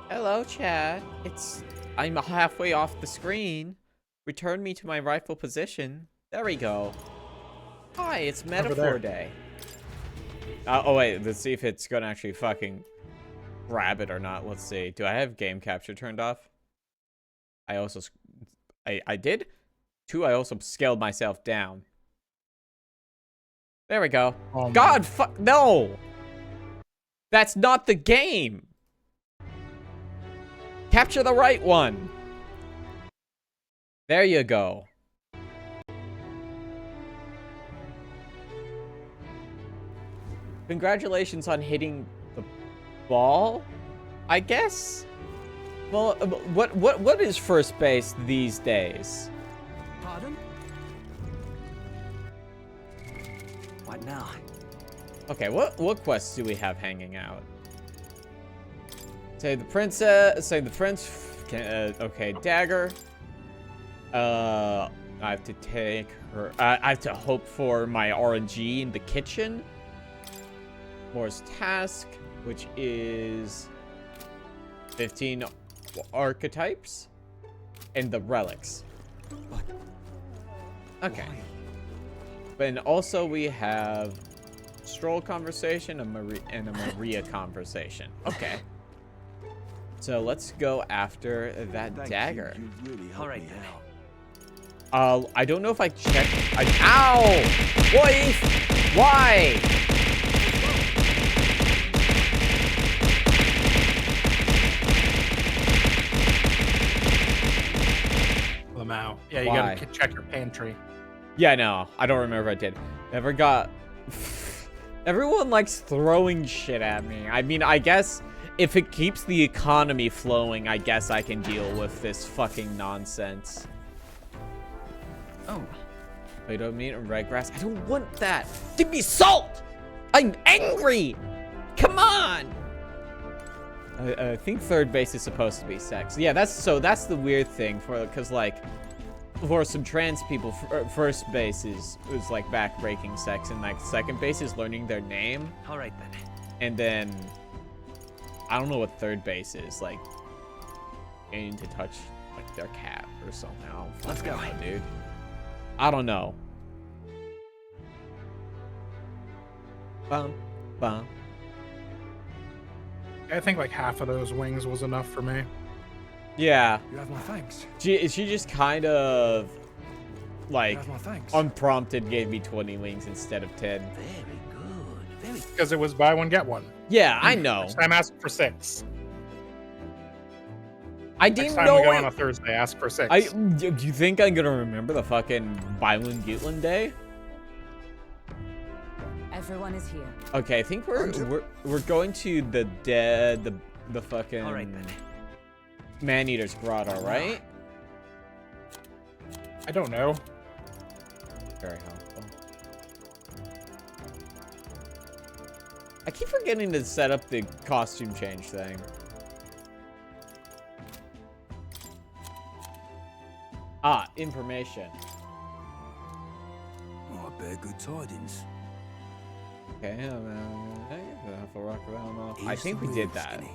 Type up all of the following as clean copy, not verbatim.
Hello, chat. I'm halfway off the screen. Return me to my rightful position. There we go. Hi, it's Metaphor Day. Oh wait, let's see if it's gonna actually fucking grab it or not. Let's see. Do I have game capture turned off? I did? 2, I also scaled myself down. There we go. Oh, God, fuck, no! That's not the game! Capture the right one! There you go. Congratulations on hitting the ball, I guess? Well, what is first base these days? Pardon? What now? Okay, what quests do we have hanging out? Save the princess, save the prince, okay, dagger. I have to take her, I have to hope for my RNG in the kitchen. Moore's task, which is 15 archetypes and the relics. But okay. why? And also we have Stroll conversation and a Maria conversation. Okay. So let's go after that dagger. You really helped me All right. out. I don't know if I checked. Ow! Wife! Why? Lamau. Yeah, you Why? gotta check your pantry. Yeah, no, I don't remember if I did. Never got. Everyone likes throwing shit at me. I mean, I guess if it keeps the economy flowing, I guess I can deal with this fucking nonsense. Oh. Tomato meat and red grass. I don't want that. Give me salt. I'm angry. Come on. I think third base is supposed to be sex. Yeah, that's the weird thing because like for some trans people, first base is like backbreaking sex, and like second base is learning their name. All right then. And then I don't know what third base is, like getting to touch like their cat or something. Let's go, dude. I don't know. Bum, bum. I think like half of those wings was enough for me. Yeah. You have my thanks. She just kind of like You have my thanks. unprompted gave me 20 wings instead of 10. Very good. Very good. Because it was buy one, get one. Yeah, I know. Next time ask for 6. I Next didn't time know we go it. on a Thursday, ask for 6. Do you think I'm gonna remember the fucking Byland Gutland day? Everyone is here. Okay, I think we're going to the fucking All right then. Man-Eater's Grotto, right? I don't know. Very helpful. I keep forgetting to set up the costume change thing. Ah, information. Oh, I bear good tidings. Okay, I He's think the we real did that. skinny.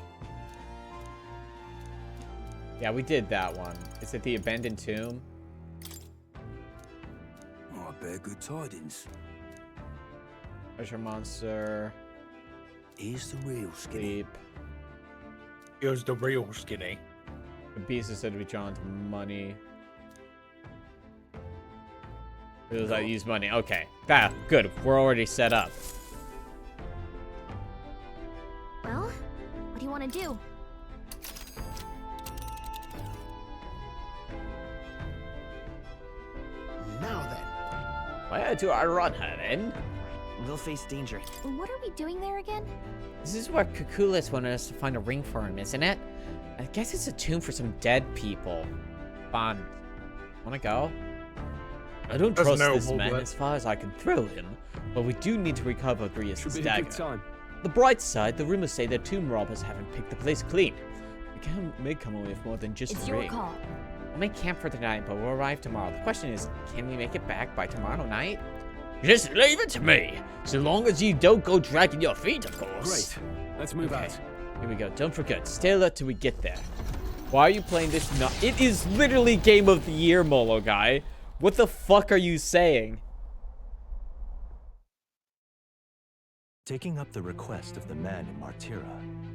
Yeah, we did that one. Is it the abandoned tomb? Oh, I bear good tidings. Treasure monster. He's the real skinny. Sleep. Here's the real skinny. The beast is said to be drawn to money. Feels like use money. Okay. That good. We're already set up. Well, what do you want to do? Now then. Where do I run her then? We'll face danger. What are we doing there again? This is where Kukulis wanted us to find a ring for him, isn't it? I guess it's a tomb for some dead people. Fun. Wanna go? I don't There's trust no this man bullet. as far as I can throw him, but we do need to recover Grius' Should be a dagger. good time. The bright side, the rumors say that tomb robbers haven't picked the place clean. We may come away with more than just It's a your ring. call. We'll make camp for the night, but we'll arrive tomorrow. The question is, can we make it back by tomorrow night? Just leave it to me, so long as you don't go dragging your feet, of course. Great. Let's move Okay. out. Here we go. Don't forget, stay alert till we get there. Why are you playing this? No, it is literally Game of the Year, Molo guy. What the fuck are you saying? Taking up the request of the man in Martira,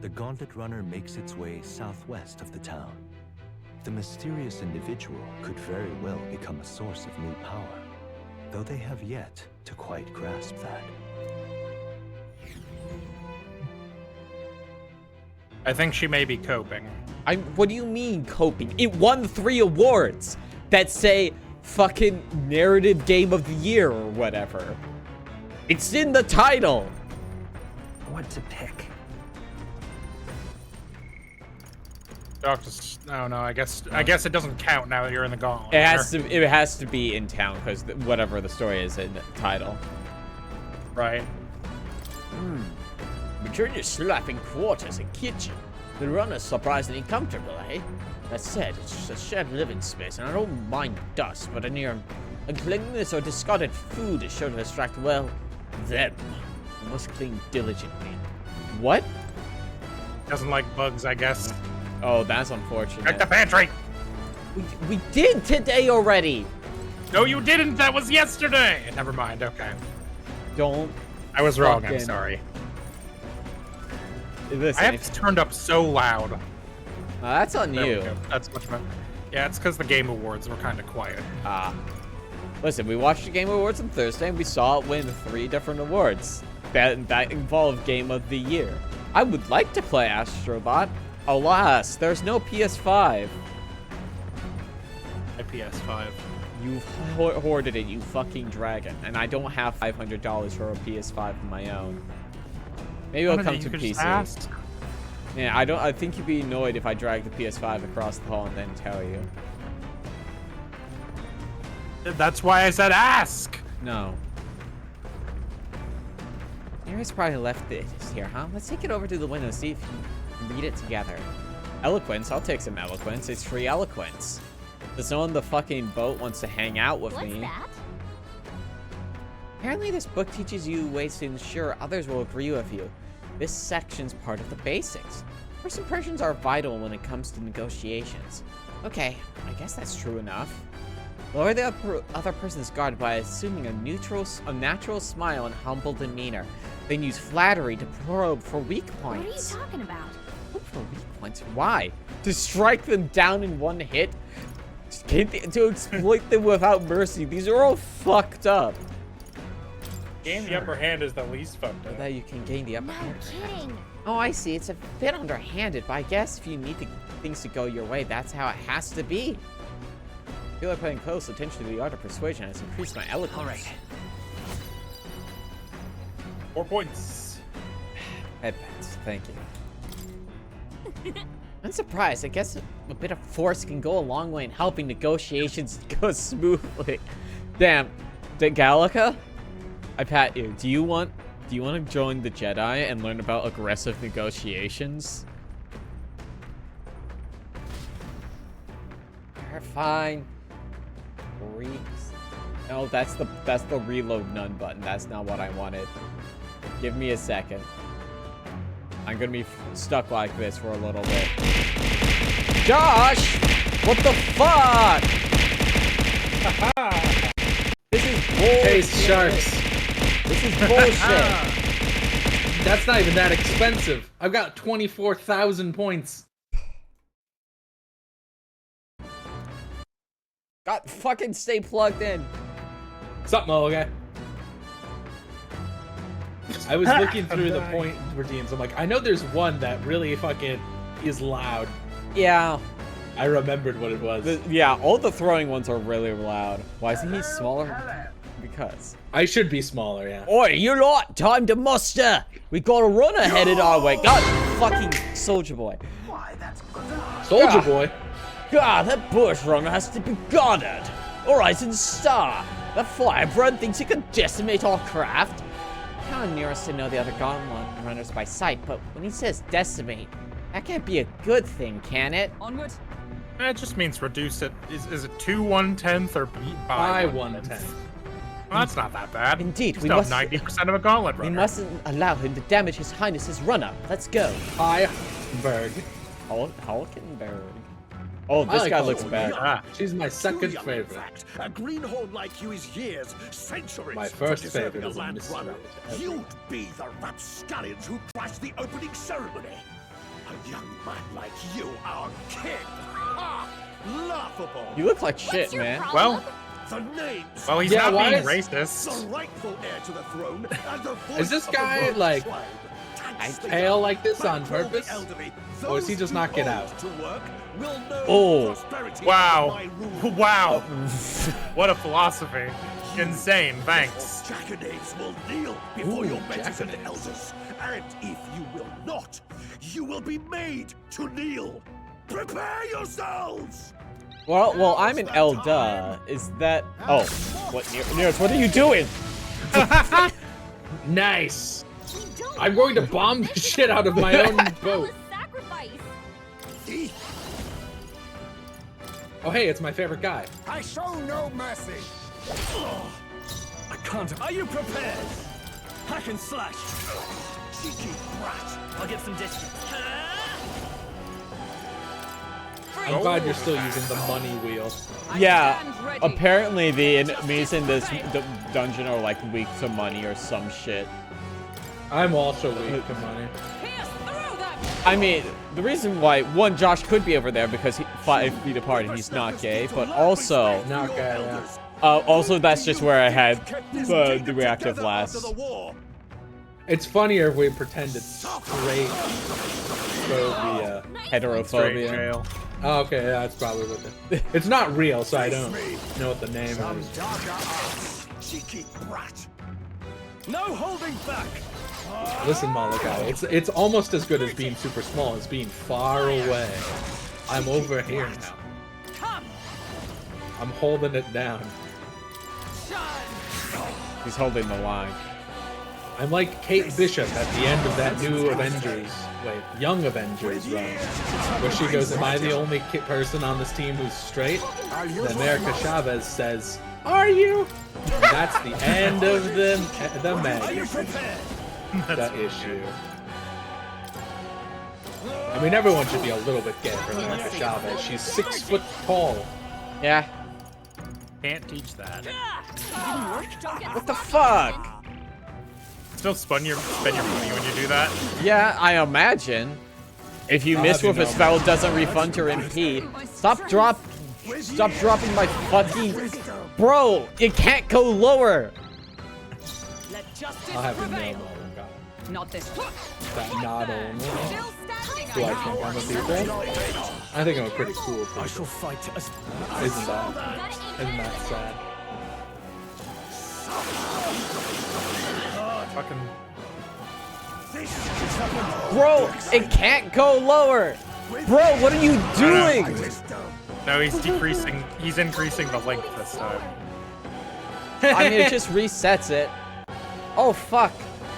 the Gauntlet Runner makes its way southwest of the town. The mysterious individual could very well become a source of new power, though they have yet to quite grasp that. I think she may be coping. What do you mean coping? It won 3 awards that say fucking narrative game of the year or whatever. It's in the title. What to pick? No, I guess it doesn't count now that you're in the gauntlet. It has to be in town because whatever the story is in the title. Right. Between your slapping quarters and kitchen, the runner's surprisingly comfortable, eh? That said, it's just a shared living space, and I don't mind dust, but any uncleanliness or discarded food is sure to distract, well, them. I must clean diligently. What? Doesn't like bugs, I guess. Oh, that's unfortunate. Check the pantry. We did today already. No, you didn't. That was yesterday. Never mind. Okay. Don't. I was wrong. I'm fucking- sorry. Listen, I have this turned up so loud. that's on There we you. go. That's much better. Yeah, it's because the Game Awards were kind of quiet. Listen, we watched the Game Awards on Thursday, and we saw it win 3 different awards that involved Game of the Year. I would like to play Astrobot. Alas, there's no PS5. My PS5. You've hoarded it, you fucking dragon. And I don't have $500 for a PS5 of my own. Maybe I'll come to PC. Yeah, I think you'd be annoyed if I drag the PS5 across the hall and then tell you. That's why I said ask. No. Aries probably left this here, huh? Let's take it over to the window, see if you can read it together. Eloquence, I'll take some eloquence. It's free eloquence. Does someone on the fucking boat wants to hang out with What's me? that? Apparently this book teaches you ways to ensure others will agree with you. This section's part of the basics. First impressions are vital when it comes to negotiations. Okay, I guess that's true enough. Lower the other person's guard by assuming a natural smile and humble demeanor. Then use flattery to probe for weak What are you points. talking about? Probe for weak points? Why? To strike them down in one hit? To exploit them without mercy? These are all fucked up. Gain the upper hand is the least fucked So up. that you can gain the upper No hand. kidding. Oh, I see. It's a bit underhanded, but I guess if you need things to go your way, that's how it has to be. I feel like paying close attention to the art of persuasion has increased my eloquence. All right. 4 points. Headpats, thank you. I'm surprised. I guess a bit of force can go a long way in helping negotiations go smoothly. Damn, Gallica, I pat you. Do you want to join the Jedi and learn about aggressive negotiations? You're fine. Freaks. No, that's the reload none button. That's not what I wanted. Give me a second. I'm gonna be stuck like this for a little bit. Josh! What the fuck? This is bullshit. Hey, sharks. This is bullshit. That's not even that expensive. I've got 24,000 points. God, fucking stay plugged in. Something, okay? I was looking through the point redeems. I'm like, I know there's one that really fucking is loud. Yeah. I remembered what it was. Yeah, all the throwing ones are really loud. Why isn't he smaller? Because. I should be smaller, yeah. Oi, you lot! Time to muster! We got a runner headed our way. God, fucking Soldier Boy. Soldier Boy. God, that bush runner has to be guarded. Horizon Star. That firebrand thinks he can decimate our craft. Kind of near us to know the other gauntlet runners by sight, but when he says decimate, that can't be a good thing, can it? Onward. It just means reduce it. Is it 2 1/10 or beat By by 1/10. Well, that's not that bad. Indeed, we must 90% of a gauntlet We runner. mustn't allow him to damage His Highness's runner. Let's go. Hi. Berg. Hulkenberg. Oh, this like guy looks Hulkenberg. bad. Ah, She's my second Young, in favorite. fact. A greenhorn like you is years, centuries. My from first deserving favorite a is a land mystery runner. to everyone. You'd be the rapscallions who crashed the opening ceremony. A young man like you, our king. Ha! Laughable. You look like What's shit, your man. problem? The names. well, he's Yeah, not why being is- racist. The rightful heir to the throne and the voice Is this of the guy, royal like, tribe. Tax the pale young, like this on bankroll the purpose? elderly. Or is he Those just too not get old out? to work will know Oh. prosperity Wow. under my rule. Wow. What a philosophy. Insane, thanks. Jackanapes will kneel before Ooh, your betters and jackanapes. elders. And if you will not, you will be made to kneel. Prepare yourselves! Well, I'm an Elda. Is that? Oh, what? Neros, what are you doing? Nice. We don't I'm going to bomb the shit out of my own Well, boat. a sacrifice. Oh, hey, it's my favorite guy. I show no mercy. I can't. Are you prepared? Hack and slash. Cheeky brat. I'll get some distance. I'm glad you're still using the money wheel. Yeah. Apparently, the enemies in this dungeon are like weak to money or some shit. I'm also weak to money. I mean, the reason why Josh could be over there because 5 feet apart and he's not gay, but also, Not gay, yeah. also that's just where I had the reactive last. It's funnier if we pretend it's straight phobia. Straight Heterophobia. jail. Oh, okay, yeah, that's probably what the... It's not real, so I don't know what the name is. Cheeky brat. No holding back. Listen, Malachi, it's almost as good as being super small as being far away. I'm over here now. I'm holding it down. He's holding the line. I'm like Kate Bishop at the end of that new Avengers, Young Avengers run, where she goes, "Am I the only person on this team who's straight?" And America Chavez says, "Are you?" And that's the end of the mag. That issue. I mean, everyone should be a little bit gay for America Chavez. She's 6 foot tall. Yeah. Can't teach that. What the fuck? Still spend your money when you do that. Yeah, I imagine. If you I'll miss have you with a know. spell, it doesn't refund your MP. Stop dropping my fucking... Bro, it can't go lower. I'll have you know. Not this. That not only Still standing. do I think I'm a people, I think I'm a pretty cool I person. shall fight as Isn't that sad? Fucking. Bro, it can't go lower. Bro, what are you doing? No, he's decreasing. He's increasing the length this time. I mean, it just resets it. Oh, fuck.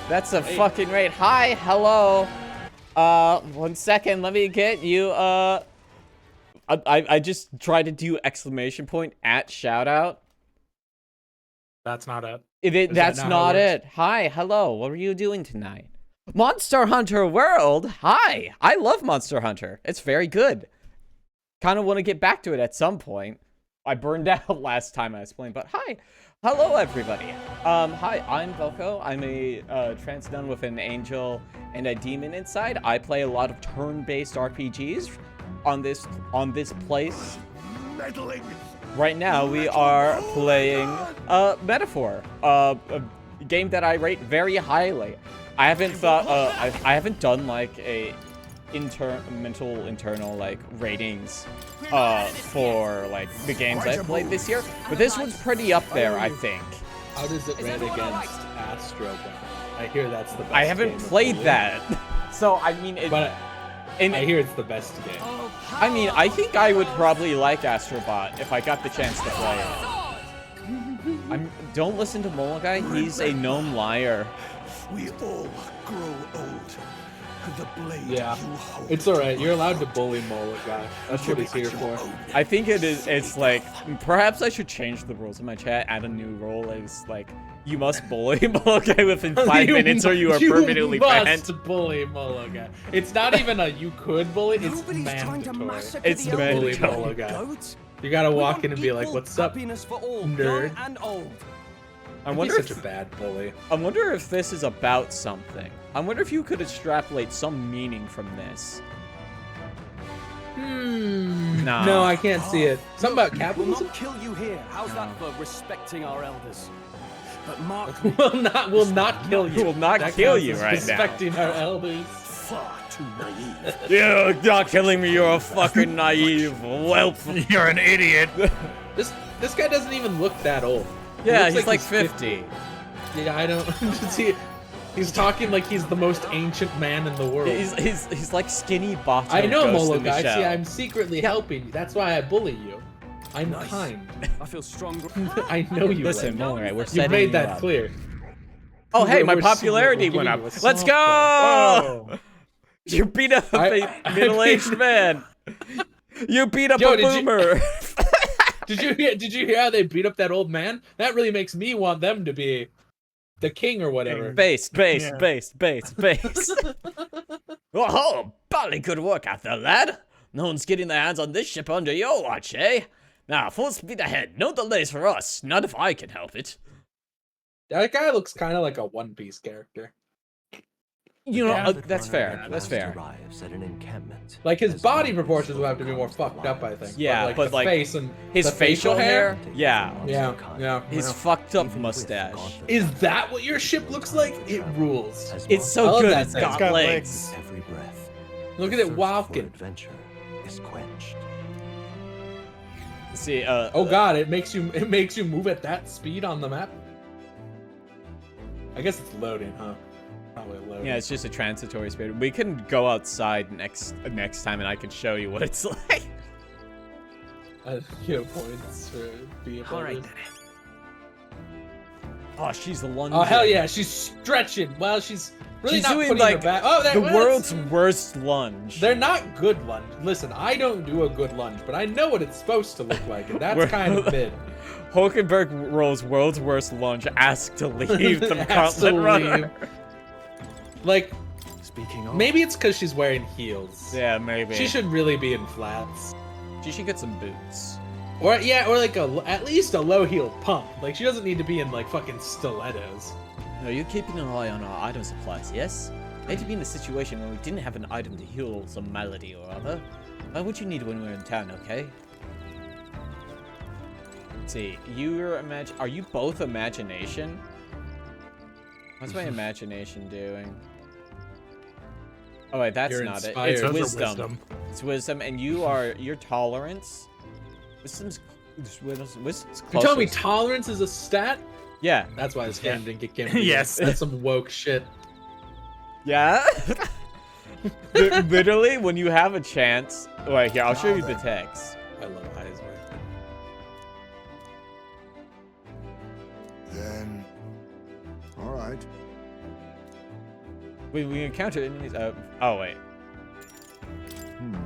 That's a fucking raid. Hi, hello. 1 second, let me get you, I just tried to do exclamation point at shoutout. That's not it. That's not not how it it. Hi, hello. What are you doing tonight? Monster Hunter World. Hi. I love Monster Hunter. It's very good. Kind of want to get back to it at some point. I burned out last time I was playing, but hi. Hello, everybody. Hi, I'm Boco. I'm a trans nun with an angel and a demon inside. I play a lot of turn-based RPGs on this place. meddling. Right now, we are playing Metaphor, a game that I rate very highly. I haven't I haven't done like a internal like ratings for like the games I've played this year, but this one's pretty up there, I think. How does it rate against Astrobot? I hear that's the best. I haven't game of played the year. that, so I mean, But and I hear it's the best game. I mean, I think I would probably like Astrobot if I got the chance to play it. Don't listen to Mologai. He's a known liar. We all grow old. The blade Yeah, you hold. it's alright. You're allowed to bully Mologai. That's what he's here for. I think it is. It's like perhaps I should change the rules in my chat. Add a new role as like You must bully Molokai within 5 minutes or you are permanently banned. You must bully Molokai. It's not even a you could bully, it's Nobody's trying to mandatory. massacre It's the bully elderly, Molokai. goats. You gotta We walk want in and be like, equal what's up, happiness for all, nerd? young and old. I I'd be wonder such if a bad bully. I wonder if this is about something. I wonder if you could extrapolate some meaning from this. Nah. No, I can't see it. Something about We'll capitalism? not kill you here. How's that for respecting our elders? But mark will not kill you. Will not That kill counts you as right now. respecting our elders. far too naive. You're not killing me, you're a fucking naive whelp. You're an idiot. This guy doesn't even look that old. He Yeah, looks he's like 50. Yeah, I don't see. He's talking like he's the most ancient man in the world. He's like skinny Bato. I know, Ghost in the Molokai. See, Shell. I'm secretly helping you. That's why I bully you. I'm Nice. kind. I feel stronger. I know you. Listen, Len. Molokai, we're You setting made you that up. clear. Oh, hey, my We're popularity giving went you up. a Let's softball. go! You beat up I a middle-aged beat- man. You beat up Yo, a did you- boomer. Did you hear how they beat up that old man? That really makes me want them to be the king or whatever. Base. Yeah. Oh, bally good work out there, lad. No one's getting their hands on this ship under your watch, eh? Now, full speed ahead. No delays for us. Not if I can help it. That guy looks kind of like a One Piece character. You know, Yeah. that's fair. At That's last fair. arrives at an encampment. Like his As body one proportions will have to be soul more comes fucked up, I alive. think. Yeah, but the like, face and His the facial hair? Yeah. Yeah, yeah. His yeah. fucked up Even with mustache. gauntlet Is that what your ship looks like? It rules. as It's I so love good, that it's thing. got, It's got legs. every breath. Look The at it thirst for walking. adventure is quenched. See, Oh god, it makes you move at that speed on the map. I guess it's loading, huh? Probably loading. yeah, it's just a transitory spirit. We can go outside next time and I can show you what it's like. You have points for being All right then. Oh, she's lunging. Oh hell yeah, she's stretching. Well, she's really She's not doing putting like her back. Oh, the world's worst lunge. They're not good lunge. Listen, I don't do a good lunge, but I know what it's supposed to look like, and that's We're- kind of mid. Hulkenberg rolls world's worst lunge, asked to leave the Has to gauntlet runner. leave. Like, Speaking of, maybe it's because she's wearing heels. Yeah, maybe. She should really be in flats. She should get some boots. Or like at least a low heel pump. Like she doesn't need to be in like fucking stilettos. No, you're keeping an eye on our item supplies, yes? Hate to be in a situation where we didn't have an item to heal some malady or other. Why would you need when we're in town, okay? Let's see, are you both imagination? What's my imagination doing? Oh wait, that's You're not it. inspired. It's Those are wisdom. It's wisdom, and your tolerance. Wisdom's You telling me closer. tolerance is a stat? Yeah. That's why this game didn't get game. Yes. That's some woke shit. Yeah? Literally, when you have a chance... Wait, here, I'll show you the text. I love Heisman. Then, all right. When we encounter enemies... oh, wait.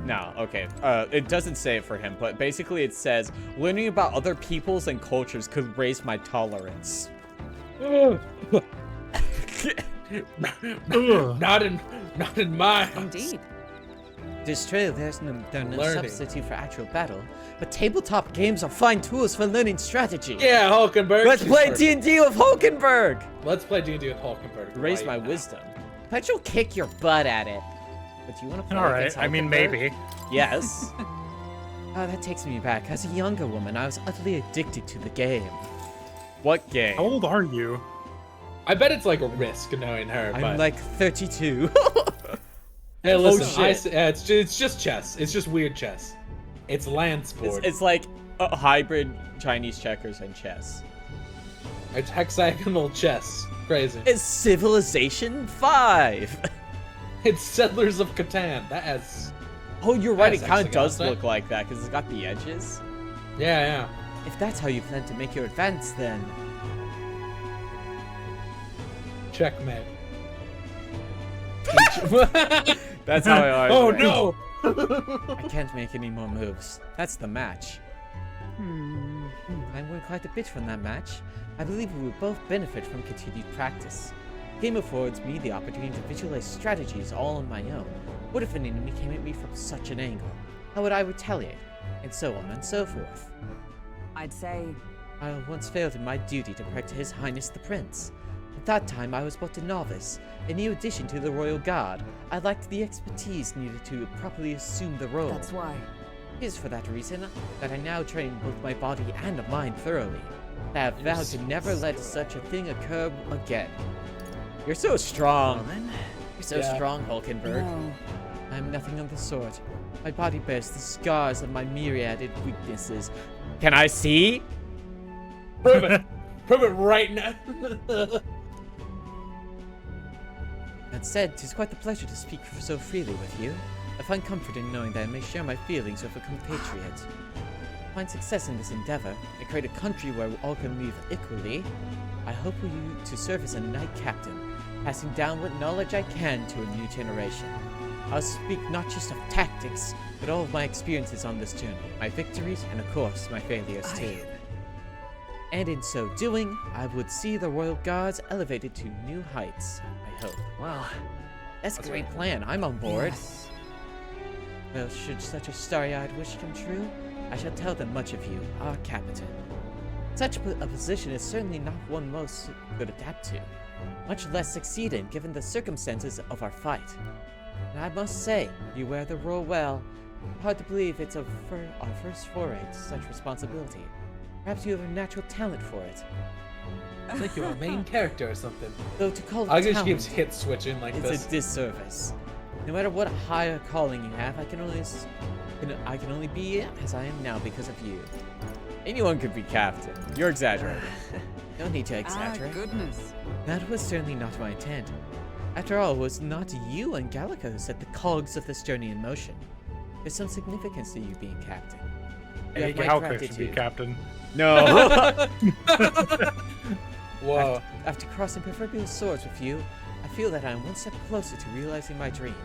No, okay. It doesn't say it for him, but basically it says, learning about other peoples and cultures could raise my tolerance. Not in my house. Indeed. It's true, there's no Learning. substitute for actual battle, but tabletop games are fine tools for learning strategy. Yeah, Hulkenberg. Let's she's play first. D&D with Hulkenberg! Let's play D&D with Hulkenberg. Raise right my now. wisdom. Bet you'll kick your butt at it. But do you want to play All right. against I mean, Hulkenberg? maybe. Yes. Oh, that takes me back. As a younger woman, I was utterly addicted to the game. What game? How old are you? I bet it's like a risk knowing her. I'm but like 32. hey, listen, shit. it's just chess. It's just weird chess. It's land sport. it's like a hybrid Chinese checkers and chess. It's hexagonal chess. Crazy. It's Civilization 5. It's Settlers of Catan. That has. Oh, you're right. It That's kind of actually does got that. look like that because it's got the edges. Yeah. If that's how you plan to make your advance, then... Checkmate. That's how I Oh always no! I can't make any more moves. That's the match. I learned quite a bit from that match. I believe we will both benefit from continued practice. The game affords me the opportunity to visualize strategies all on my own. What if an enemy came at me from such an angle? How would I retaliate? And so on and so forth. I'd say I once failed in my duty to protect His Highness the Prince. At that time, I was but a novice, a new addition to the Royal Guard. I lacked the expertise needed to properly assume the role. that's why. It is for that reason that I now train both my body and mind thoroughly. I have vowed to never let such a thing occur again. You're so strong. You're so strong, Hulkenberg. No. I'm nothing of the sort. My body bears the scars of my myriad weaknesses. Can I see? Prove it. Prove it right now. That said, 'tis quite the pleasure to speak so freely with you. I find comfort in knowing that I may share my feelings with a compatriot. To find success in this endeavor, and create a country where all can live equally, I hope for you to serve as a knight captain, passing down what knowledge I can to a new generation. I'll speak not just of tactics, but all of my experiences on this journey, my victories, and of course, my failures too. And in so doing, I would see the Royal Guards elevated to new heights, I hope. Well, That's a great plan. I'm on board. Well, should such a starry-eyed wish come true, I shall tell them much of you, our captain. Such a position is certainly not one most could adapt to, much less succeed in given the circumstances of our fight. And I must say, you wear the role well. Hard to believe it's our first foray to such responsibility. Perhaps you have a natural talent for it. It's like you're a main character or something. Though to call it I just talent, keeps hit switching like it's this. a disservice. No matter what higher calling you have, I can only be as I am now because of you. Anyone could be captain. You're exaggerating. No need to exaggerate. Goodness. That was certainly not my intent. After all, it was not you and Gallica who set the cogs of this journey in motion. There's some significance to you being captain. You have my Gallica should be gratitude. captain. No. Whoa. After crossing proverbial swords with you, I feel that I am one step closer to realizing my dream.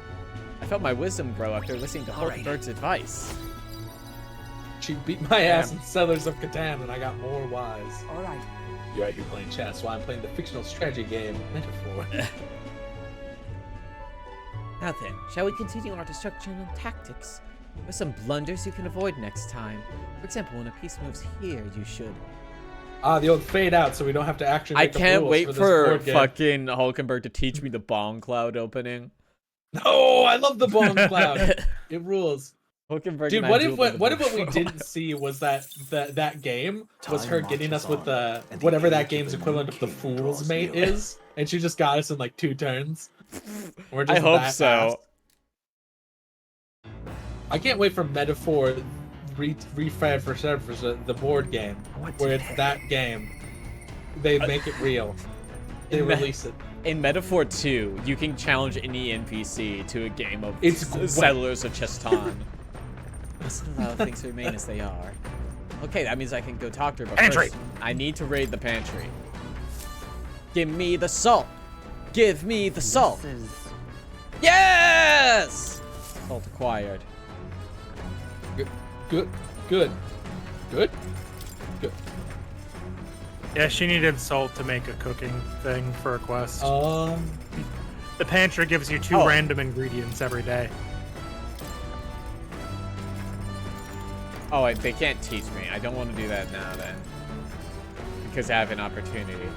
I felt my wisdom grow after listening to Hulkenberg's advice. She beat my ass in Settlers of Catan and I got more wise. All right. You're out here playing chess while I'm playing the fictional strategy game, Metaphor. Now then, shall we continue our destruction on tactics? There are some blunders you can avoid next time. For example, when a piece moves here, you should. Ah, the old fade out so we don't have to actually I make the can't rules wait this for board game. fucking Hulkenberg to teach me the bomb cloud opening. No, I love the bomb cloud. It rules. Hulkenberg Dude, and I what if dueled what over if what we the didn't see was that game was Time her getting us marches with on, the and the whatever that age game's of the equivalent new of the king fool's draws mate near. is, and she just got us in like 2 turns. We're just I hope that so. fast. I can't wait for Metaphor refed for servers, the board game, where it's that game. They make it real. They release it. In Metaphor 2, you can challenge any NPC to a game of It's great. Settlers of Cheston. Must allow things to remain as they are. Okay, that means I can go talk to her, but Pantry. first, I need to raid the pantry. Give me the salt! Give me the salt! Yes! Salt acquired. Good. Yeah, she needed salt to make a cooking thing for a quest. Um, The pantry gives you 2 random ingredients every day. Oh, wait, they can't teach me. I don't want to do that now, then. Because I have an opportunity.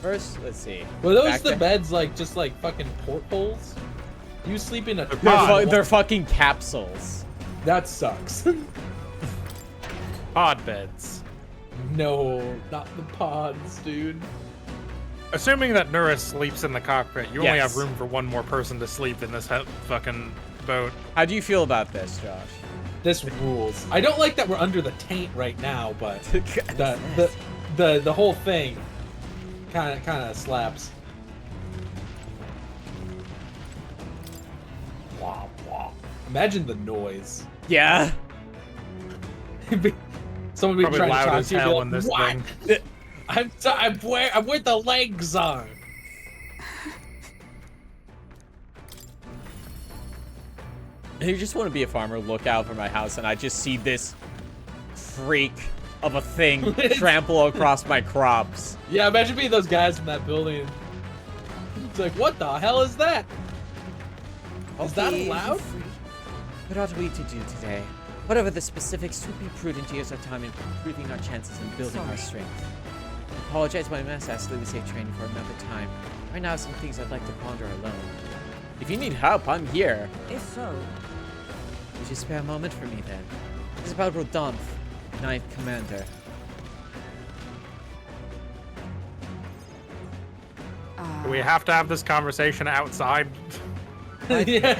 First, let's see. were those Back the to- beds like just like fucking portholes? You sleep in a They're pod. They're fucking capsules. That sucks. Pod beds. No, not the pods, dude. Assuming that Nura sleeps in the cockpit, you only Yes. have room for 1 more person to sleep in this fucking boat. How do you feel about this, Josh? This rules. I don't like that we're under the taint right now, but the whole thing kind of slaps. Wah, wah. Imagine the noise. Yeah. Someone be Probably trying to loud talk as to you, hell be like, in this "What? thing. I'm where the legs are. You just want to be a farmer, look out for my house, and I just see this freak of a thing trample across my crops. Yeah, imagine being those guys in that building. It's like, what the hell is that? Is that allowed? What ought we to do today? Whatever the specifics, would be prudent to use our time in improving our chances and building our strength. I apologize, but I must ask Louis safe training for another time. Right now, some things I'd like to ponder alone. If you need help, I'm here. If so, Would you spare a moment for me then? This is about Rodolphe, 9th Commander. Do we have to have this conversation outside? Yeah,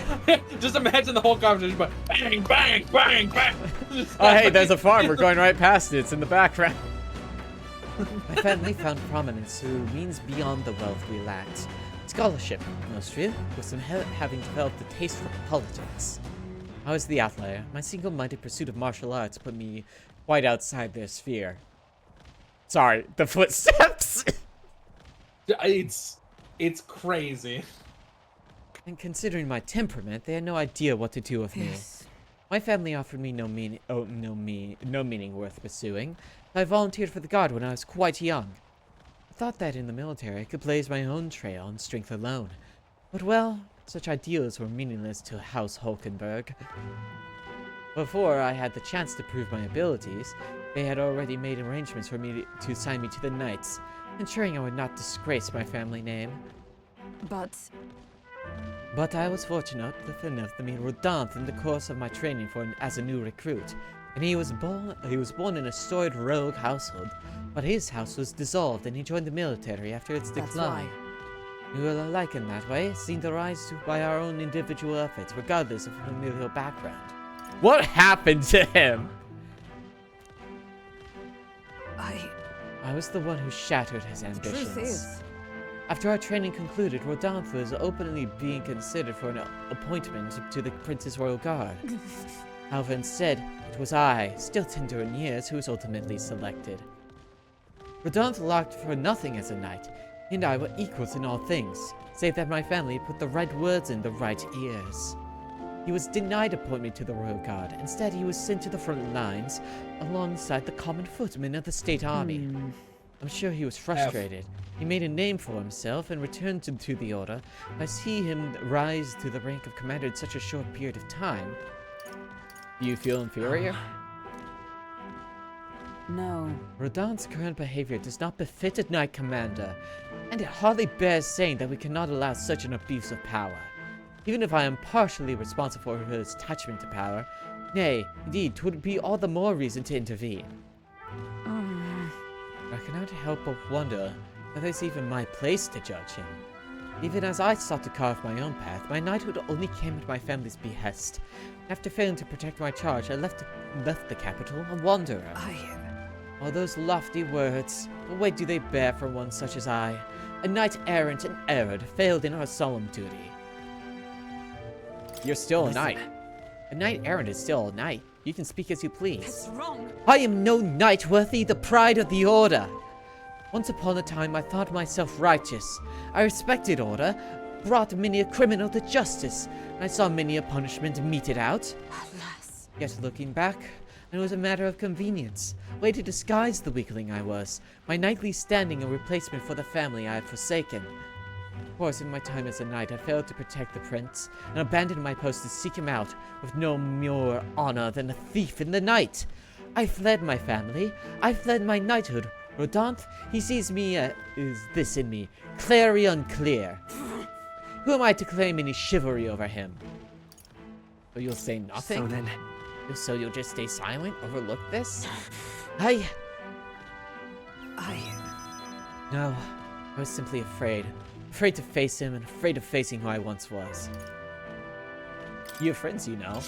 just imagine the whole conversation, but bang, bang, bang, bang. Oh, hey, there's a farm. We're going right past it. It's in the background. My family found prominence through means beyond the wealth we lacked. Scholarship, mostly, with some having developed a taste for politics. I was the outlier. My single-minded pursuit of martial arts put me quite outside their sphere. Sorry, the footsteps. It's crazy. And considering my temperament, they had no idea what to do with me. My family offered me no meaning worth pursuing. I volunteered for the Guard when I was quite young. I thought that in the military I could blaze my own trail on strength alone. But well, such ideals were meaningless to House Hulkenberg. Before I had the chance to prove my abilities, they had already made arrangements for me to assign me to the Knights, ensuring I would not disgrace my family name. But I was fortunate enough to meet Rodolphe in the course of my training as a new recruit, and he was born in a storied rogue household, but his house was dissolved and he joined the military after its decline. We were alike in that way, seen to rise by our own individual efforts, regardless of familial background. What happened to him? I was the one who shattered his ambitions. truth is, After our training concluded, Rodolphe was openly being considered for an appointment to the Prince's Royal Guard. However, instead, it was I, still tender in years, who was ultimately selected. Rodolphe lacked for nothing as a knight, and I were equals in all things, save that my family put the right words in the right ears. He was denied appointment to the Royal Guard. Instead, he was sent to the front lines alongside the common footmen of the state army. I'm sure he was frustrated. He made a name for himself and returned to the order. I see him rise to the rank of commander in such a short period of time. Do you feel inferior? no. Rodin's current behavior does not befit a knight commander, and it hardly bears saying that we cannot allow such an abuse of power. Even if I am partially responsible for his attachment to power, nay, indeed, 'twould be all the more reason to intervene. I cannot help but wonder whether it's even my place to judge him. Even as I sought to carve my own path, my knighthood only came at my family's behest. After failing to protect my charge, I left the capital a wanderer. All those lofty words, what weight do they bear for one such as I? A knight errant and erred, failed in our solemn duty. You're still a knight. A knight errant is still a knight. You can speak as you please. It's wrong. I am no knight worthy the pride of the order. Once upon a time, I thought myself righteous. I respected order, brought many a criminal to justice, and I saw many a punishment meted out. Alas. Yet looking back, it was a matter of convenience, a way to disguise the weakling I was, my knightly standing a replacement for the family I had forsaken. Of course, in my time as a knight, I failed to protect the prince, and abandoned my post to seek him out, with no more honor than a thief in the night. I fled my family, I fled my knighthood. Rodolphe, he sees me is this in me, clarion clear. Who am I to claim any chivalry over him? So you'll say nothing? So you'll just stay silent, overlook this? No, I was simply afraid. Afraid to face him and afraid of facing who I once was. You have friends, you know.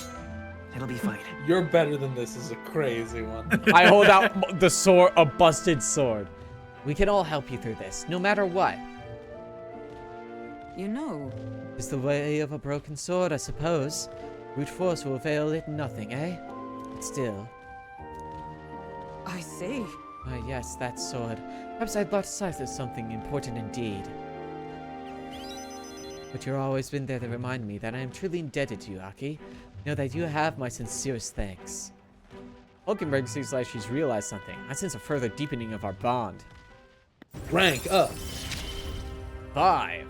It'll be fine. You're better than this is a crazy one. I hold out the sword, a busted sword. We can all help you through this, no matter what. You know. It's the way of a broken sword, I suppose. Brute force will avail it nothing, eh? But still. I see. Ah, yes, that sword. Perhaps I brought sight of something important indeed. But you've always been there to remind me that I am truly indebted to you, Aki. Know that you have my sincerest thanks. Hulkenberg seems like she's realized something. I sense a further deepening of our bond. Rank up. 5.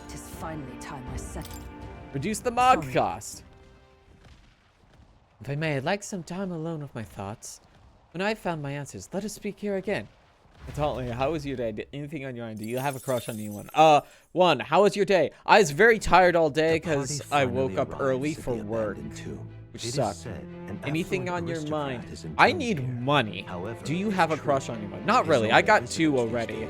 Tis finally time I set. Reduce the mod cost. If I may, I'd like some time alone with my thoughts. When I've found my answers, let us speak here again. Totally. How was your day? Did anything on your mind? Do you have a crush on anyone? 1. How was your day? I was very tired all day because I woke up early for work, which sucked. Anything on your mind? I need money. Do you have a crush on anyone? Not really. I got 2 already.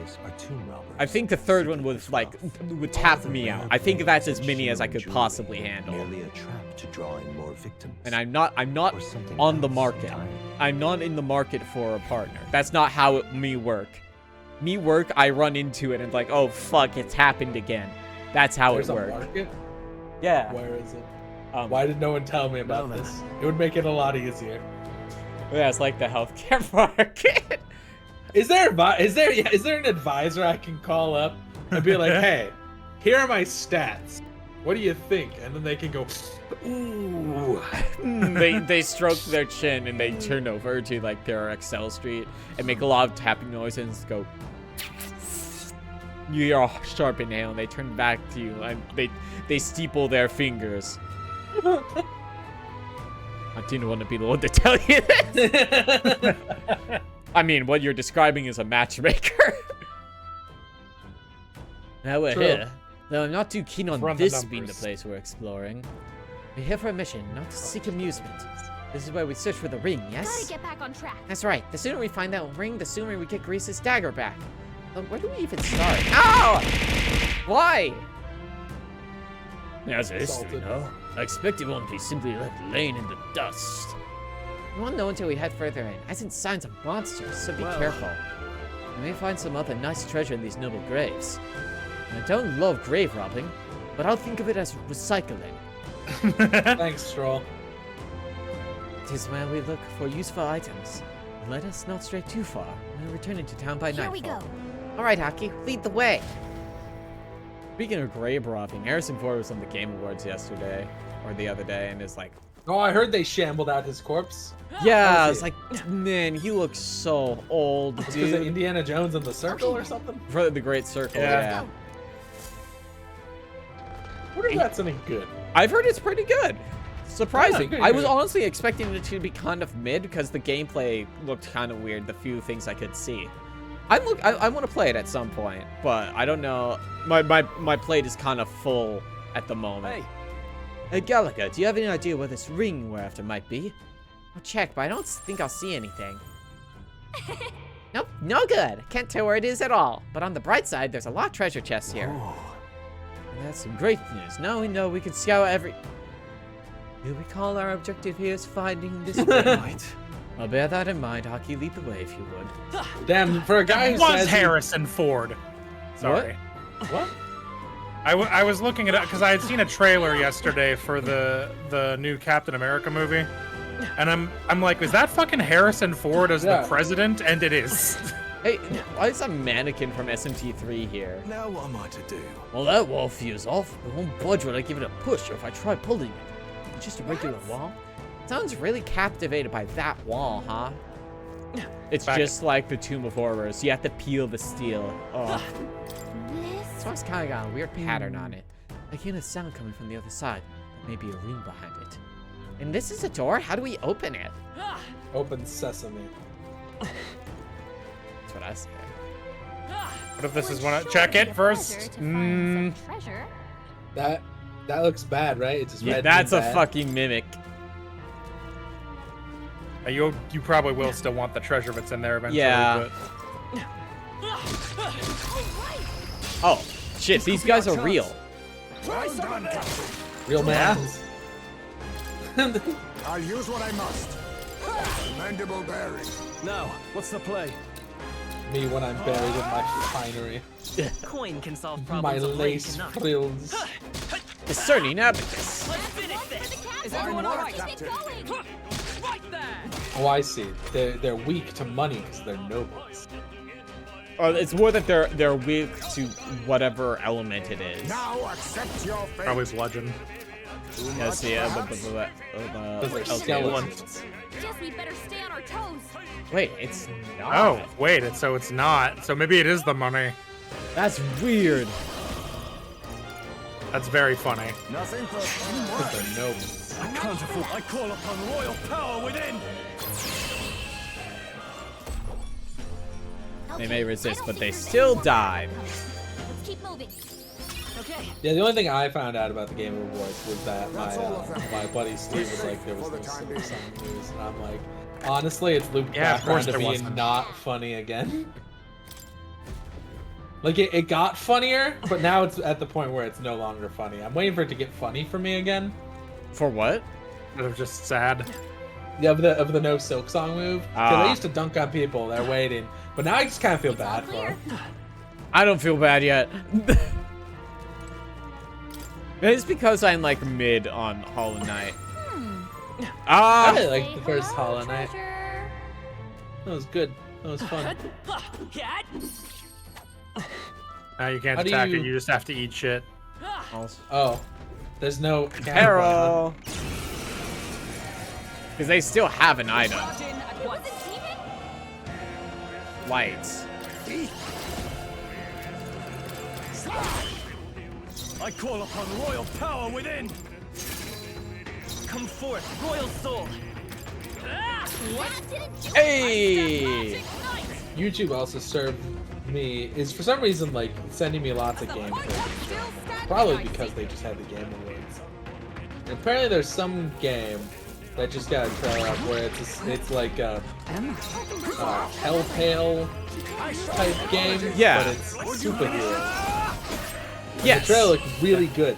I think the third one would tap me out. I think that's as many as I could possibly handle. And I'm not on the market. I'm not in the market for a partner. That's not how me work. I run into it and like, oh fuck, it's happened again. That's how it works. Market? Yeah. Where is it? Why did no one tell me about this? It would make it a lot easier. Yeah, it's like the healthcare market. Is there an advisor I can call up and be like, hey, here are my stats. What do you think? And then they can go, ooh. they stroke their chin and they turn over to like their Excel sheet and make a lot of tapping noises and go. You hear a sharp inhale and they turn back to you and they steeple their fingers. I didn't want to be the one to tell you this. I mean, what you're describing is a matchmaker. Now we're here. Though I'm not too keen on this being the place we're exploring. We're here for a mission, not to seek amusement. This is where we search for the ring, yes? Gotta get back on track. That's right. The sooner we find that ring, the sooner we get Grease's dagger back. Where do we even start? Ow! Why? There's a history, no? I expect it won't be simply left laying in the dust. We won't know until we head further in. I sense signs of monsters, so be careful. We may find some other nice treasure in these noble graves. And I don't love grave robbing, but I'll think of it as recycling. Thanks, Stroll. It is where we look for useful items. Let us not stray too far. We'll return into town by nightfall. Here we go. All right, Hockey, lead the way. Speaking of grave robbing, Harrison Ford was on the Game Awards yesterday, or the other day, and is like, oh, I heard they shambled out his corpse. yeah, it's like, man, he looks so old, dude. Because of Indiana Jones and the Circle or something? For the Great Circle, yeah. I wonder if that's any good. I've heard it's pretty good. Surprising. Yeah, good, I was good. honestly expecting it to be kind of mid because the gameplay looked kind of weird, the few things I could see. I want to play it at some point, but I don't know. My plate is kind of full at the moment. Hey, Gallagher, do you have any idea where this ring we're after might be? I'll check, but I don't think I'll see anything. Nope, no good. Can't tell where it is at all. But on the bright side, there's a lot of treasure chests here. And that's some great news. Now we know we can scour every... Do we call our objective here is finding this ring? I'll bear that in mind. Hockey, lead the way if you would. Damn, for a guy who was says Harrison Ford. Sorry. What? I was looking at it because I had seen a trailer yesterday for the new Captain America movie, and I'm like, is that fucking Harrison Ford as the president? And it is. Hey, why is a mannequin from SMT3 here? Now what am I to do? Well, that wall feels off. It won't budge when I give it a push or if I try pulling it. It's just a regular wall. Sounds really captivated by that wall, huh? It's just like the Tomb of Horrors. You have to peel the steel. Oh. This one's kind of got a weird pattern on it. I hear a sound coming from the other side. There may be a room behind it. And this is a door? How do we open it? Open sesame. That's what I say. What if this is one? Check it first. Treasure. That looks bad, right? It's just red that's and a bad. fucking mimic. You probably will still want the treasure that's in there eventually. Yeah. But... Oh, shit, these guys are real. Real man. I'll use what I must. Mandible bearing. Now, what's the play? Me when I'm buried in my finery. Coin can solve My problems. lace frills. Discerning abacus. Let's finish this. Is Fine everyone work, alright? Captain. Right there. Oh, I see. They're weak to money because they're nobles. It's more that they're weak to whatever element it is. Now accept your fate. Probably bludgeon. Let's see. Those are skeletons. Guess we better stay on our toes. Wait, it's not. Oh, wait, so it's not. So maybe it is the money. That's weird. That's very funny. Nothing but Those are nobles. I can't afford. I call upon royal power within. They may resist, but they still died. Let's keep moving. Okay. Yeah, the only thing I found out about the Game Awards was that my buddy Steve was like, there was no song news, and I'm like, honestly, it's looped Yeah, back of around course to there being wasn't. not funny again. Like, it got funnier, but now it's at the point where it's no longer funny. I'm waiting for it to get funny for me again. For what? They're just sad. Yeah, of the no silk song move. Because Ah. I used to dunk on people, they're waiting. But now I just kind of feel bad for them. I don't feel bad yet. It's because I'm like mid on Hollow Knight. I Ah! really liked the Say first hello, Hollow Knight. treasure. That was good. That was fun. Now you can't How do attack you- it, you just have to eat shit. Oh, there's no camera. Arrow! Because they still have an item. It was a demon? Lights. I call upon royal power within. Come forth, royal soul. That didn't do Hey! it. Nice. YouTube also served me is for some reason like sending me lots of game clips. Probably because they just had the Game Awards. And apparently there's some game that just got a trailer up where it's like a Telltale type game, Yeah. but it's superhero. Yes! The trailer looked really good.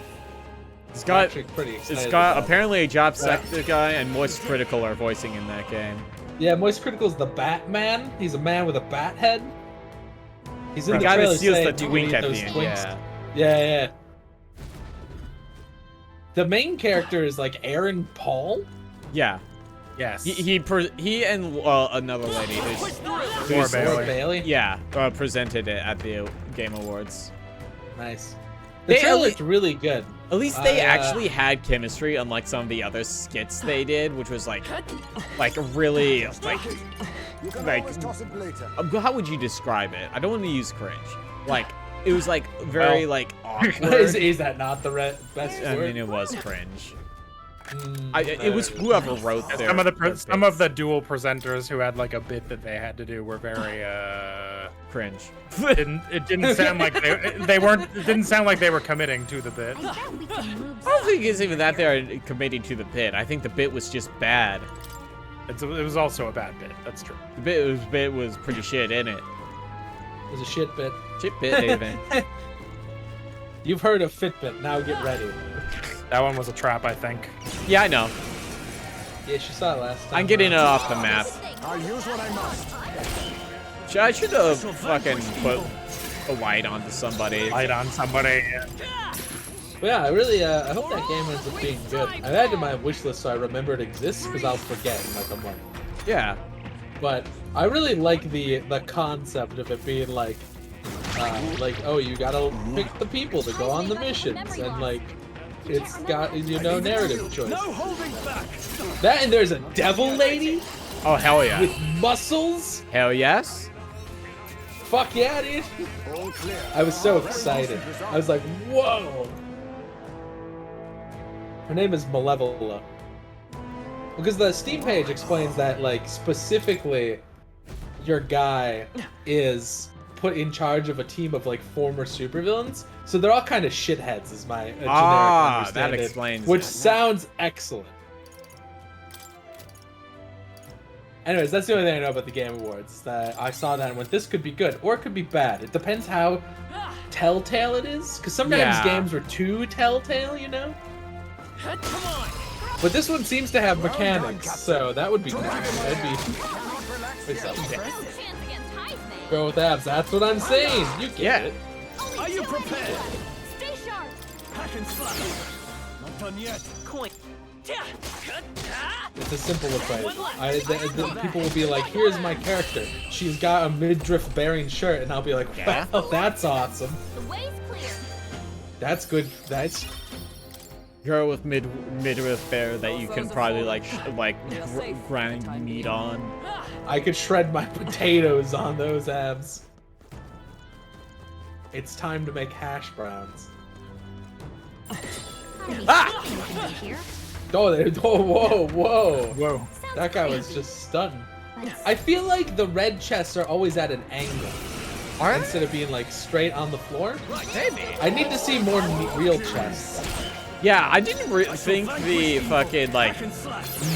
It's got, Actually pretty excited it's got about it. apparently a Job Sector guy and Moist Critical are voicing in that game. Yeah, Moist Critical's the Batman. He's a man with a bat head. He's in The the guy trailer that steals saying the you can twink eat at those the end, twinks. yeah. Yeah. The main character is like Aaron Paul. Yeah. Yes. He and another lady Laura Bailey. Bailey. yeah, presented it at the Game Awards. Nice. The They trailer only- looked really good. At least they I, actually had chemistry, unlike some of the other skits they did, which was like really how would you describe it? I don't want to use cringe. Like it was like very like awkward. is that not the best I word? mean, it was cringe. Mm, It was whoever wrote their. Some of the dual presenters who had like a bit that they had to do were very cringe. it didn't sound like they weren't it didn't sound like they were committing to the bit. I bet we can move. I don't think it's even that they're committing to the bit. I think the bit was just bad. It was also a bad bit. That's true. The bit was pretty shit in it. It was a shit bit. Shit bit even. You've heard of Fitbit. Now get ready. That one was a trap, I think. Yeah, I know. Yeah, she saw it last time. I'm getting it off the map. I'll use what I must. I should have fucking put a light onto somebody. Light on somebody. But yeah, I really I hope that game ends up being good. I've added my wish list so I remember it exists because I'll forget in like a month. Yeah. But I really like the concept of it being like oh, you gotta pick the people to go on the missions and like it's got narrative choice. No holding back. That and there's a devil lady Oh, hell yeah. with muscles. Hell yes. Fuck yeah, dude. All clear. I was so excited. I was like, whoa. Her name is Malevola. Because the Steam page explains that, like, specifically, your guy is put in charge of a team of, like, former supervillains. So they're all kind of shitheads, is my generic that understanding. explains Which it. sounds excellent. Anyways, that's the only thing I know about the Game Awards. That I saw that and went, this could be good, or it could be bad. It depends how telltale it is. Because sometimes Yeah. games were too telltale, you know? Come on. But this one seems to have mechanics, so that would be good. That'd be... Wait, so- No chance against Heisman. Go with abs, that's what I'm saying! You get Yeah. it. Are you prepared? Stay sharp. Hack and slash. Not done yet. Coin. It's a simple equation. People will be like, here's my character. She's got a midriff bearing shirt, and I'll be like, Yeah. wow, that's awesome. The way's clear. That's good. That's... Girl with midriff bear that you can probably like grind meat on. I could shred my potatoes on those abs. It's time to make hash browns. Ah! Here. Whoa. That guy was just stunned. I feel like the red chests are always at an angle. Instead of being like straight on the floor. Maybe. I need to see more real chests. Yeah, I didn't think the fucking like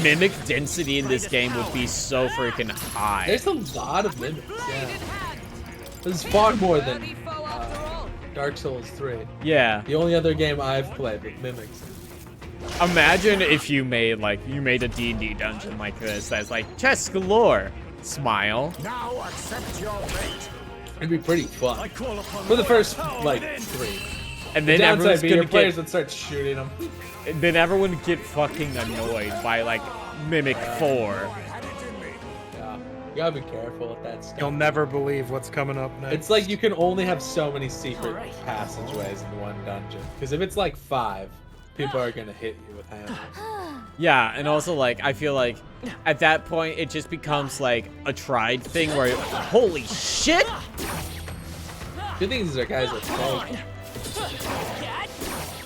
mimic density in this game would be so freaking high. There's a lot of mimics, yeah. There's far more than Dark Souls 3. Yeah. The only other game I've played with mimics. Imagine if you made a D&D dungeon like this that's like chest galore. Smile. Now accept your fate. It'd be pretty fun. For the first like 3. And The then downside everyone's being your gonna players get, would start shooting them. then everyone would get fucking annoyed by like Mimic 4. Yeah. You gotta be careful with that stuff. You'll never believe what's coming up next. It's like you can only have so many secret passageways in one dungeon. Because if it's like 5, people are gonna hit you with hammers. Yeah, and also like I feel like at that point it just becomes like a tried thing where holy shit! Good thing these are guys that fall.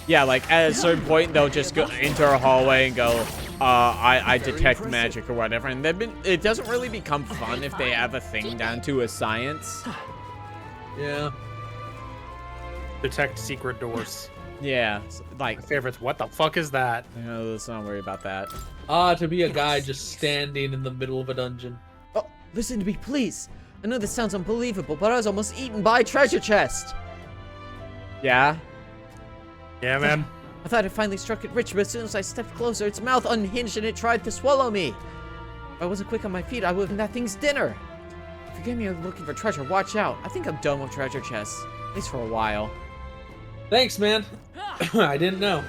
Yeah, like at a certain point they'll just go into a hallway and go, I detect magic or whatever, and it doesn't really become fun if they have a thing down to a science. Yeah. Detect secret doors. Yeah, like My favorites. What the fuck is that? let's not worry about that. To be a guy just standing in the middle of a dungeon. Oh, listen to me, please. I know this sounds unbelievable, but I was almost eaten by a treasure chest. Yeah? Yeah, man. I thought it finally struck it rich, but as soon as I stepped closer, its mouth unhinged and it tried to swallow me. If I wasn't quick on my feet, I would have been that thing's dinner. If you get me looking for treasure, watch out. I think I'm done with treasure chests, at least for a while. Thanks, man. I didn't know.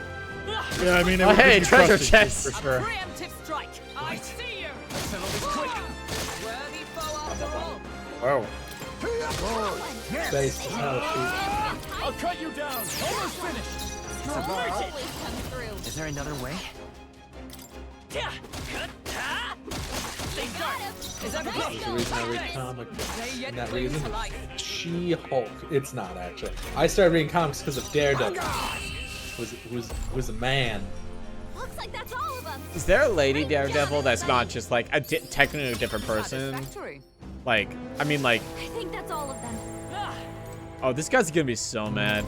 Yeah, I mean, it Oh, would hey, be treasure trusted chest. for sure. Preemptive strike. I see you. Settle this quick. Worthy foe after all. Whoa. Space is how to shoot. I'll cut you down. Almost finished. Always come through. Is there another way? They got him. Is That's the reason I read comic books. And that reason is She-Hulk. It's not, actually. I started reading comics because of Daredevil. Was a man. Looks like that's all of them. Is there a lady Daredevil that's not just like a technically different person? Like, I mean like, I think that's all of them. oh, this guy's gonna be so mad.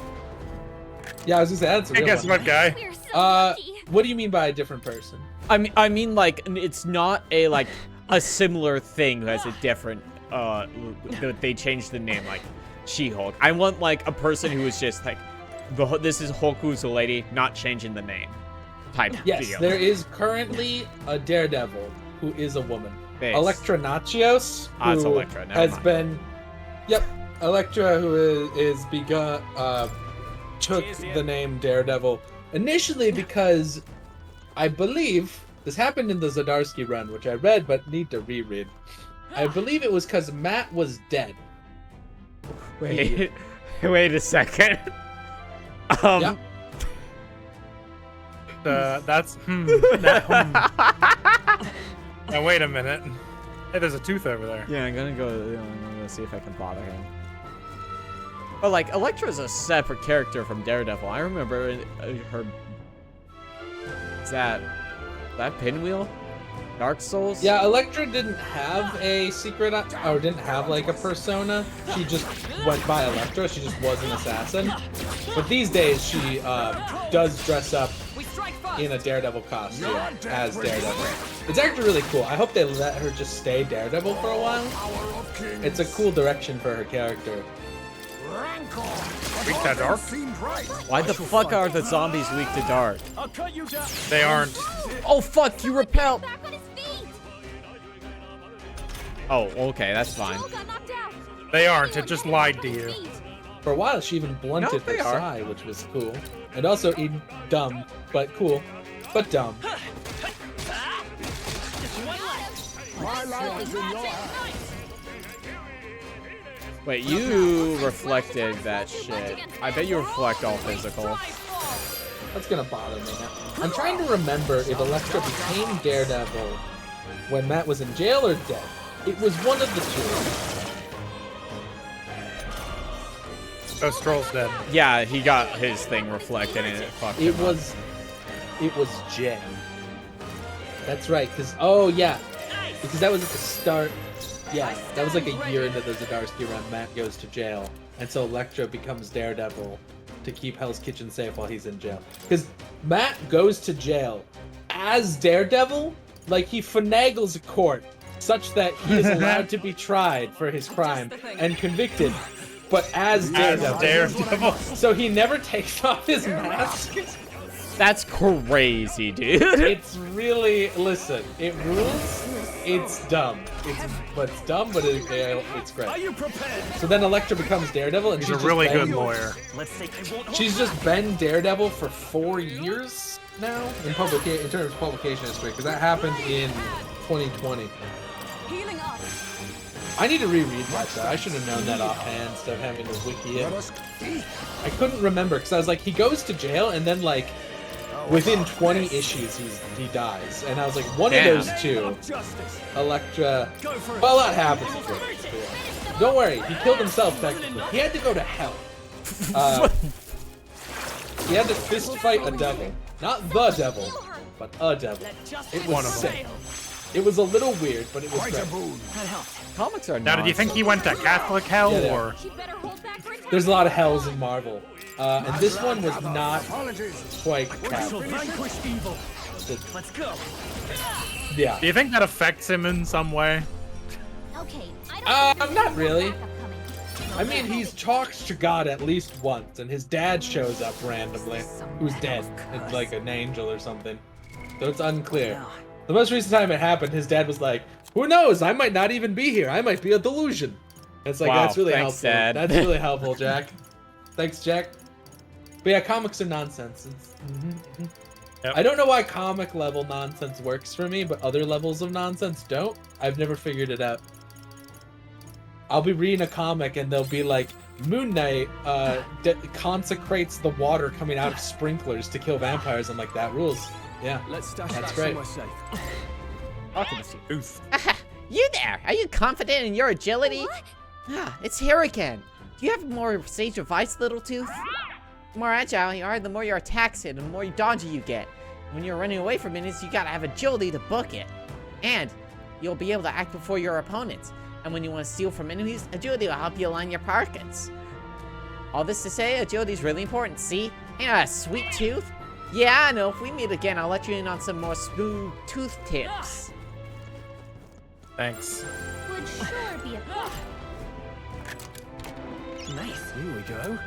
Yeah, I was gonna say, that's a Hey, real guess one. what, guy? We're so lucky. What do you mean by a different person? I mean like, it's not a like a similar thing who has a different, they changed the name, like She-Hulk. I want like a person who is just like, this is Hulk who's a lady, not changing the name type Yes, deal. there is currently a Daredevil who is a woman. Base. Elektra Nachios, Ah, it's who Elektra, never has mind. been, Elektra, who is begun, took the name Daredevil initially because I believe this happened in the Zdarsky run, which I read but need to reread. I believe it was because Matt was dead. Wait, wait a second. Yeah. That's Now wait a minute. Hey, there's a tooth over there. Yeah, I'm gonna go see if I can bother him. But like, Elektra's a separate character from Daredevil. I remember her. Is that Pinwheel? Dark Souls? Yeah, Elektra didn't have a secret, or didn't have like a persona. She just went by Elektra. She just was an assassin. But these days, she does dress up in a Daredevil costume as Daredevil. It's actually really cool. I hope they let her just stay Daredevil for a while. It's a cool direction for her character. Weak to dark? Why the fuck are the zombies weak to dark? I'll cut you down. They aren't. Oh fuck, you repel! Back on his feet. Oh, okay, that's fine. Joel got knocked out. They aren't. It just lied to you. For a while, she even blunted No, her they are. sigh, which was cool. And also dumb, but cool, but dumb. My life is in your hands. Wait, you reflected that shit. I bet you reflect all physical. That's gonna bother me now. I'm trying to remember if Elektra became Daredevil when Matt was in jail or dead. It was one of the two. Oh, Stroll's dead. Yeah, he got his thing reflected and it fucked him up. It was Jay. That's right, because, oh yeah, because that was at the start. Yeah, that was like a year into the Zdarsky run. Matt goes to jail, and so Elektra becomes Daredevil to keep Hell's Kitchen safe while he's in jail. Because Matt goes to jail as Daredevil, like he finagles a court such that he is allowed to be tried for his crime and convicted, but as Daredevil. So he never takes off his mask. That's crazy, dude. It's really, listen, it rules. It's dumb. It's dumb, but it's great. Are you prepared? So then Elektra becomes Daredevil, and He's a really good lawyer. She's just been Daredevil for 4 years now in terms of publication history, because that happened in 2020. Healing up. I need to reread that. I should have known that offhand instead of having to wiki it. I couldn't remember because I was like, he goes to jail, and then like within 20 issues he dies, and I was like, one of those two, Elektra. Well, that happens. Don't worry, he killed himself technically. He had to go to hell. He had to fist fight a devil, not the devil, but a devil. It was sick. It was a little weird, but it was great. Comics are Now, did you think he went to Catholic hell, Yeah, or? There's a lot of hells in Marvel, and this one was not quite Catholic. Let's go. Yeah. Do you think that affects him in some way? Okay, Not really. I mean, he's talked to God at least once, and his dad shows up randomly, who's dead, it's like an angel or something. So it's unclear. The most recent time it happened, his dad was like, "Who knows? I might not even be here. I might be a delusion." It's like, Wow, that's really thanks, helpful. Dad. That's really helpful, Jack. Thanks, Jack. But yeah, comics are nonsense. Yep. I don't know why comic level nonsense works for me, but other levels of nonsense don't. I've never figured it out. I'll be reading a comic and they'll be like, Moon Knight consecrates the water coming out of sprinklers to kill vampires. I'm like, that rules. Yeah, Let's stash that's that great. somewhere safe. Oof. You there? Are you confident in your agility? What? Ah, it's here again. Do you have more sage advice, Little Tooth? The more agile you are, the more your attacks hit, and the more dodgy you get. When you're running away from enemies, you gotta have agility to book it. And you'll be able to act before your opponents. And when you want to steal from enemies, agility will help you align your pockets. All this to say, agility is really important, see? Yeah, sweet tooth. Yeah, I know. If we meet again, I'll let you in on some more smooth tooth tips. Thanks. Would sure be a Nice. Here we go.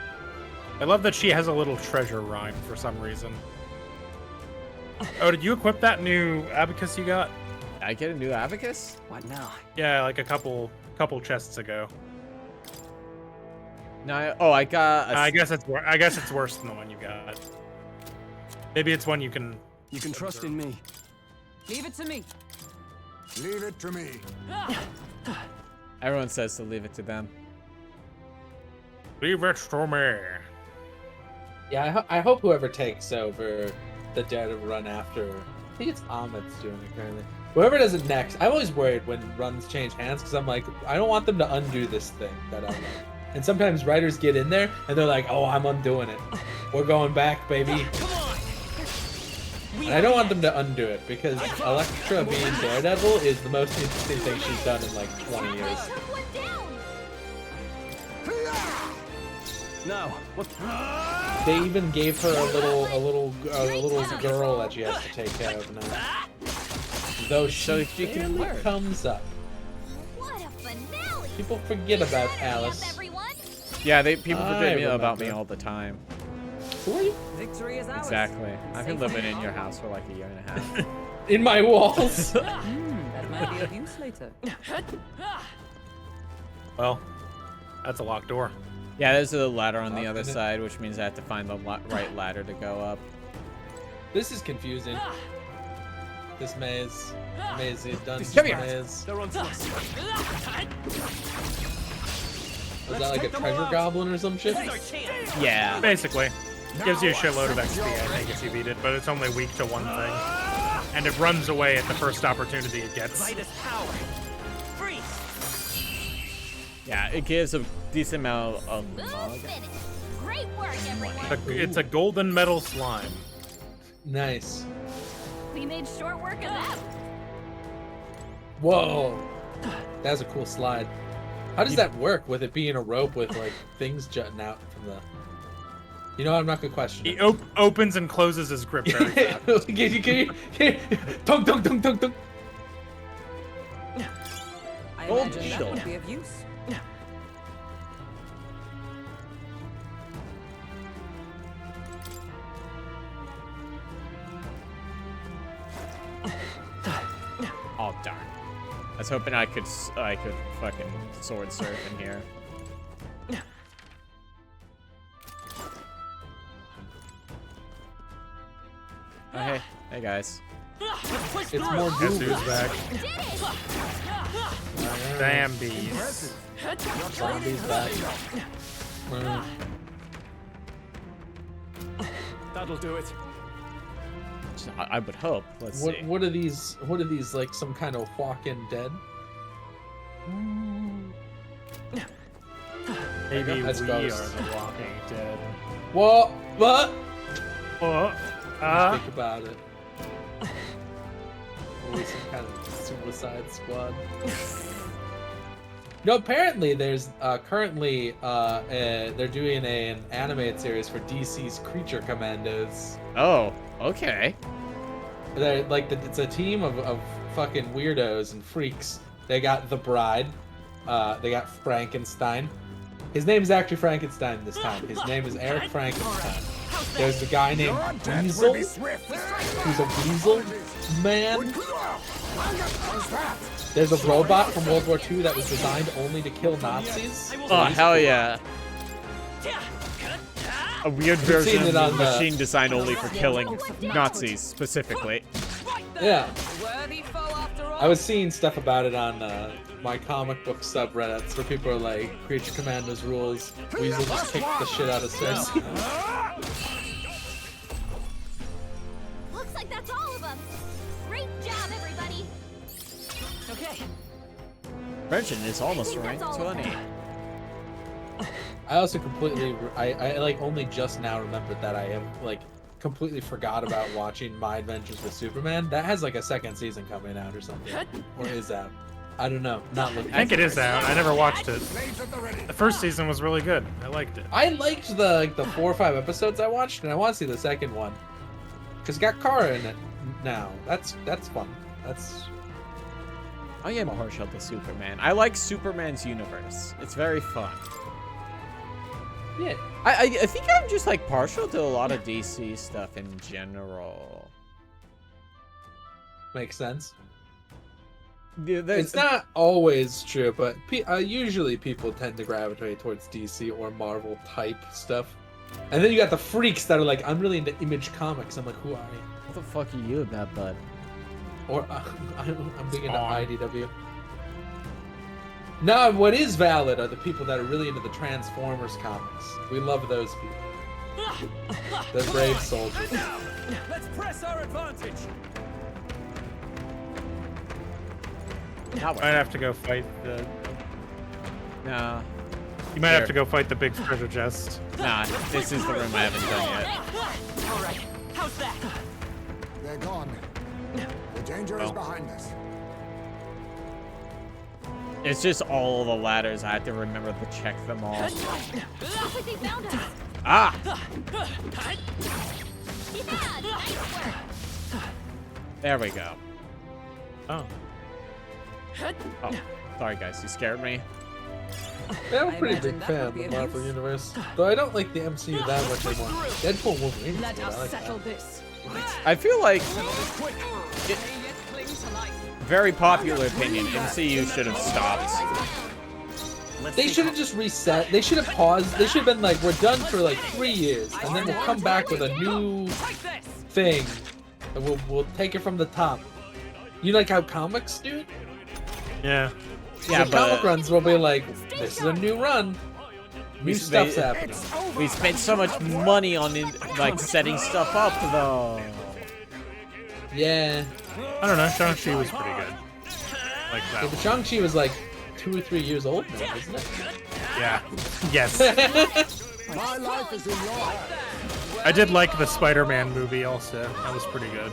I love that she has a little treasure rhyme for some reason. Oh, did you equip that new abacus you got? I get a new abacus? What now? Yeah, like a couple chests ago. No, I got a... I guess it's worse than the one you got. Maybe it's one you can. You can trust in me. Leave it to me. Leave it to me. Everyone says to leave it to them. Leave it to me. Yeah, I hope whoever takes over the Daredevil run after, I think it's Ahmed's doing it currently. Whoever does it next, I'm always worried when runs change hands because I'm like, I don't want them to undo this thing that I like. And sometimes writers get in there and they're like, oh, I'm undoing it. We're going back, baby. Come on. And I don't want them to undo it because Elektra being Daredevil is the most interesting thing she's done in like 20 years. one down. No. What? They even gave her a little girl that she has to take care of now. Though she can barely learn. comes up. What a finale. People forget about Alice. Everyone. Yeah, people forget I about me remember. all the time. Who are you? Victory is ours. Exactly. I've been living in your house for like a year and a half. In my walls. That might be of use later. Well, that's a locked door. Yeah, there's a ladder on the other Isn't it? side, which means I have to find the right ladder to go up. This is confusing. This maze. Maze dungeon Come here. maze. They're on to us. Was that like a treasure goblin or some shit? Yeah. Basically. Gives you a shitload of XP, I think, if you beat it, but it's only weak to one thing. And it runs away at the first opportunity it gets. Vitus power. Freeze. Yeah, it gives a decent amount of Boom mulligan. finished. Great work, everyone. It's a golden metal slime. Nice. We made short work of that. Whoa. That's a cool slide. How does that work with it being a rope with like things jutting out from the... You know, I'm not gonna question He it. opens and closes his grip very fast. Tunk, tunk, tunk, tunk, tunk. I Gold imagine that needle. would be of use. Oh darn! I was hoping I could fucking sword surf in here. Oh, hey guys. It's more Guess who's movement. back? Did it! Damn bees. Zombies back. That'll do it. I would hope. Let's see. What are these? What are these? Like some kind of Walking Dead? Maybe That's we are ghosts. the Walking Dead. What? Oh, Think about it. Maybe some kind of Suicide Squad. No, apparently there's currently they're doing an animated series for DC's Creature Commandos. Oh, okay. They're like it's a team of fucking weirdos and freaks. They got the Bride. They got Frankenstein. His name is actually Frankenstein this time. His name is Eric Frankenstein. There's a guy named Weasel, who's a weasel man. There's a robot from World War II that was designed only to kill Nazis. Oh hell yeah! A weird seen version it of on the the- machine designed only for killing Nazis specifically. Yeah, Worthy foe after all. I was seeing stuff about it on my comic book subreddits where people are like, Creature Commandos rules. Weasel just kicked the shit out of Cersei. Looks like that's all of them. Great job, everybody. Okay. Prevention is almost think rank that's all of 20. I also completely, I like only just now remembered that I have like completely forgot about watching My Adventures with Superman. That has like a second season coming out or something. Or is that? I don't know. Not looking. I think it is out. I never watched it. The first season was really good. I liked it. I liked the 4 or 5 episodes I watched, and I want to see the second one. Cause it got Kara in it now. That's fun. That's I am partial to Superman. I like Superman's universe. It's very fun. yeah. I think I'm just like partial to a lot of DC stuff in general. Makes sense. Yeah, It's not always true, but usually people tend to gravitate towards DC or Marvel type stuff. And then you got the freaks that are like, I'm really into Image Comics. I'm like, who are you? What the fuck are you about, bud? Or I'm big into Spawn. IDW. Now, what is valid are the people that are really into the Transformers comics. We love those people. The brave soldiers. Now, let's press our advantage. Not Might have to go fight the. Nah. You might have Sure. to go fight the big treasure chest. Nah, this is the room I haven't done yet. All right, how's that? They're gone. The danger is behind us. It's just all the ladders. I have to remember to check them all. Looks like they found us. Ah! Yeah, nice work. There we go. Oh. Oh, sorry guys, you scared me. Yeah, I'm a I pretty imagine big that fan would of be the of Marvel use. Universe. Though I don't like the MCU that much anymore. Deadpool and Wolverine is Let good. I us like settle that. this. I feel like, May it cling to life. very popular opinion, MCU should have stopped. They should have just reset. They should have paused. They should have been like, we're done for like 3 years, and then we'll come back with a new Take this. thing, and we'll take it from the top. You like how comics do? Yeah. Yeah, So comic but runs will be like, this is a new run. New stuff's happening. We spent so much money on like setting stuff up though. Yeah. I don't know. Shang-Chi was pretty good. Like that. Yeah, but Shang-Chi was like 2 or 3 years old now, isn't it? Yeah. Yes. My life is in your hands. I did like the Spider-Man movie also. That was pretty good.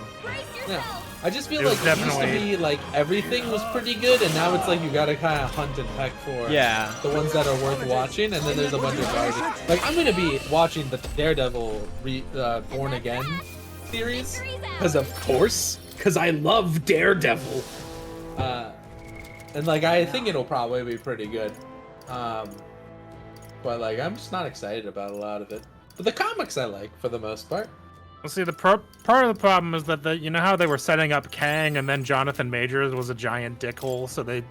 Yeah. I just feel It like was it used to definitely- be like everything was pretty good, and now it's like you gotta kind of hunt and peck for the ones that are worth watching, and then there's a bunch of garbage. Like I'm gonna be watching the Daredevil Born Again series, because of course, because I love Daredevil, and like I think it'll probably be pretty good, but like I'm just not excited about a lot of it. But the comics I like for the most part. Well, see, part of the problem is that you know how they were setting up Kang, and then Jonathan Majors was a giant dickhole, so they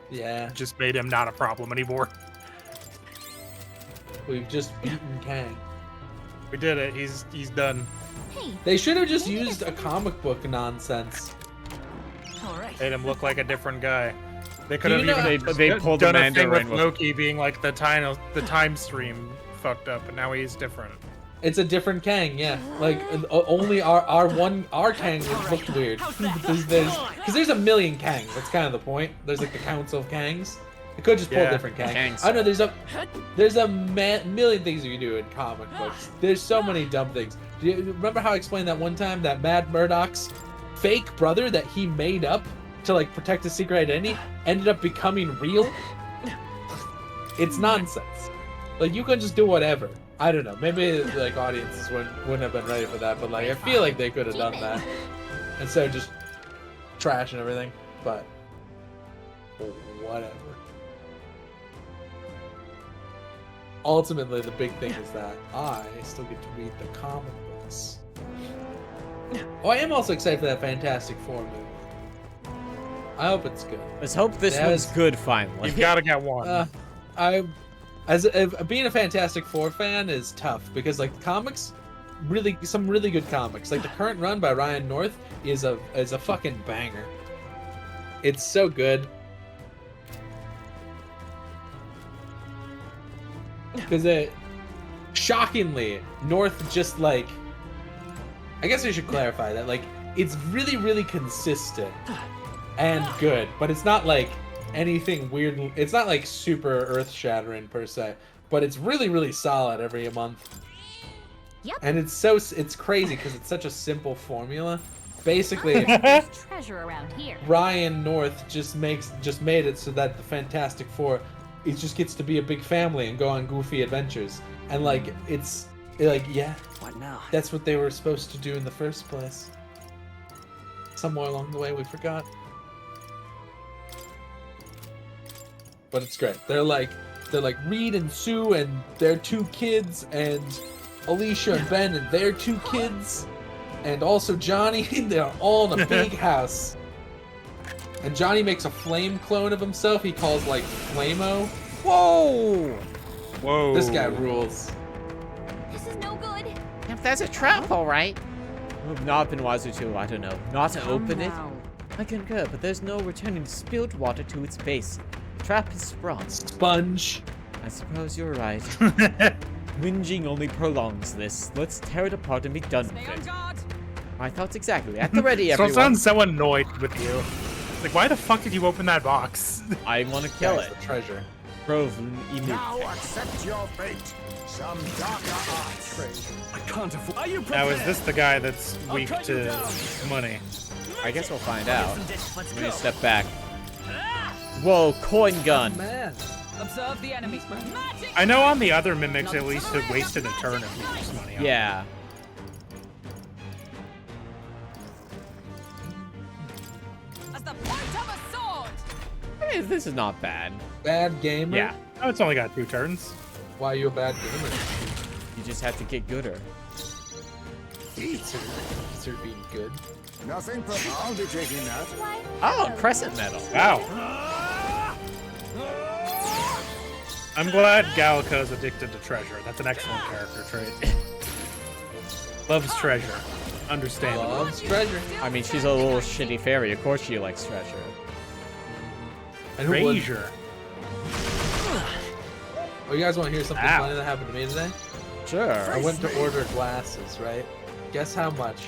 just made him not a problem anymore. We've just beaten Kang. We did it. He's done. They should have just used a comic book nonsense. Made him look like a different guy. They could have You know- even They pulled done the a thing with Mandarin with- Loki being like the time stream fucked up, and now he's different. It's a different Kang, yeah. Like only our Kang looked weird. Because there's a million Kangs. That's kind of the point. There's like the Council of Kangs. It could just pull Yeah. different Kangs. Kangs. I know there's a million things you can do in comic books. There's so many dumb things. Do you remember how I explained that one time that Mad Murdock's fake brother that he made up to like protect his secret identity ended up becoming real? It's nonsense. Like you can just do whatever. I don't know. Maybe like audiences wouldn't have been ready for that, but like I feel like they could have done that instead of just trash and everything. But whatever. Ultimately, the big thing is that I still get to read the comic books. Oh, I am also excited for that Fantastic Four movie. I hope it's good. Let's hope this That one's was- good finally. You've got to get one. Being a Fantastic Four fan is tough because like comics, some really good comics. Like the current run by Ryan North is a fucking banger. It's so good. Because shockingly, North just like, I guess I should clarify that like it's really really consistent and good, but it's not like anything weird. It's not like super earth-shattering per se, but it's really really solid every month. Yep. And it's crazy because it's such a simple formula. Basically, There's treasure around here. Ryan North just made it so that the Fantastic Four, it just gets to be a big family and go on goofy adventures. And like What now? that's what they were supposed to do in the first place. Somewhere along the way we forgot. But it's great. They're like Reed and Sue and their 2 kids, and Alicia and Ben and their 2 kids, and also Johnny. They're all in a big house. And Johnny makes a flame clone of himself. He calls like Flamo. Whoa! Whoa. This guy rules. This is no good. If there's a trap, all right. Would not have been wiser to, I don't know, not to open it. I concur, but there's no returning spilled water to its base. The trap is sprung. Sponge. I suppose you're right. Whinging only prolongs this. Let's tear it apart and be done with Stay on it. guard. My thoughts exactly. At the ready, So everyone. sounds so annoyed with you. Like, why the fuck did you open that box? I want to kill That's it. the treasure. Prove emit. Now accept your fate. Some darker arts. I can't afford. Are you Now, prepared? is this the guy that's weak cut you to down. money? I guess we'll find out. Let's I'm go. gonna step back. Whoa, coin gun. Man. Observe the enemy. Magic. I know on the other mimics, at least it wasted a turn if you use money on it. Yeah. As the point of a sword. I mean, this is not bad. Bad gamer? Yeah. Oh, it's only got 2 turns. Why are you a bad gamer? You just have to get gooder. Consider being good. Nothing, but I'll be taking that. Why? Oh, crescent medal. Wow. I'm glad Gallico's addicted to treasure. That's an excellent character trait. Loves treasure. Understandable. Loves treasure. I mean, she's a little shitty fairy. Of course she likes treasure. And who would? Treasure. Oh, you guys want to hear something Ow. funny that happened to me today? Sure. I went to order glasses, right? Guess how much?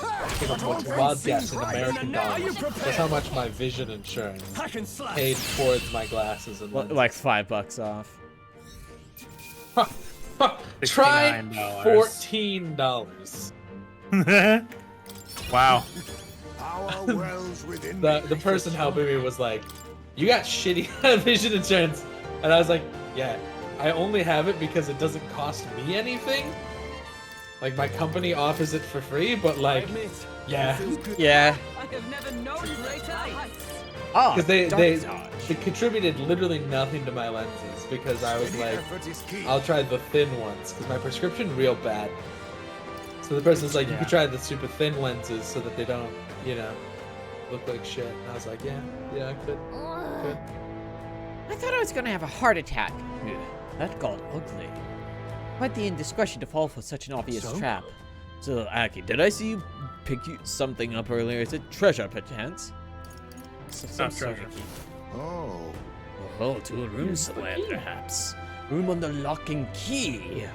I think I'm much wild guess in American dollars. Guess how much my vision insurance paid towards my glasses and lenses. Like $5 off. Try $69. $14. Wow. Power wells within The person helping me was like, "You got shitty vision insurance," and I was like, "Yeah, I only have it because it doesn't cost me anything. Like my company offers it for free, but like, yeah, Yeah. I have never known greater heights. Oh, because they dodge. contributed literally nothing to my lenses because I was like, I'll try the thin ones because my prescription real bad. So the person's like, you could try the super thin lenses so that they don't, you know, look like shit. And I was like, yeah, I could. I thought I was gonna have a heart attack. That got ugly. Quite the indiscretion to fall for such an obvious trap. So, Aki, did I see you pick something up earlier? Is it treasure, perchance? Some treasure. Oh, to a room somewhere, perhaps. Room on the lock and key.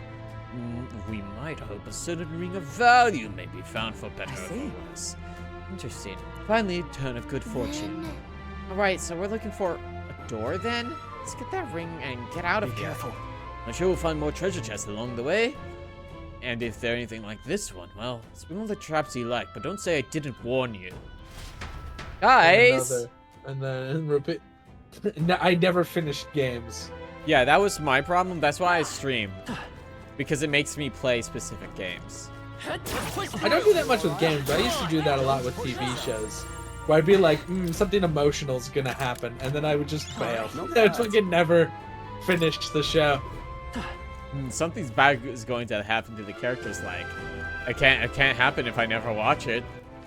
We might hope a certain ring of value may be found for better or for worse. Interesting. Finally, a turn of good fortune. Alright, so we're looking for a door then? Let's get that ring and get out of here. Careful. I'm sure we'll find more treasure chests along the way. And if they're anything like this one, well, spin all the traps you like, but don't say I didn't warn you. Guys! And then repeat. I never finished games. Yeah, that was my problem. That's why I stream. Because it makes me play specific games. I don't do that much with games, but I used to do that a lot with TV shows. Where I'd be like, something emotional's gonna happen, and then I would just fail. I fucking never finished the show. Something's bad is going to happen to the characters. Like, it can't happen if I never watch it.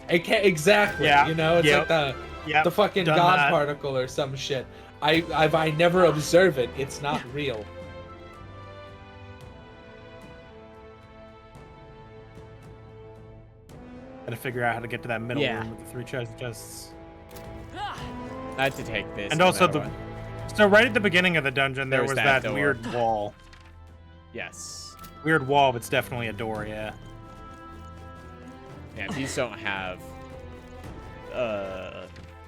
It can't exactly. Yeah. You know, it's like the fucking done God that. particle or some shit. I never observe it. It's not real. Gotta figure out how to get to that middle Yeah. room with the 3 treasure chests. I had to take this. And no also matter what. so right at the beginning of the dungeon, there There's was that that door. weird wall. Yes. Weird wall, but it's definitely a door, yeah. Yeah, these don't have.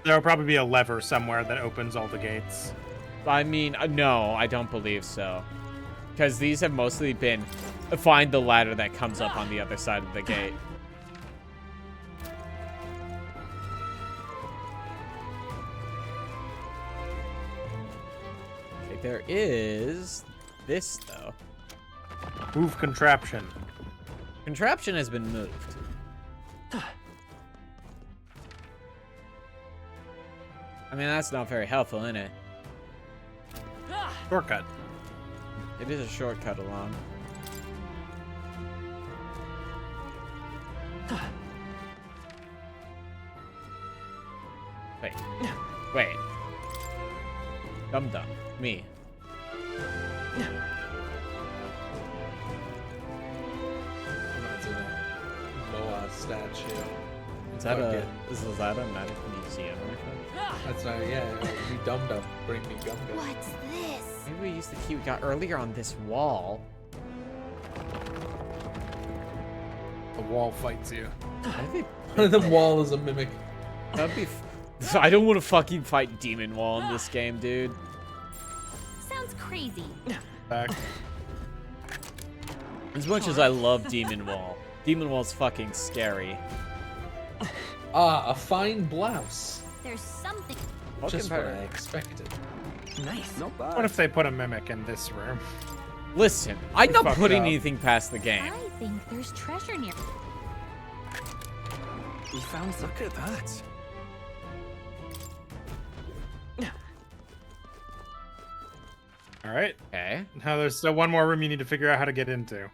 There'll probably be a lever somewhere that opens all the gates. I mean, no, I don't believe so. Because these have mostly been find the ladder that comes up on the other side of the gate. Okay, there is this, though. Move contraption. Contraption has been moved. I mean, that's not very helpful, is it? Shortcut. It is a shortcut along. Wait. Dum-dum. Me. Reminds me of that Moa statue. Is that a magic museum or something? That's not, you dumbed up. Bring me gum gum. What's this? Maybe we use the key we got earlier on this wall. The wall fights you. The wall is a mimic. That'd be. I don't want to fucking fight Demon Wall in this game, dude. Sounds crazy. Back. As much as I love Demon Wall, Demon Wall's fucking scary. Ah, a fine blouse. There's something. Just what I expected. Nice. Not bad. What if they put a mimic in this room? Listen, I'm not fucked putting up. anything past the game. I think there's treasure near. We found some. Look at that. All right. Okay. Now there's still one more room you need to figure out how to get into.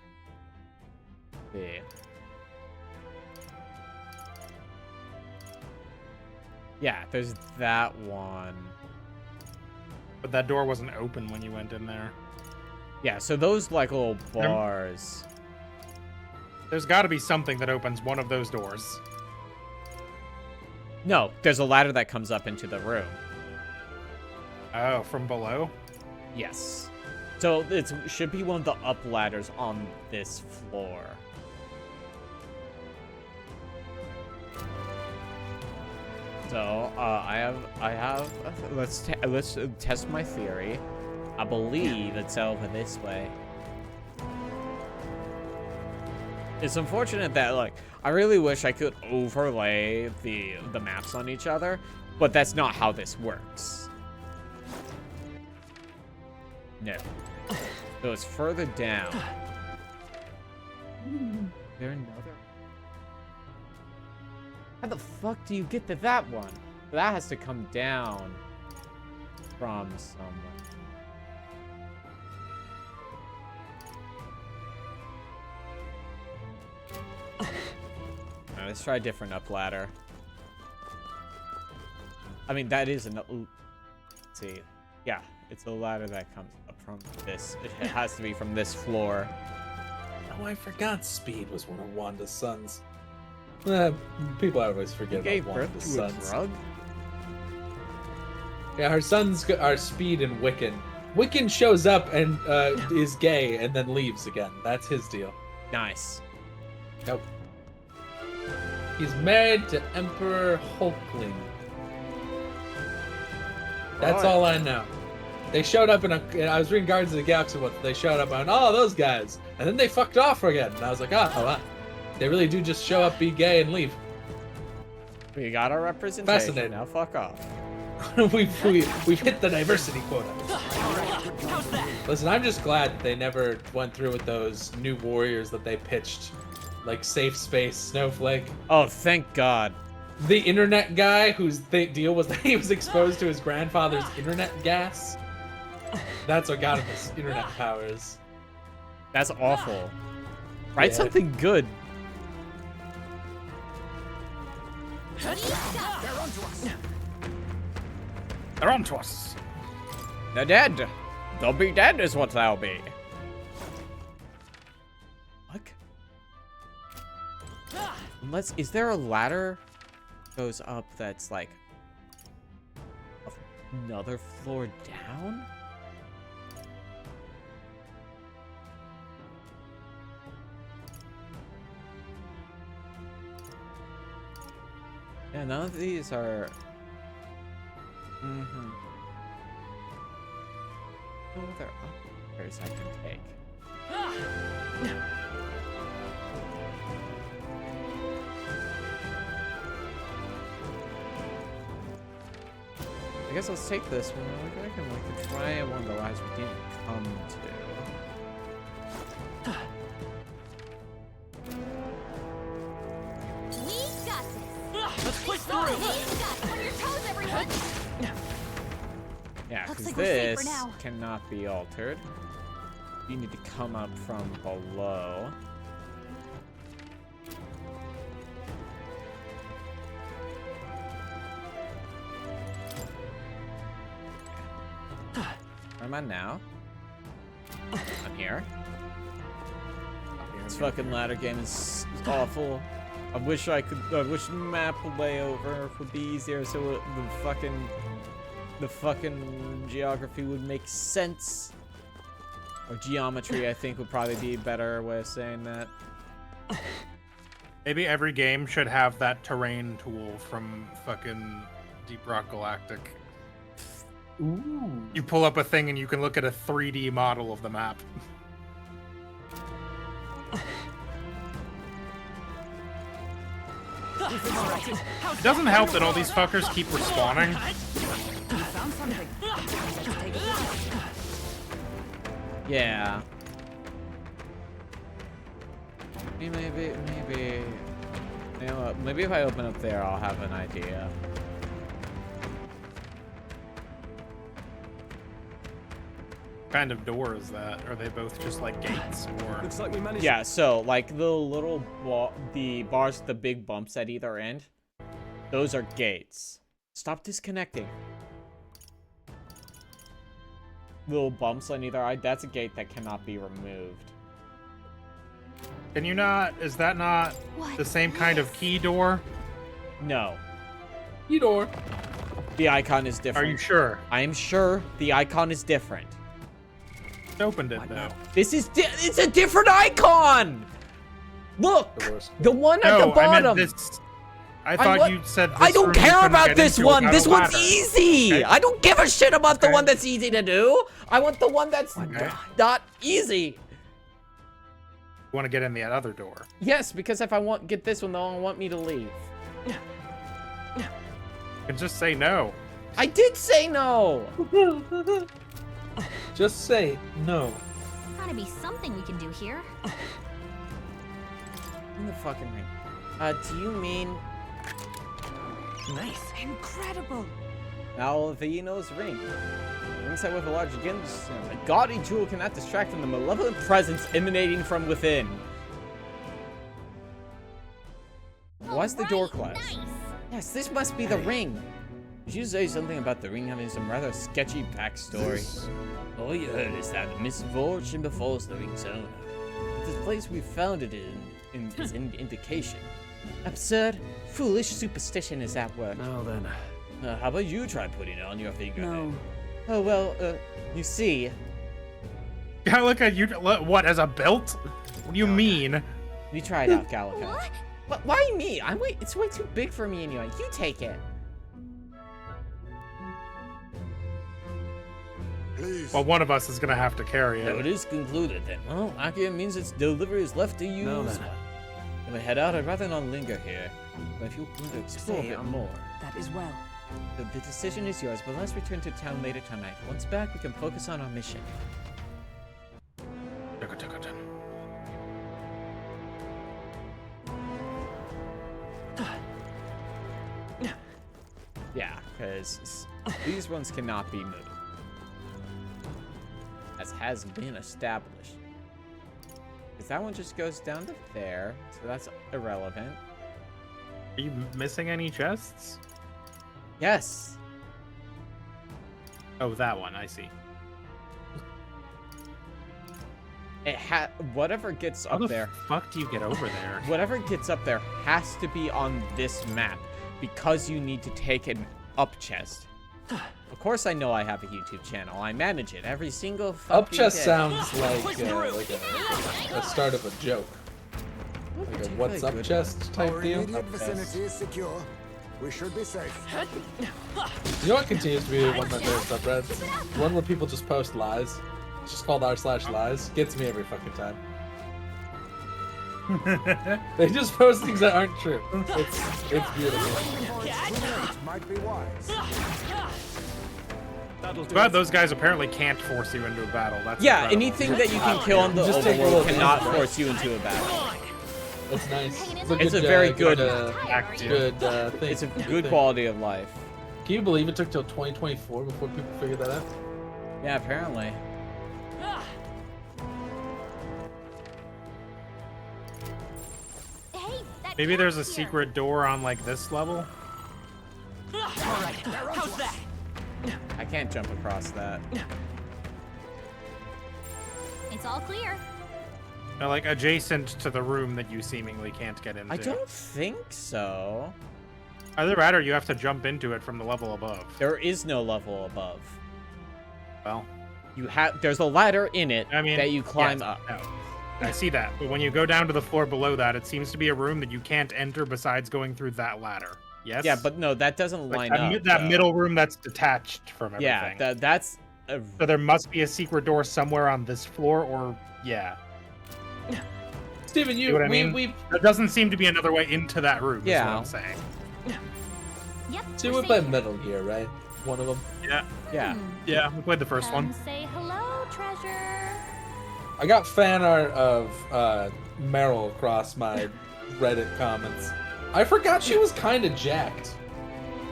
Yeah. Yeah, there's that one. But that door wasn't open when you went in there. Yeah, so those like little bars. There's got to be something that opens one of those doors. No, there's a ladder that comes up into the room. Oh, from below? Yes. So it should be one of the up ladders on this floor. So let's test my theory. I believe it's over this way. It's unfortunate that, like, I really wish I could overlay the maps on each other, but that's not how this works. No. So it's further down. There another? How the fuck do you get to that one? That has to come down from somewhere. Alright, let's try a different up ladder. I mean, that is an. Let's see. Yeah, it's a ladder that comes up from this. It has to be from this floor. Oh, I forgot Speed was one of Wanda's sons. People always forget Gave about birth Wanda's to a sons. drug? Yeah, her sons are Speed and Wiccan. Wiccan shows up and is gay and then leaves again. That's his deal. Nice. Nope. He's married to Emperor Hulkling. That's all I know. They showed up I was reading Guardians of the Galaxy once. They showed up on, oh, those guys. And then they fucked off again. And I was like, oh, wow. They really do just show up, be gay, and leave. We got our representation. Fascinating. Now fuck off. we've hit the diversity quota. Listen, I'm just glad that they never went through with those new warriors that they pitched. Like Safe Space, Snowflake. Oh, thank God. The internet guy whose deal was that he was exposed to his grandfather's internet gas. That's what got him his internet powers. That's awful. Write Yeah. something good. They're on to us. They're dead. They'll be dead is what they'll be. What? Unless, is there a ladder goes up that's like another floor down? Yeah, none of these are. Mm-hmm. No other upstairs I can take. I guess let's take this one really quick and we can try one of the lives we didn't come to. We got this. Let's push through. On your toes, everyone. Yeah, Looks because like we're safe for this now. cannot be altered. You need to come up from below. Where am I now? I'm here. This fucking ladder game is awful. I wish the map layover would be easier so the fucking geography would make sense. Or geometry, I think, would probably be a better way of saying that. Maybe every game should have that terrain tool from fucking Deep Rock Galactic. Ooh. You pull up a thing and you can look at a 3D model of the map. It doesn't help that all these fuckers keep respawning. Found something. Just take it. Yeah. Maybe. You know what? Maybe if I open up there, I'll have an idea. What kind of door is that? Are they both just like gates or? Looks like we managed. Yeah, so like the little the bars, the big bumps at either end, those are gates. Stop disconnecting. Little bumps on either eye, that's a gate that cannot be removed. Can you not? Is that not the same kind of key door? No. Key door. The icon is different. Are you sure? I am sure the icon is different. Opened it though. This is it's a different icon. Look, the one at the No, I bottom. meant this. I thought you said this I don't room you care couldn't about get this into one. without This a one's ladder. easy. Okay. I don't give a shit about the Okay. one that's easy to do. I want the one that's not easy. You want to get in the other door? Yes, because if I get this one, they'll want me to leave. You can just say no. I did say no. Just say no. Gotta be something we can do here. In the fucking ring. Do you mean Nice. Incredible. Malvino's ring? Inside with a large gemstone. A gaudy jewel cannot distract from the malevolent presence emanating from within. Why's the door closed? Nice. Yes, this must be the ring. Did you say something about the ring having some rather sketchy backstory? All you heard is that misfortune befalls the ring's owner. This place we found it in is an indication. Absurd, foolish superstition is at work. Now then. How about you try putting it on your finger? No. Oh, well, you see. Yeah, look at you. What, as a belt? What do you mean? You try it out, Gallica. What? Why me? It's way too big for me anyway. You take it. Please. Well, one of us is gonna have to carry So it. it is concluded then. Well, Akia means its delivery is left to you. Now then. If I head out, I'd rather not linger here. But if you want to explore a bit more, That is well. the decision is yours. But let's return to town later tonight. Once back, we can focus on our mission. Yeah, because these ones cannot be moved. As has been established. Because that one just goes down to there, so that's irrelevant. Are you missing any chests? Yes! Oh, that one. I see. Whatever gets How up the there, fuck do you get over there? whatever gets up there has to be on this map because you need to take an up chest. Of course I know I have a YouTube channel. I manage it every single fucking Up chest day. sounds like a start of a joke. Not Like a particularly what's up good chest type Our deal. immediate Up chest. vicinity is secure. We should be safe. You know what continues to be one of my favorite subreddits? The one where people just post lies. It's just called r/lies. Gets me every fucking time. They just post things that aren't true. It's beautiful. It might be wise. That'll It's do. glad those guys apparently can't force you into a battle. That's Yeah, incredible. anything that you can kill on the Just take a overworld little cannot damage. force you into a battle. It's nice. It's a very good- Act two. good thing. It's a good quality of life. Can you believe it took till 2024 before people figured that out? Yeah, apparently. Hey, that Maybe there's a cat's here. secret door on like this level. How's that? I can't jump across that. It's all clear. Like adjacent to the room that you seemingly can't get into. I don't think so. Either that or you have to jump into it from the level above. There is no level above. Well, There's a ladder in it I mean, that you climb yes, up. no. I see that, but when you go down to the floor below that, it seems to be a room that you can't enter besides going through that ladder. Yes. Yeah, but no, that doesn't like line up. that though. middle room that's detached from everything. Yeah, that's. So there must be a secret door somewhere on this floor, or yeah. Steven, See what I mean? There doesn't seem to be another way into that room. Is Yeah. what I'm saying. Yep. See, we're we play safe. Metal Gear, right? One of them. Yeah. Yeah. Yeah. We played the first Come one. say hello, treasure. I got fan art of Meryl across my Reddit comments. I forgot she was kind of jacked.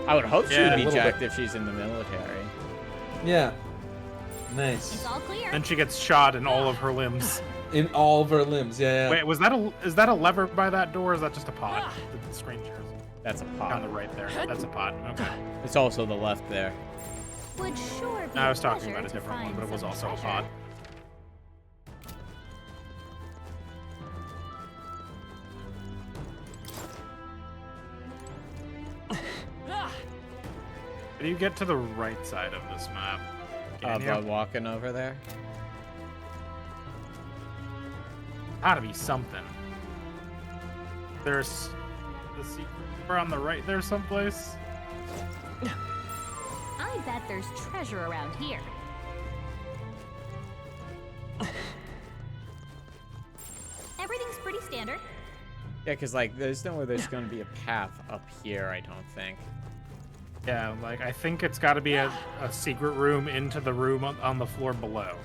I would hope she Yeah, would a be little jacked bit. if she's in the military. Yeah. It's Nice. all clear. Then she gets shot in all of her limbs. In all of her limbs, yeah. Wait, is that a lever by that door? Or is that just a pot? The screen shares. That's a On pot. the right there. That's a pot. Okay. It's also the left there. Would sure be I was a talking pleasure about a to different one, find but it was some also a treasure. pot. How do you get to the right side of this map? Can you? By walking over there. Gotta be something. There's the secret door on the right there someplace. I bet there's treasure around here. Everything's pretty standard. Yeah, because, like, there's nowhere there's going to be a path up here, I don't think. Yeah, like, I think it's got to be a secret room into the room on the floor below.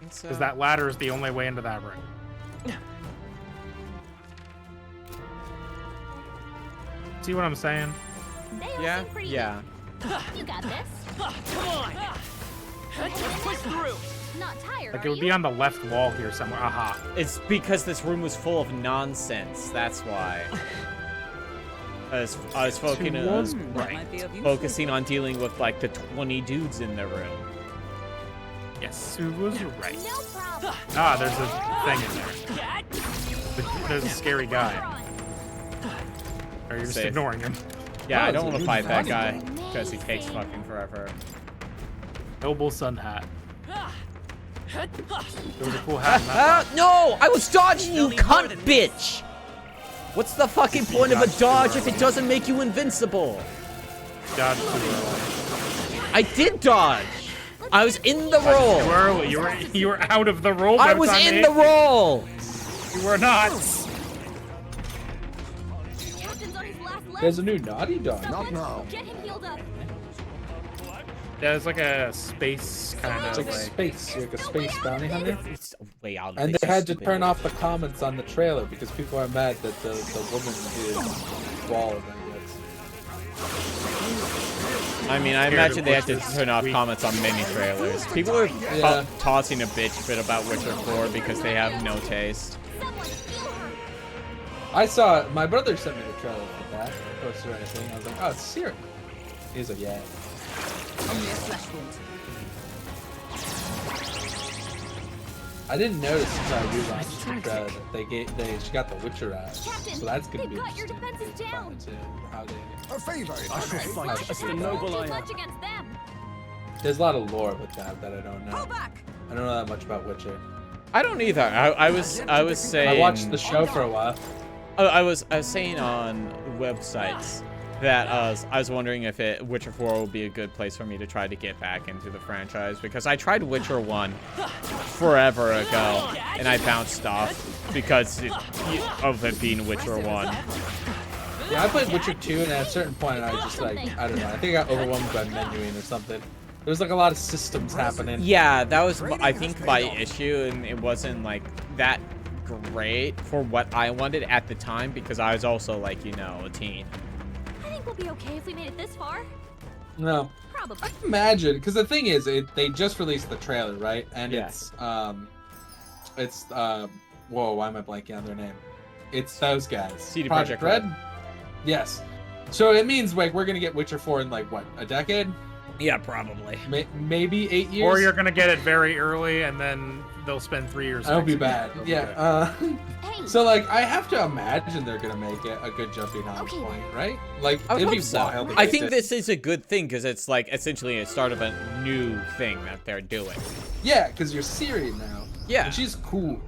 Because that ladder is the only way into that room. See what I'm saying? They all Yeah, seem pretty. yeah. You got this. Come on! Let's push through! Not tired, Like, are it would you? be on the left wall here somewhere. Aha. It's because this room was full of nonsense. That's why. I was focusing on dealing with, like, the 20 dudes in the room. Yes, Sue was right. No problem. Ah, there's a thing in there. There's a scary guy. Or you're just Safe. ignoring him. Yeah, I Oh, don't so want to you fight that naughty guy boy. because he takes fucking forever. Noble sun hat. There was a cool hat in that box. No! I was dodging you, cunt bitch! What's the fucking point of a dodge if it doesn't make you invincible? Dodge too early. I did dodge! I was in the roll! Too early. You were out of the roll. I was in the roll! You were not. Captain's on his last leg. There's a new Naughty Dog. Not now. Get him healed up. Yeah, it's like a space kind It's of like like. space, like a space bounty hunter. It's way out of And this they had to stupid turn way. off the comments on the trailer because people are mad that the woman is bald, I guess. I mean, I Scared imagine of they had to witches. turn off comments on many trailers. People are Yeah. tossing a bitch fit about Witcher 4 because they have no taste. Someone heal her. I saw it. My brother sent me the trailer for that. Poster or anything. I was like, oh, it's serious. He's like, yeah. Only a flesh wound. I didn't notice until I rewatched the trailer that she got the Witcher eyes. Captain, So that's gonna they've be got your interesting. defenses to find down. out how they- A favor, if I shall may. fight as the Captain, noble I too am. much against them. There's a lot of lore with that I don't know. Pull back! I don't know that much about Witcher. I don't either. I was saying. I watched the show for a while. I was saying on websites that I was wondering if Witcher 4 would be a good place for me to try to get back into the franchise because I tried Witcher 1 forever ago and I bounced off because of it being Witcher 1. Yeah, I played Witcher 2 and at a certain point I just like, I don't know, I think I got overwhelmed by menuing or something. There was like a lot of systems happening. Yeah, that was I think my issue, and it wasn't like that great for what I wanted at the time because I was also like, you know, a teen. I think we'll be okay if we made it this far. No. Probably. I can imagine, because the thing is, they just released the trailer, right? And Yeah. whoa, why am I blanking on their name? It's those guys. CD Projekt Projekt Red. Yes. So it means like we're gonna get Witcher 4 in like what, a decade? Yeah, probably. Maybe 8 years. Or you're gonna get it very early, and then they'll spend 3 years. That'll be fixing it. bad. It'll be Yeah. good. Hey, So like I have to imagine they're gonna make it a good jumping on Okay. point, right? Like I would it'd be hope so. wild. if I they think did. this is a good thing because it's like essentially a start of a new thing that they're doing. Yeah, because you're Siri now. Yeah. And she's cool.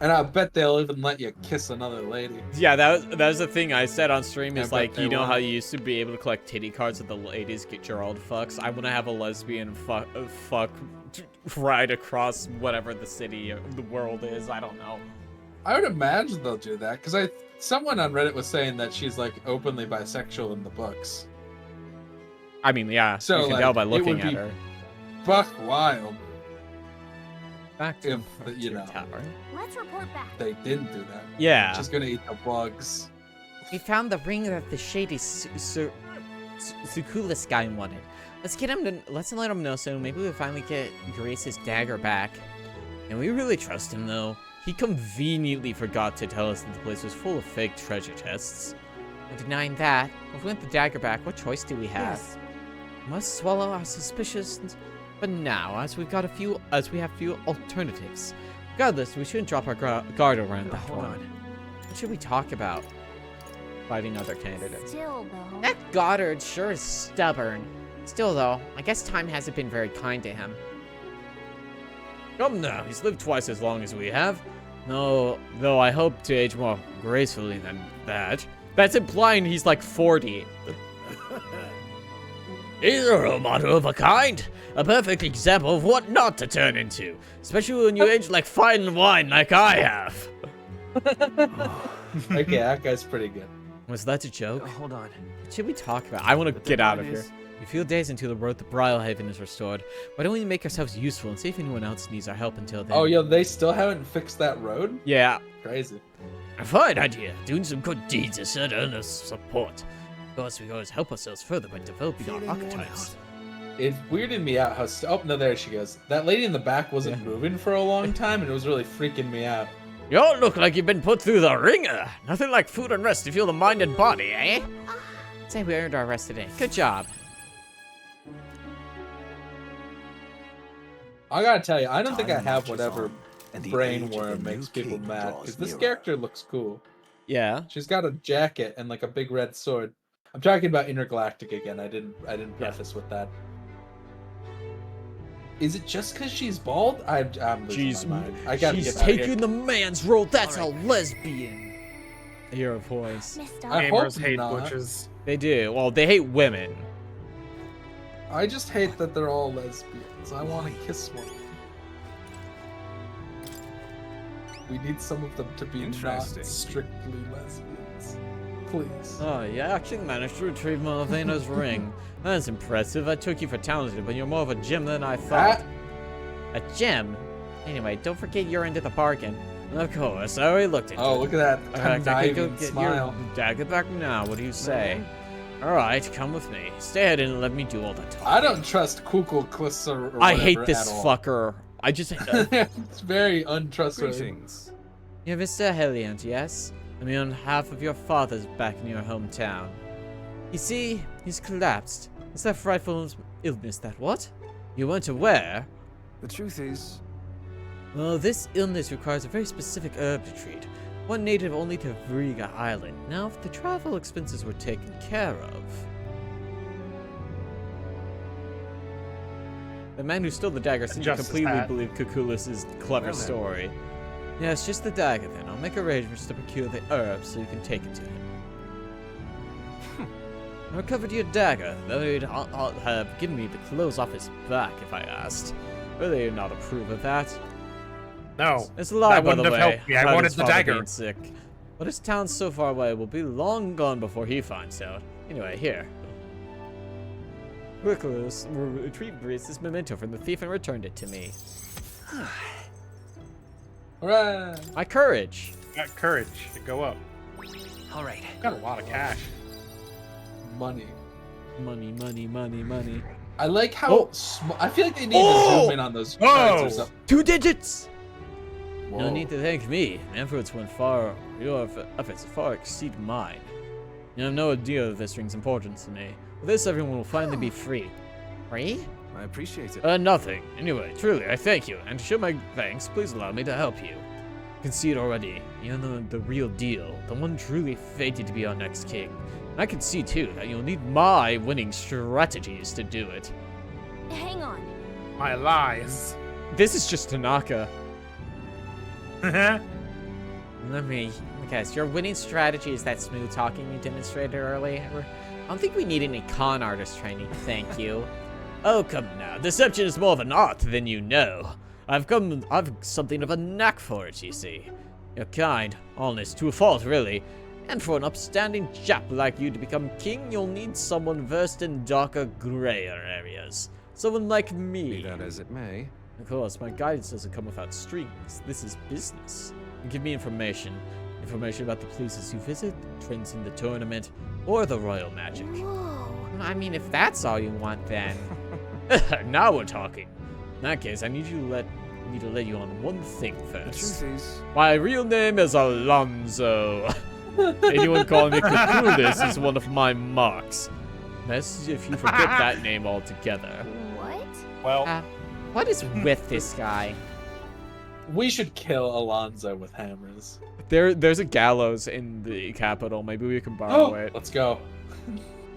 And I bet they'll even let you kiss another lady. Yeah, that was the thing I said on stream I is bet like, they you know will. how you used to be able to collect titty cards that the ladies get your old fucks? I want to have a lesbian fuck right across whatever the city of the world is. I don't know. I would imagine they'll do that because someone on Reddit was saying that she's like openly bisexual in the books. I mean, yeah, So, you can like, tell by it looking would at be her. Buck wild. Back to if, the you know. tower. let's report back. They didn't do that. Yeah. She's gonna eat the bugs. We found the ring that the shady Sukulis guy wanted. Let's let him know soon. Maybe we'll finally get Grace's dagger back. And we really trust him though. He conveniently forgot to tell us that the place was full of fake treasure chests. And denying that, if we want the dagger back, what choice do we have? Must swallow our suspicions. But now, as we have few alternatives. Regardless, we shouldn't drop our guard around that one. What should we talk about? Fighting other candidates. Still, though. That Goddard sure is stubborn. Still, though, I guess time hasn't been very kind to him. No, he's lived twice as long as we have. No, though I hope to age more gracefully than that. That's implying he's like 40. He's a role model of a kind. A perfect example of what not to turn into. Especially when you age like fine wine like I have. Okay, that guy's pretty good. Was that a joke? Hold on. What should we talk about? I want to get out of here. We feel days until the road to Brylehaven is restored. Why don't we make ourselves useful and see if anyone else needs our help until then? Oh, yeah, they still haven't fixed that road? Yeah. Crazy. A fine idea. Doing some good deeds is sure to earn us support. Of course, we can always help ourselves further by developing our archetypes. It weirded me out how... Oh, no, there she goes. That lady in the back wasn't moving for a long time, and it was really freaking me out. You all look like you've been put through the ringer. Nothing like food and rest to fuel the mind and body, eh? I'd say we earned our rest today. Good job. I gotta tell you, I don't think I have whatever brain worm makes people mad, because this character looks cool. Yeah. She's got a jacket and like a big red sword. I'm talking about Intergalactic again. I didn't preface with that. Is it just because she's bald? I'm losing my mind. I gotta she's get out of taking here. the man's role. That's a lesbian. I hear a voice. I hope Gamers hate not. butches. They do. Well, they hate women. I just hate that they're all lesbians. I want to kiss one. We need some of them to be not strictly lesbians. Please. Oh, you actually managed to retrieve Malvena's ring. That's impressive. I took you for talented, but you're more of a gem than I thought. A gem? Anyway, don't forget you're into the bargain. Of course, I already looked into it. Oh, look at that I can go conniving get smile. your dagger back now. What do you say? Alright, come with me. Stay ahead and let me do all the talking. I don't trust Kukul Kliss or I hate whatever this at all. fucker. I just It's very untrustworthy. You're Mr. Helliant, yes? I mean, on half of your father's back in your hometown. You see, he's collapsed. It's that frightful illness that what? You weren't aware? The truth is... Well, this illness requires a very specific herb to treat. One native only to Vriga Island. Now, if the travel expenses were taken care of... The man who stole the dagger seemed to completely believe Kukulus's clever story. Yeah, it's just the dagger then. I'll make arrangements to procure the herb so you can take it to him. I recovered your dagger, though he'd have given me the clothes off his back if I asked. Really would not approve of that. No, It's a lie, that by the wouldn't have way. helped me. I about wanted his the father dagger. being sick. But his town's so far away, will be long gone before he finds out. Anyway, here. Recluse retrieved this memento from the thief and returned it to me. Hooray! My courage. Got courage to go up. All right. Got a lot of cash. Money. Money, money, money, money. I like how small. I feel like they need to zoom in on those cards or something. 2 digits! Whoa. No need to thank me. Manfred's went far. Your efforts far exceed mine. You have no idea of this ring's importance to me. With this, everyone will finally be free. Free? I appreciate it. Nothing. Anyway, truly, I thank you. And to show my thanks, please allow me to help you. You can see it already. You're the real deal. The one truly fated to be our next king. And I can see, too, that you'll need my winning strategies to do it. Hang on. My lies. This is just Tanaka. Let me guess. Your winning strategy is that smooth talking you demonstrated earlier? I don't think we need any con artist training, thank you. Oh, come now. Deception is more of an art than you know. I've something of a knack for it, you see. You're kind, honest, to a fault, really. And for an upstanding chap like you to become king, you'll need someone versed in darker, grayer areas. Someone like me. Be that as it may. Of course, my guidance doesn't come without strings. This is business. Give me information. Information about the places you visit, trends in the tournament, or the royal magic. Whoa. I mean, if that's all you want, then... Now we're talking. In that case, I need to let you on one thing The first. truth is... My real name is Alonzo. Anyone calling me Cthulhu is one of my marks. Best if you forget that name altogether. What? Well, What is with this guy? We should kill Alonzo with hammers. There's a gallows in the capital. Maybe we can borrow it. Let's go.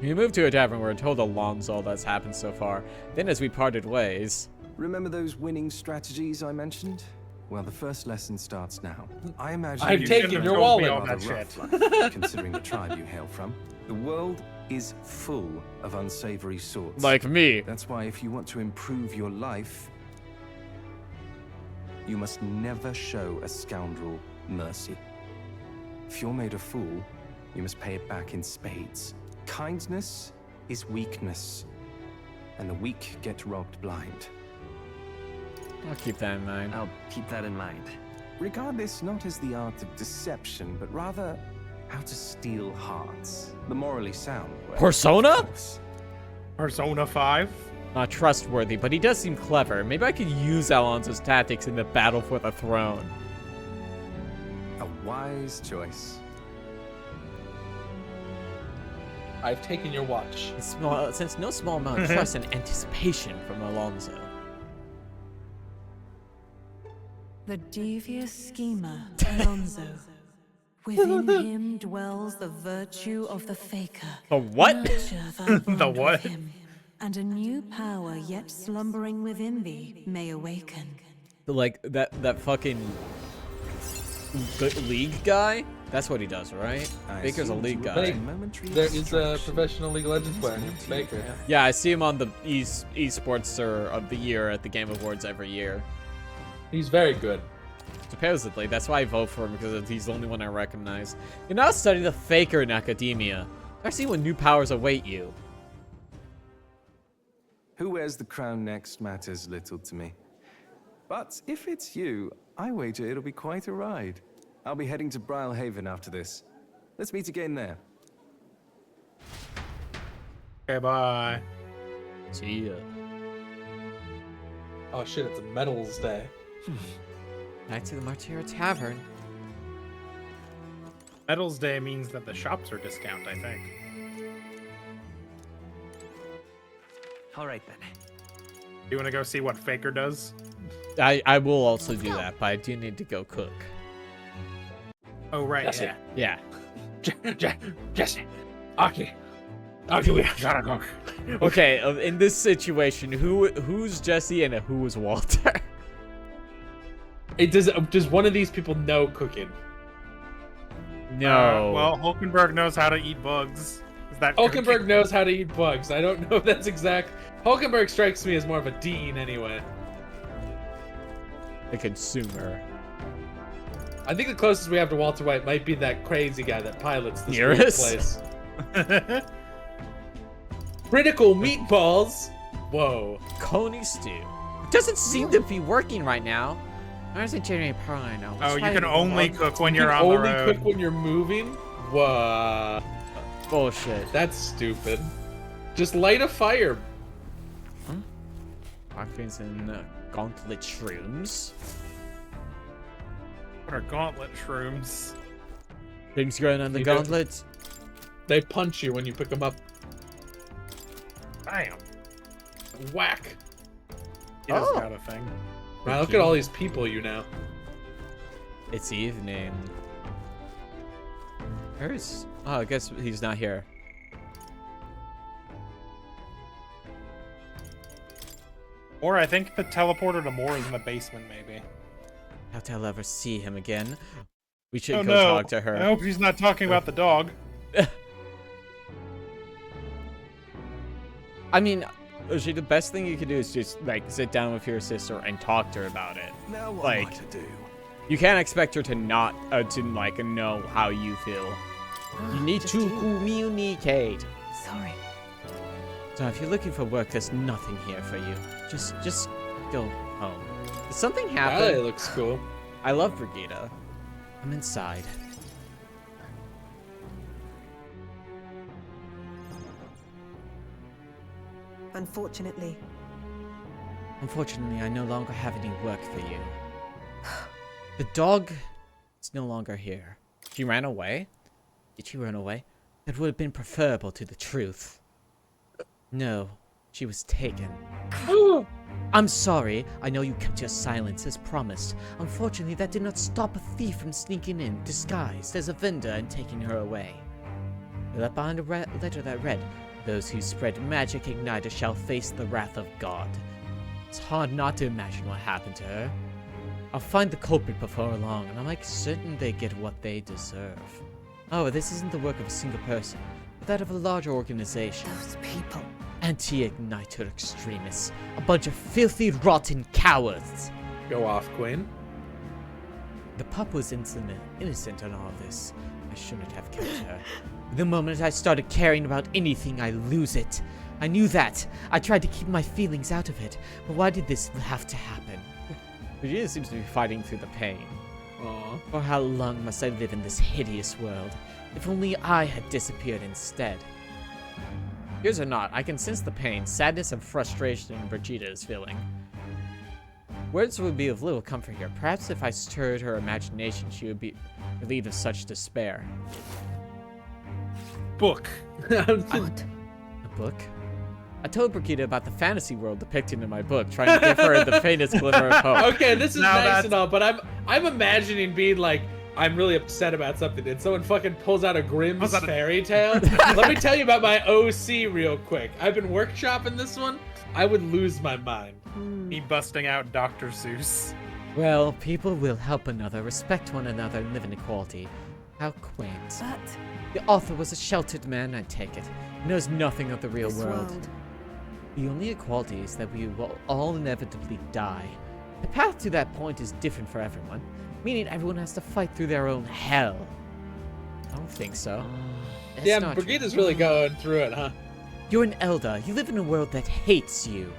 We moved to a tavern where I told Alonzo all that's happened so far. Then as we parted ways... Remember those winning strategies I mentioned? Well, the first lesson starts now. I imagine I'm you taking should your have wallet. rather All that rough life, considering the tribe you hail from. The world is full of unsavory sorts. Like me. That's why if you want to improve your life, you must never show a scoundrel mercy. If you're made a fool, you must pay it back in spades. Kindness is weakness, and the weak get robbed blind. I'll keep that in mind. I'll keep that in mind. Regard this not as the art of deception, but rather how to steal hearts. The morally sound way. Persona? Of course. Persona 5? Not trustworthy, but he does seem clever. Maybe I could use Alonso's tactics in the battle for the throne. A wise choice. I've taken your watch. Since no small amount of trust and anticipation from Alonso. The devious schemer, Alonso. Within him dwells the virtue of the faker. The what? Nurture thy bond The with what? him, and a new power yet slumbering within thee may awaken. Like that fucking league guy? That's what he does, right? Baker's a league guy. There is a professional League of Legends player, Baker. Yeah, I see him on the esports of the year at the Game Awards every year. He's very good. Supposedly, that's why I vote for him, because he's the only one I recognize. You now study the faker in academia. I see when new powers await you. Who wears the crown next matters little to me. But if it's you, I wager it'll be quite a ride. I'll be heading to Brylehaven after this. Let's meet again there. Okay, bye. See ya. Oh shit, it's a medals day. Back to the Martira Tavern. Medals Day means that the shops are discount, I think. All right then. You want to go see what Faker does? I will also do that, but I do need to go cook. Oh, right, Jesse. yeah. Jesse. Aki, we gotta go. Okay, in this situation, who's Jesse and who is Walter? Does one of these people know cooking? No. Well, Hulkenberg knows how to eat bugs. Is that Hulkenberg knows how to eat bugs. I don't know if that's exact. Hulkenberg strikes me as more of a dean anyway. The consumer. I think the closest we have to Walter White might be that crazy guy that pilots this weird Nearest? place. Critical meatballs. Whoa. Coney stew. It doesn't seem to be working right now. Why does it generate power right now? Oh, you can only cook when you're on the Only road. cook when you're moving? Whoa. Bullshit. That's stupid. Just light a fire. Octanes and gauntlet shrooms. What are gauntlet shrooms? Things going on the You don't- gauntlet. They punch you when you pick them up. Bam. Whack. He doesn't got a thing. Wow, look at all these people you know. It's evening. Where's... Oh, I guess he's not here. Or I think the teleporter to Moore is in the basement, maybe. Doubt I'll ever see him again. We should Oh go no! talk to her. I hope he's not talking about the dog. I mean, Oshie, the best thing you could do is just, like, sit down with your sister and talk to her about it. Now what Like- am I to do? You can't expect her to not, know how you feel. You need Just to you. communicate. Sorry. So if you're looking for work, there's nothing here for you. Just go home. Did something happen? That looks cool. I love Brigida. I'm inside. Unfortunately, Unfortunately, I no longer have any work for you. The dog is no longer here. She ran away? Did she run away? That would have been preferable to the truth. No, she was taken. I'm sorry. I know you kept your silence as promised. Unfortunately, that did not stop a thief from sneaking in, disguised as a vendor, and taking her away. They left behind a letter that read, "Those who spread magic igniter shall face the wrath of God." It's hard not to imagine what happened to her. I'll find the culprit before long, and I'll make certain they get what they deserve. Oh, this isn't the work of a single person, but that of a larger organization. Those people. Anti-Igniter extremists. A bunch of filthy, rotten cowards. Go off, Queen. The pup was innocent in all this. I shouldn't have kept her. The moment I started caring about anything, I lose it. I knew that. I tried to keep my feelings out of it, but why did this have to happen? Vegeta seems to be fighting through the pain. Aww. For how long must I live in this hideous world? If only I had disappeared instead. Yours or not, I can sense the pain, sadness, and frustration Vegeta is feeling. Words would be of little comfort here. Perhaps if I stirred her imagination, she would be relieved of such despair. Book. A book? I told Brigitte about the fantasy world depicted in my book, trying to give her the faintest glimmer of hope. Okay, this is nice and all, but I'm imagining being like, I'm really upset about something, and someone fucking pulls out a Grimm's fairy tale. Let me tell you about my OC real quick. I've been workshopping this one. I would lose my mind. Me busting out Dr. Seuss. Well, people will help another, respect one another, and live in equality. How quaint. But the author was a sheltered man, I take it. He knows nothing of the real world. The only equality is that we will all inevitably die. The path to that point is different for everyone, meaning everyone has to fight through their own hell. I don't think so. Yeah, Brigitta's really going through it, huh? You're an elder. You live in a world that hates you.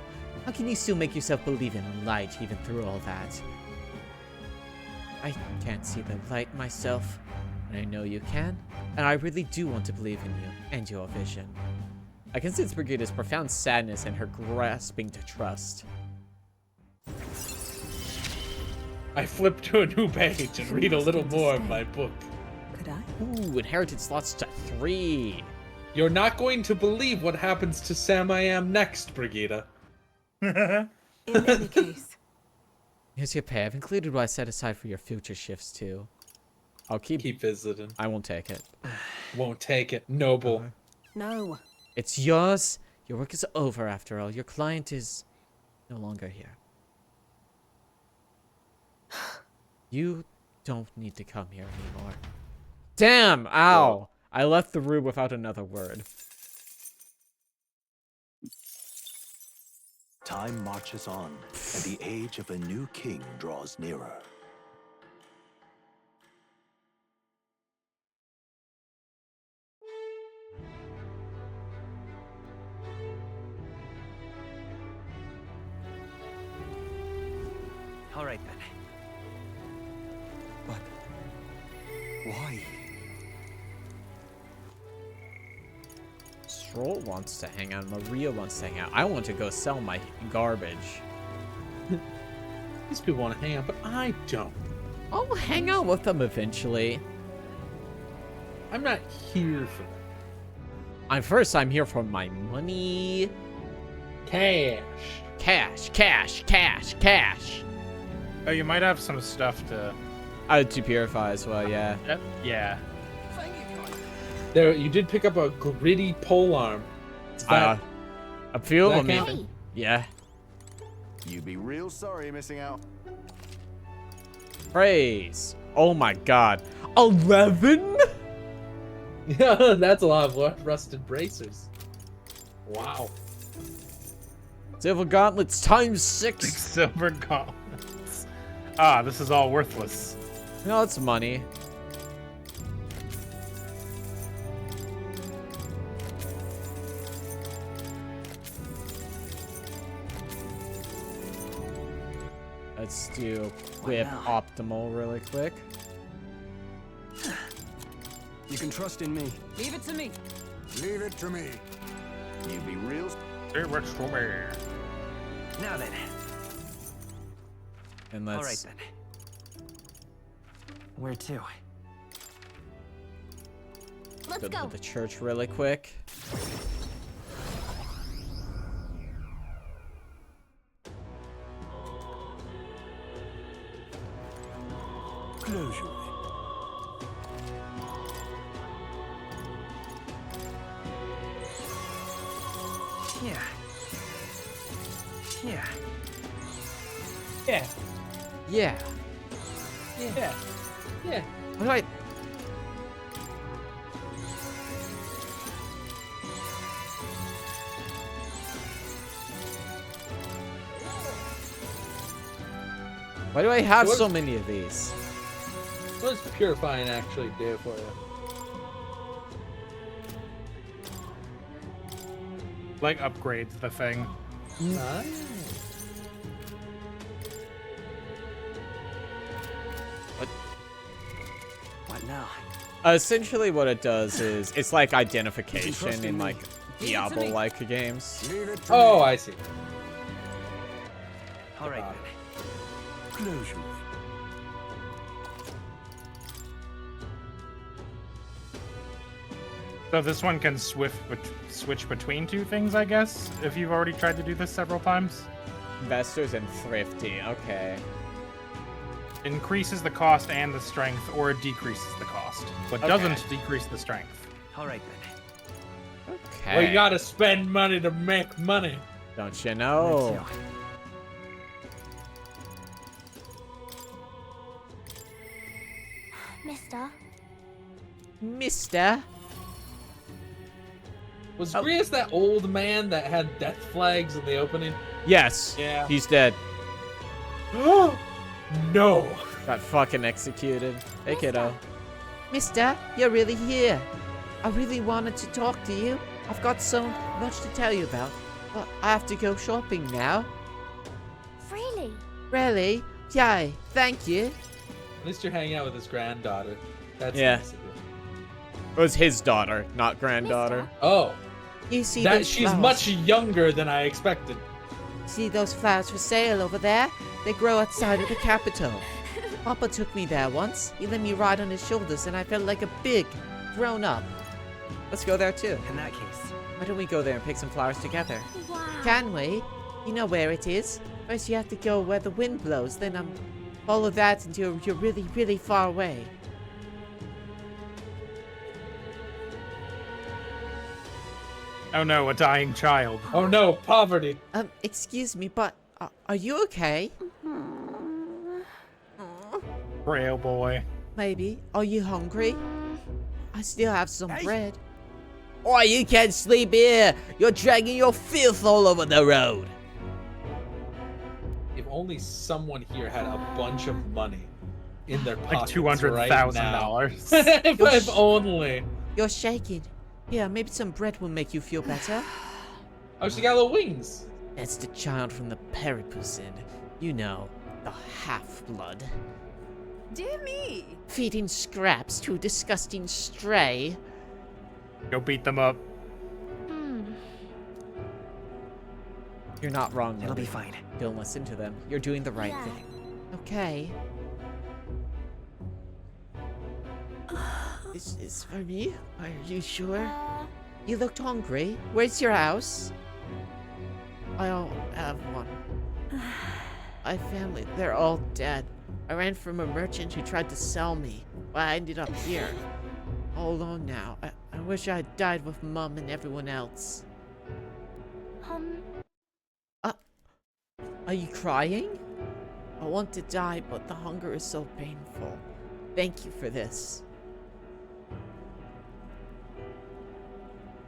How can you still make yourself believe in light even through all that? I can't see the light myself, and I know you can, and I really do want to believe in you and your vision. I can sense Brigitta's profound sadness and her grasping to trust. I flip to a new page and read a little more of my book. Could I? Ooh, inherited slots to 3. You're not going to believe what happens to Sam I Am next, Brigitta. In any case. Here's your pay. I've included what I set aside for your future shifts too. I'll keep visiting. I won't take it. Won't take it. Noble. No. It's yours. Your work is over after all. Your client is no longer here. You don't need to come here anymore. Damn! Ow! I left the room without another word. Time marches on, and the age of a new king draws nearer. All right, then. But why? Stroll wants to hang out. Maria wants to hang out. I want to go sell my garbage. These people want to hang out, but I don't. I'll hang out with them eventually. I'm not here for that. I'm here for my money. Cash. Cash, cash, cash, cash. Oh, you might have some stuff to... To purify as well, yeah. Yeah. There, you did pick up a gritty pole arm. A few of them count? even. Yeah. You'd be real sorry missing out. Praise. Oh my god. 11? Yeah, that's a lot of rusted bracers. Wow. Silver gauntlets times 6. Silver gauntlets. Ah, this is all worthless. No, it's money. Let's do whip optimal really quick. You can trust in me. Leave it to me. Leave it to me. You'd be real. It works for me. Now then. And let's... All right then. Where to? Let's go. To the church really quick. Close your Yeah. Yeah. Yeah. Yeah. Yeah. Yeah. What do I... Why do I have so many of these? What does purifying actually do for you? Like upgrades the thing. Nice. What now? Essentially what it does is, it's like identification in like Diablo-like games. Oh, I see. All right. Close your So this one can switch between two things, I guess, if you've already tried to do this several times. Investors and thrifty, okay. Increases the cost and the strength, or it decreases the cost, but doesn't decrease the strength. All right then. Okay. Well, you gotta spend money to make money. Don't you know? Mister? Was Grius that old man that had death flags in the opening? Yes. Yeah. He's dead. No. Got fucking executed. Hey, kiddo. Mister, you're really here. I really wanted to talk to you. I've got so much to tell you about. But I have to go shopping now. Really? Really? Yay. Thank you. At least you're hanging out with his granddaughter. That's Yeah. nice of you. It was his daughter, not granddaughter. Oh. You see That those she's flowers? much younger than I expected. See those flowers for sale over there? They grow outside of the capital. Papa took me there once. He let me ride on his shoulders and I felt like a big grown-up. Let's go there too. In that case. Why don't we go there and pick some flowers together? Wow. Can we? You know where it is. First you have to go where the wind blows, then follow that until you're really, really far away. Oh no, a dying child. Oh no, poverty. Excuse me, but are you okay? Frail boy. Maybe. Are you hungry? I still have some bread. Or you can't sleep here. You're dragging your filth all over the road. If only someone here had a bunch of money in their pockets Like $200,000. If only. You're shaking. Yeah, maybe some bread will make you feel better. Oh, she got little wings. That's the child from the Peripusin. You know, the half-blood. Dear me. Feeding scraps to a disgusting stray. Go beat them up. You're not wrong, It'll Lily. be fine. Don't listen to them. You're doing the right thing. Okay. Is this for me? Are you sure? You looked hungry. Where's your house? I don't have one. My family, they're all dead. I ran from a merchant who tried to sell me, but I ended up here. All alone now. I wish I had died with Mum and everyone else. Are you crying? I want to die, but the hunger is so painful. Thank you for this.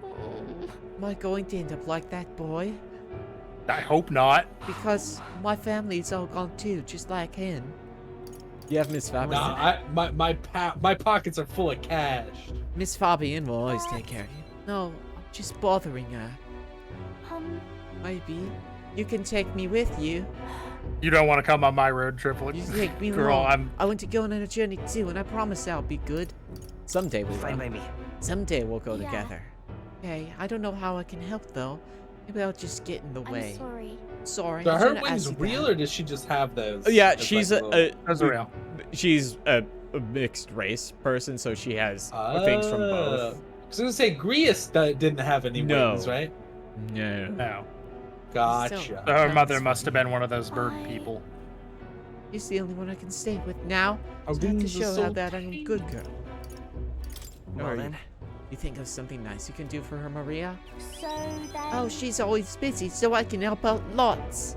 Am I going to end up like that boy? I hope not. Because my family's all gone too, just like him. You have Miss Fabian. Nah, my pockets are full of cash. Miss Fabian will always take care of you. No, I'm just bothering her. Maybe you can take me with you. You don't want to come on my road trip, You take me girl. along. I want to go on a journey too, and I promise I'll be good. Someday we will. Fine by me. Someday we'll go together. Okay, I don't know how I can help though. Maybe I'll just get in the way. I'm sorry. Sorry. Are I her shouldn't wings ask you real, that. or does she just have those? Yeah, as she's like Those are real. She's a mixed race person, so she has things from both. I was gonna say Grius didn't have any wings, right? No. No. Gotcha. So- Her mother must have been one of those bird people. He's the only one I can stay with now. Our So I have to wings are show so her that I'm a good girl. Well Or then. you think of something nice you can do for her, Maria? So then. Oh, she's always busy, so I can help out lots.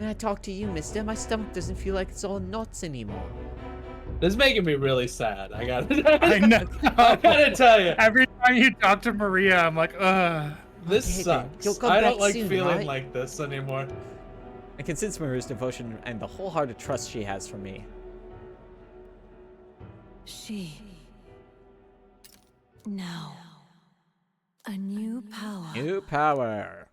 When I talk to you, mister, my stomach doesn't feel like it's all knots anymore. This is making me really sad. I gotta. I know. I gotta tell you. Every time you talk to Maria, I'm like, ugh. This Okay, sucks. you'll come I don't back like soon, feeling right? like this anymore. I can sense Maria's devotion and the wholehearted trust she has for me. She. Now. A new power. New power.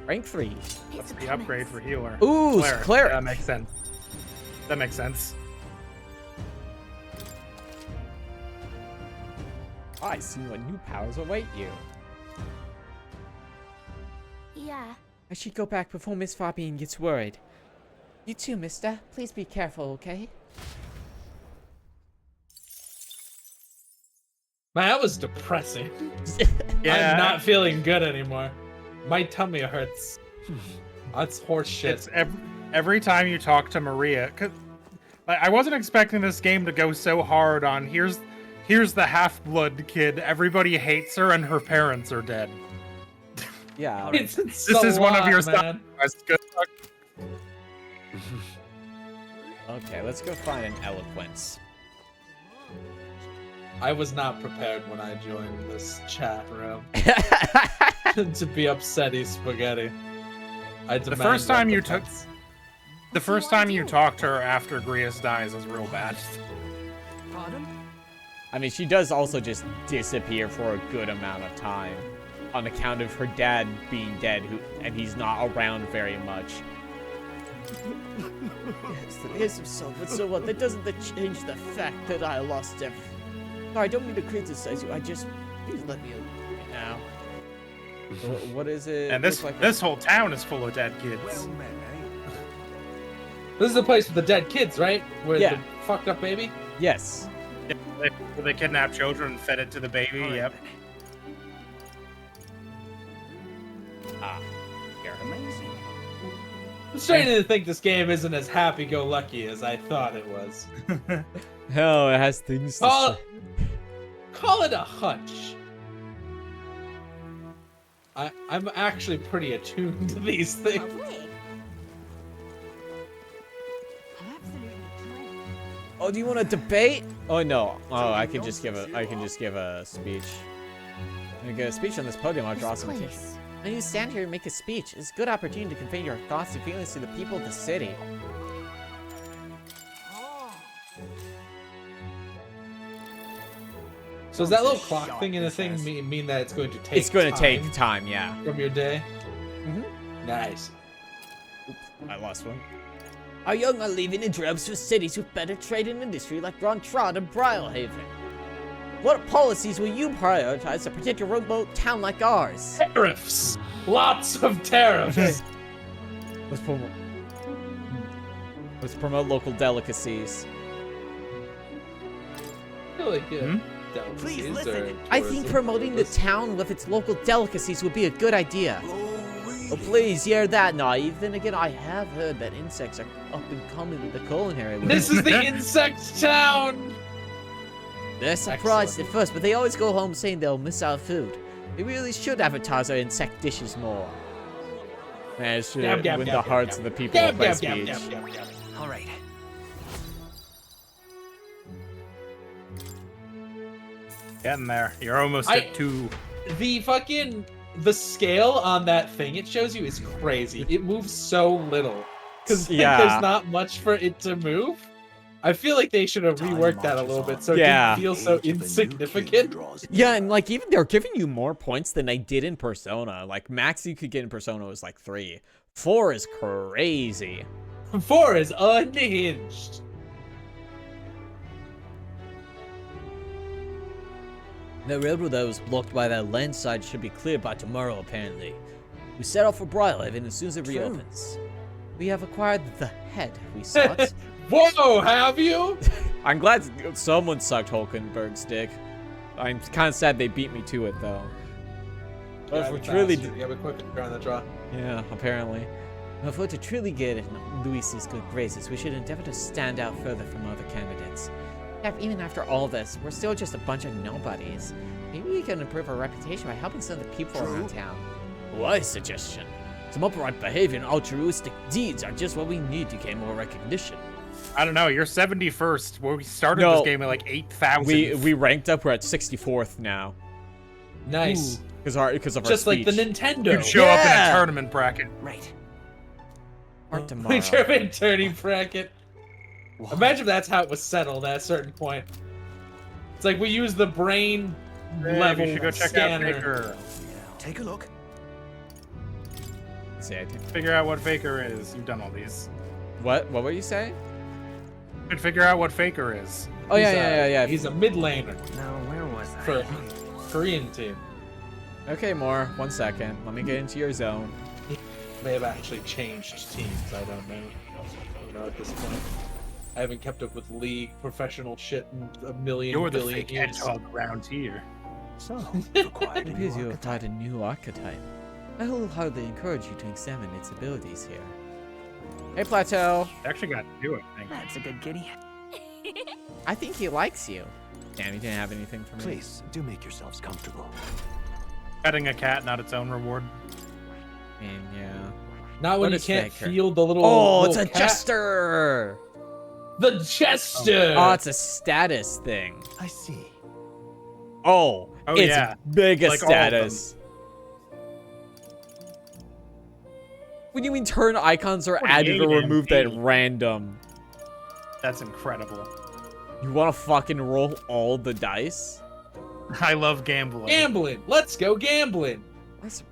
Rank 3. What's the upgrade for healer? Ooh, cleric. That makes sense. That makes sense. I see what new powers await you. Yeah. I should go back before Miss Fabian gets worried. You too, mister. Please be careful, okay? Man, that was depressing. Yeah. I'm not feeling good anymore. My tummy hurts. That's horse shit. It's every time you talk to Maria, 'cause I wasn't expecting this game to go so hard on here's the half-blood kid. Everybody hates her and her parents are dead. Yeah. It's This a is one of lot, your man. stuff. Good luck. Okay, let's go find an eloquence. I was not prepared when I joined this chat room to be upsetty spaghetti. The first time you talked to her after Grius dies is real bad. Pardon? I mean, she does also just disappear for a good amount of time on account of her dad being dead, and he's not around very much. Yes, so what? That doesn't change the fact that I lost everything. No, I don't mean to criticize you. Please let me alone now. What is it? And this whole town is full of dead kids. This is the place with the dead kids, right? Where Yeah. the fucked up baby? Yes. They kidnapped children and fed it to the baby. Yep. Ah, you're Amazing. I'm starting to think this game isn't as happy-go-lucky as I thought it was. Hell, it has things to Call, say. call it a hunch. I'm actually pretty attuned to these things. Lovely. I'm absolutely drenched. Oh, do you want to debate? Oh no. Oh, I can just give a speech. I'm gonna give a speech on this podium. I'll draw This some attention. place. When you stand here and make a speech, it's a good opportunity to convey your thoughts and feelings to the people of the city. So does that little clock thing in the thing mean that it's going to take It's going to time take time, yeah. from your day? Mhm. Nice. I lost one. Our young are leaving in droves for cities with better trade and industry like Rontrod and Brylehaven. What policies will you prioritize to protect a remote town like ours? Tariffs! Lots of tariffs! Let's promote local delicacies. Really good. Please Delicacies listen. or I think tourism. promoting the town with its local delicacies would be a good idea. Oh, please, you're that naive. Then again, I have heard that insects are up and coming in the culinary world. This is the insect town! They're surprised at first, but they always go home saying they'll miss our food. They really should advertise our insect dishes more. Managed to win the hearts of the people with my speech. All right. Getting there. You're almost at 2. The scale on that thing it shows you is crazy. It moves so little. Because there's not much for it to move. I feel like they should have reworked that a little bit so it didn't feel so insignificant. Yeah, and like even they're giving you more points than they did in Persona. Like max you could get in Persona was like 3. 4 is crazy. 4 is unhinged. The railroad that was blocked by that landslide should be cleared by tomorrow, apparently. We set off for Brylehaven as soon as it reopens. We have acquired the head we sought. Whoa, have you? I'm glad someone sucked Hulkenberg's dick. I'm kind of sad they beat me to it, though. But if we're truly... You gotta be quick on the draw. Yeah, apparently. If we're to truly get in Luis's good graces, we should endeavor to stand out further from other candidates. Even after all this, we're still just a bunch of nobodies. Maybe we can improve our reputation by helping some of the people around town. Wise suggestion. Some upright behavior and altruistic deeds are just what we need to gain more recognition. I don't know. You're 71st. Well, we started this game at like 8,000. We ranked up. We're at 64th now. Nice. Because of just our like the speech. Nintendo. You'd show up in a tournament bracket. Right. Or tomorrow. We show up in tournament bracket. Imagine if that's how it was settled at a certain point. It's like we use the brain level You should go check scanner. out Faker. Take a look. See, I did. Figure out what Faker is. You've done all these. What were you saying? You should figure out what Faker is. Oh, yeah. He's a mid laner Now, where was I? for a Korean team. Okay, more. 1 second. Let me get into your zone. May have actually changed teams. I don't know at this point. I haven't kept up with League professional shit in a million You're the billion fake years. hedgehog around here. So, It acquired a appears new you have archetype. acquired a new archetype. I wholeheartedly encourage you to examine its abilities here. Hey, Plateau. Actually got to do it. I think. That's a good kitty. I think he likes you. Damn, you didn't have anything for me. Please, do make yourselves comfortable. Petting a cat, not its own reward. And yeah. Not when What you is can't Faker? feel the little. Oh, it's little a cat. jester. The jester. Oh, it's a status thing. I see. Oh, Oh, it's yeah. mega Like all of them. status. What do you mean turn icons are added or 48 removed at MP. random? That's incredible. You want to fucking roll all the dice? I love gambling. Gambling. Let's go gambling. What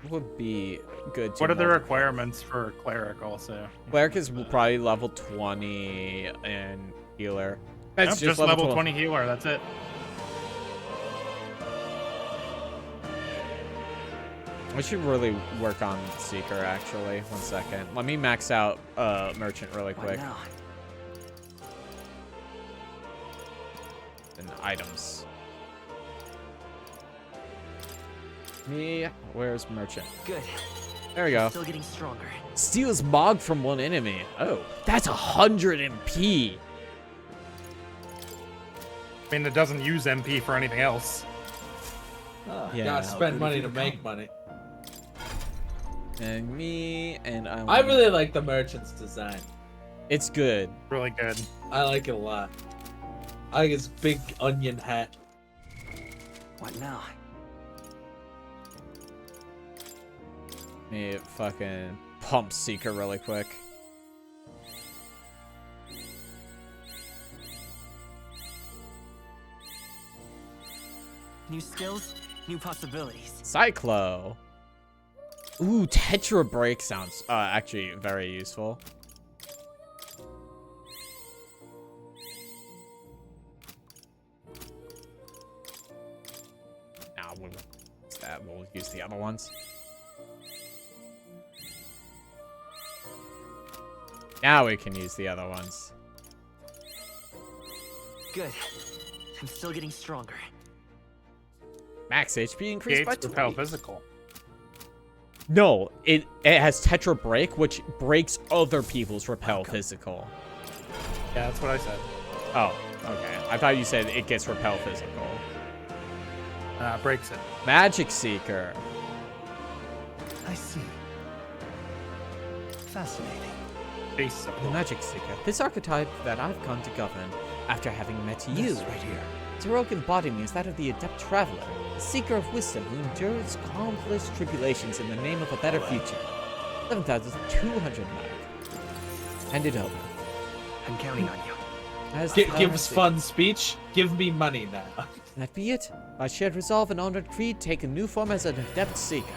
would be good to What are the know? requirements for cleric also? Cleric is probably level 20 and healer. Nope, That's just level 20 healer, that's it. I should really work on Seeker, actually. 1 second. Let me max out Merchant really What quick. now? And items. Where's Merchant? Good. There we go. Still getting stronger. Steals Mog from one enemy. Oh, that's 100 MP. I mean, it doesn't use MP for anything else. Yeah. Gotta spend money to make money. And me, and I really like the merchant's design. It's good. Really good. I like it a lot. I like his big onion hat. What now? Me fucking pump Seeker really quick. New skills, new possibilities. Cyclo. Ooh, Tetra Break sounds actually very useful. Now we'll use the other ones. Now we can use the other ones. Good. I'm still getting stronger. Max HP increased by Gates repel 20. physical. No, it has Tetra Break, which breaks other people's repel physical. Yeah, that's what I said. Oh, okay. I thought you said it gets repel physical. Breaks it. Magic Seeker. I see. Fascinating. Base The support. Magic Seeker. This archetype that I've come to govern after having met you. This right here. Its heroic embodiment is that of the Adept Traveler, a seeker of wisdom who endures countless tribulations in the name of a better future. 7,200 mark. Hand it over. I'm counting on you. As Give the us fun speech. Give me money now. That be it. My shared resolve and honored creed take a new form as an Adept Seeker.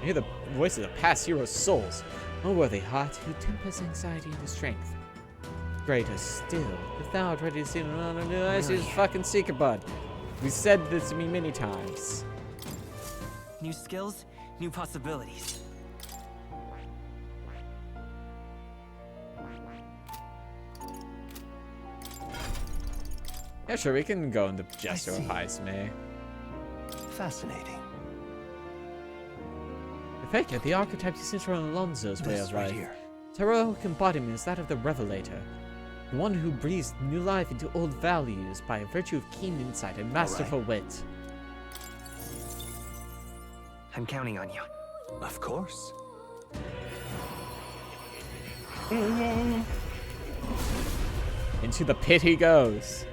I hear the voices of past heroes' souls. O worthy heart, who tempers anxiety into strength. Greater still, if thou art ready to see another new eyes, use fucking Seeker Bud. We said this to me many times. New skills, new possibilities. Yeah, sure, we can go into Jester of Heisme. Fascinating. The Faker, the archetype is central in Alonso's way This of right life. here. Its heroic embodiment is that of the Revelator, The one who breathes new life into old values by virtue of keen insight and masterful wit. I'm counting on you. Of course. Into the pit he goes.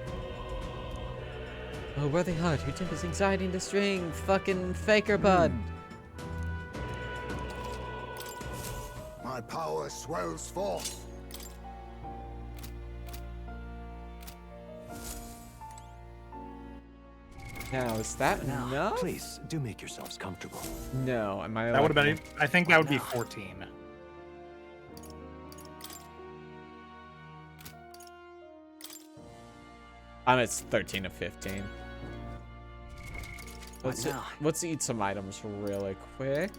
Oh, worthy heart, who tempers anxiety into string, fucking faker bud. My power swells forth. Now, is that enough? Please, do make yourselves comfortable. No, am I That would have allowed been. I think that would be 14. It's 13 of 15. Let's eat some items really quick.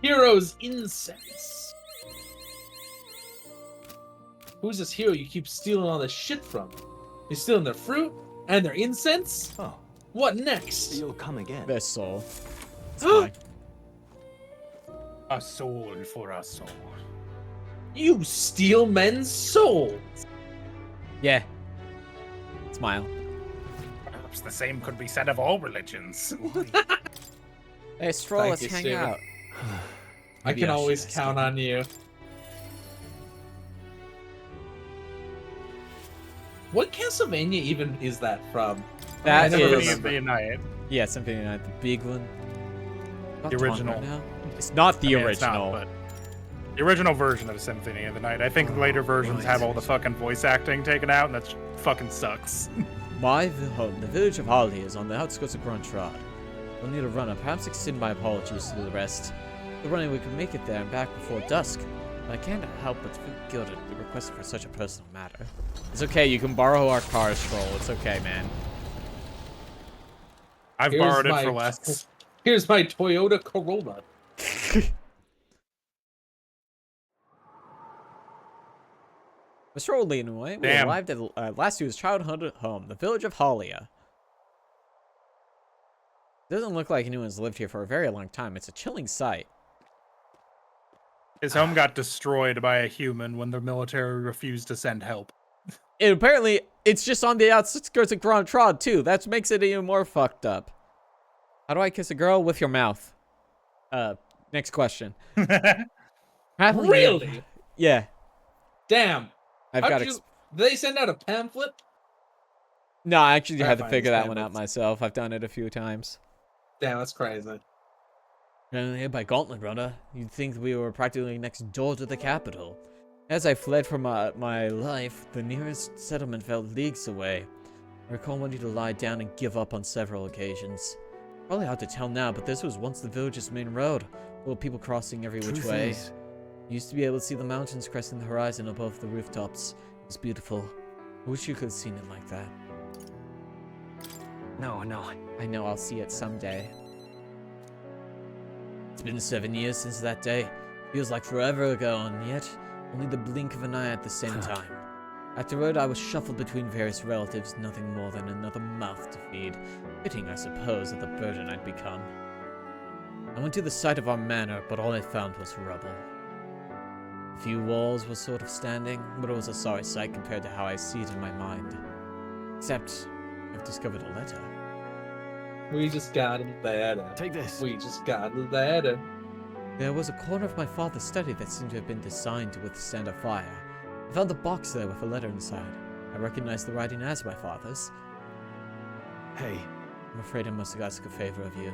Heroes incense. Who's this hero you keep stealing all this shit from? You're stealing their fruit and their incense? Oh, What next? you'll come again. Their soul. It's fine. A soul for a soul. You steal men's souls. Yeah. Smile. Perhaps the same could be said of all religions. Hey, Stroll, Thank let's you, hang Steven. out. I Maybe can I always should, count on you. What Castlevania even is that from? That I never is- remember. the United. Yeah, Symphony of the Night, the big one. Not The Dawn original. right now. It's not the I mean, it's not, original. but the original version of Symphony of the Night. I think later versions have all the fucking voice acting taken out, and that fucking sucks. My home, the village of Holly, is on the outskirts of Grand Trod. We'll need a runner. Perhaps extend my apologies to the rest. The running, we can make it there and back before dusk. But I can't help but feel guilty at the request for such a personal matter. It's okay, you can borrow our car, Stroll. It's okay, man. I've Here's borrowed it my- for less. Here's my Toyota Corolla. Mr. Oldenoy, we Damn. arrived at last year's childhood home, the village of Hollia. Doesn't look like anyone's lived here for a very long time. It's a chilling sight. His home got destroyed by a human when the military refused to send help. And apparently, it's just on the outskirts of Grand Trod, too. That makes it even more fucked up. How do I kiss a girl? With your mouth. Next question. Happily- Really? Yeah. Damn. I've How'd got you... Did they send out a pamphlet? No, I actually I had to find figure this that one out myself. I've done it a few times. Damn, that's crazy. Here by Gauntlet Runner, you'd think we were practically next door to the capital. As I fled for my life, the nearest settlement felt leagues away. I recall wanting to lie down and give up on several occasions. Probably hard to tell now, but this was once the village's main road, full of people crossing every which Truth way. is, You used to be able to see the mountains cresting the horizon above the rooftops. It was beautiful. I wish you could have seen it like that. No. I know I'll see it someday. It's been 7 years since that day. Feels like forever ago, and yet only the blink of an eye at the same time. Afterward, I was shuffled between various relatives, nothing more than another mouth to feed. Fitting, I suppose, of the burden I'd become. I went to the site of our manor, but all I found was rubble. A few walls were sort of standing, but it was a sorry sight compared to how I see it in my mind. Except, I've discovered a letter. We just got a letter. Take this. We just got a letter. There was a corner of my father's study that seemed to have been designed to withstand a fire. I found the box there with a letter inside. I recognized the writing as my father's. hey, I'm afraid I must ask a favor of you.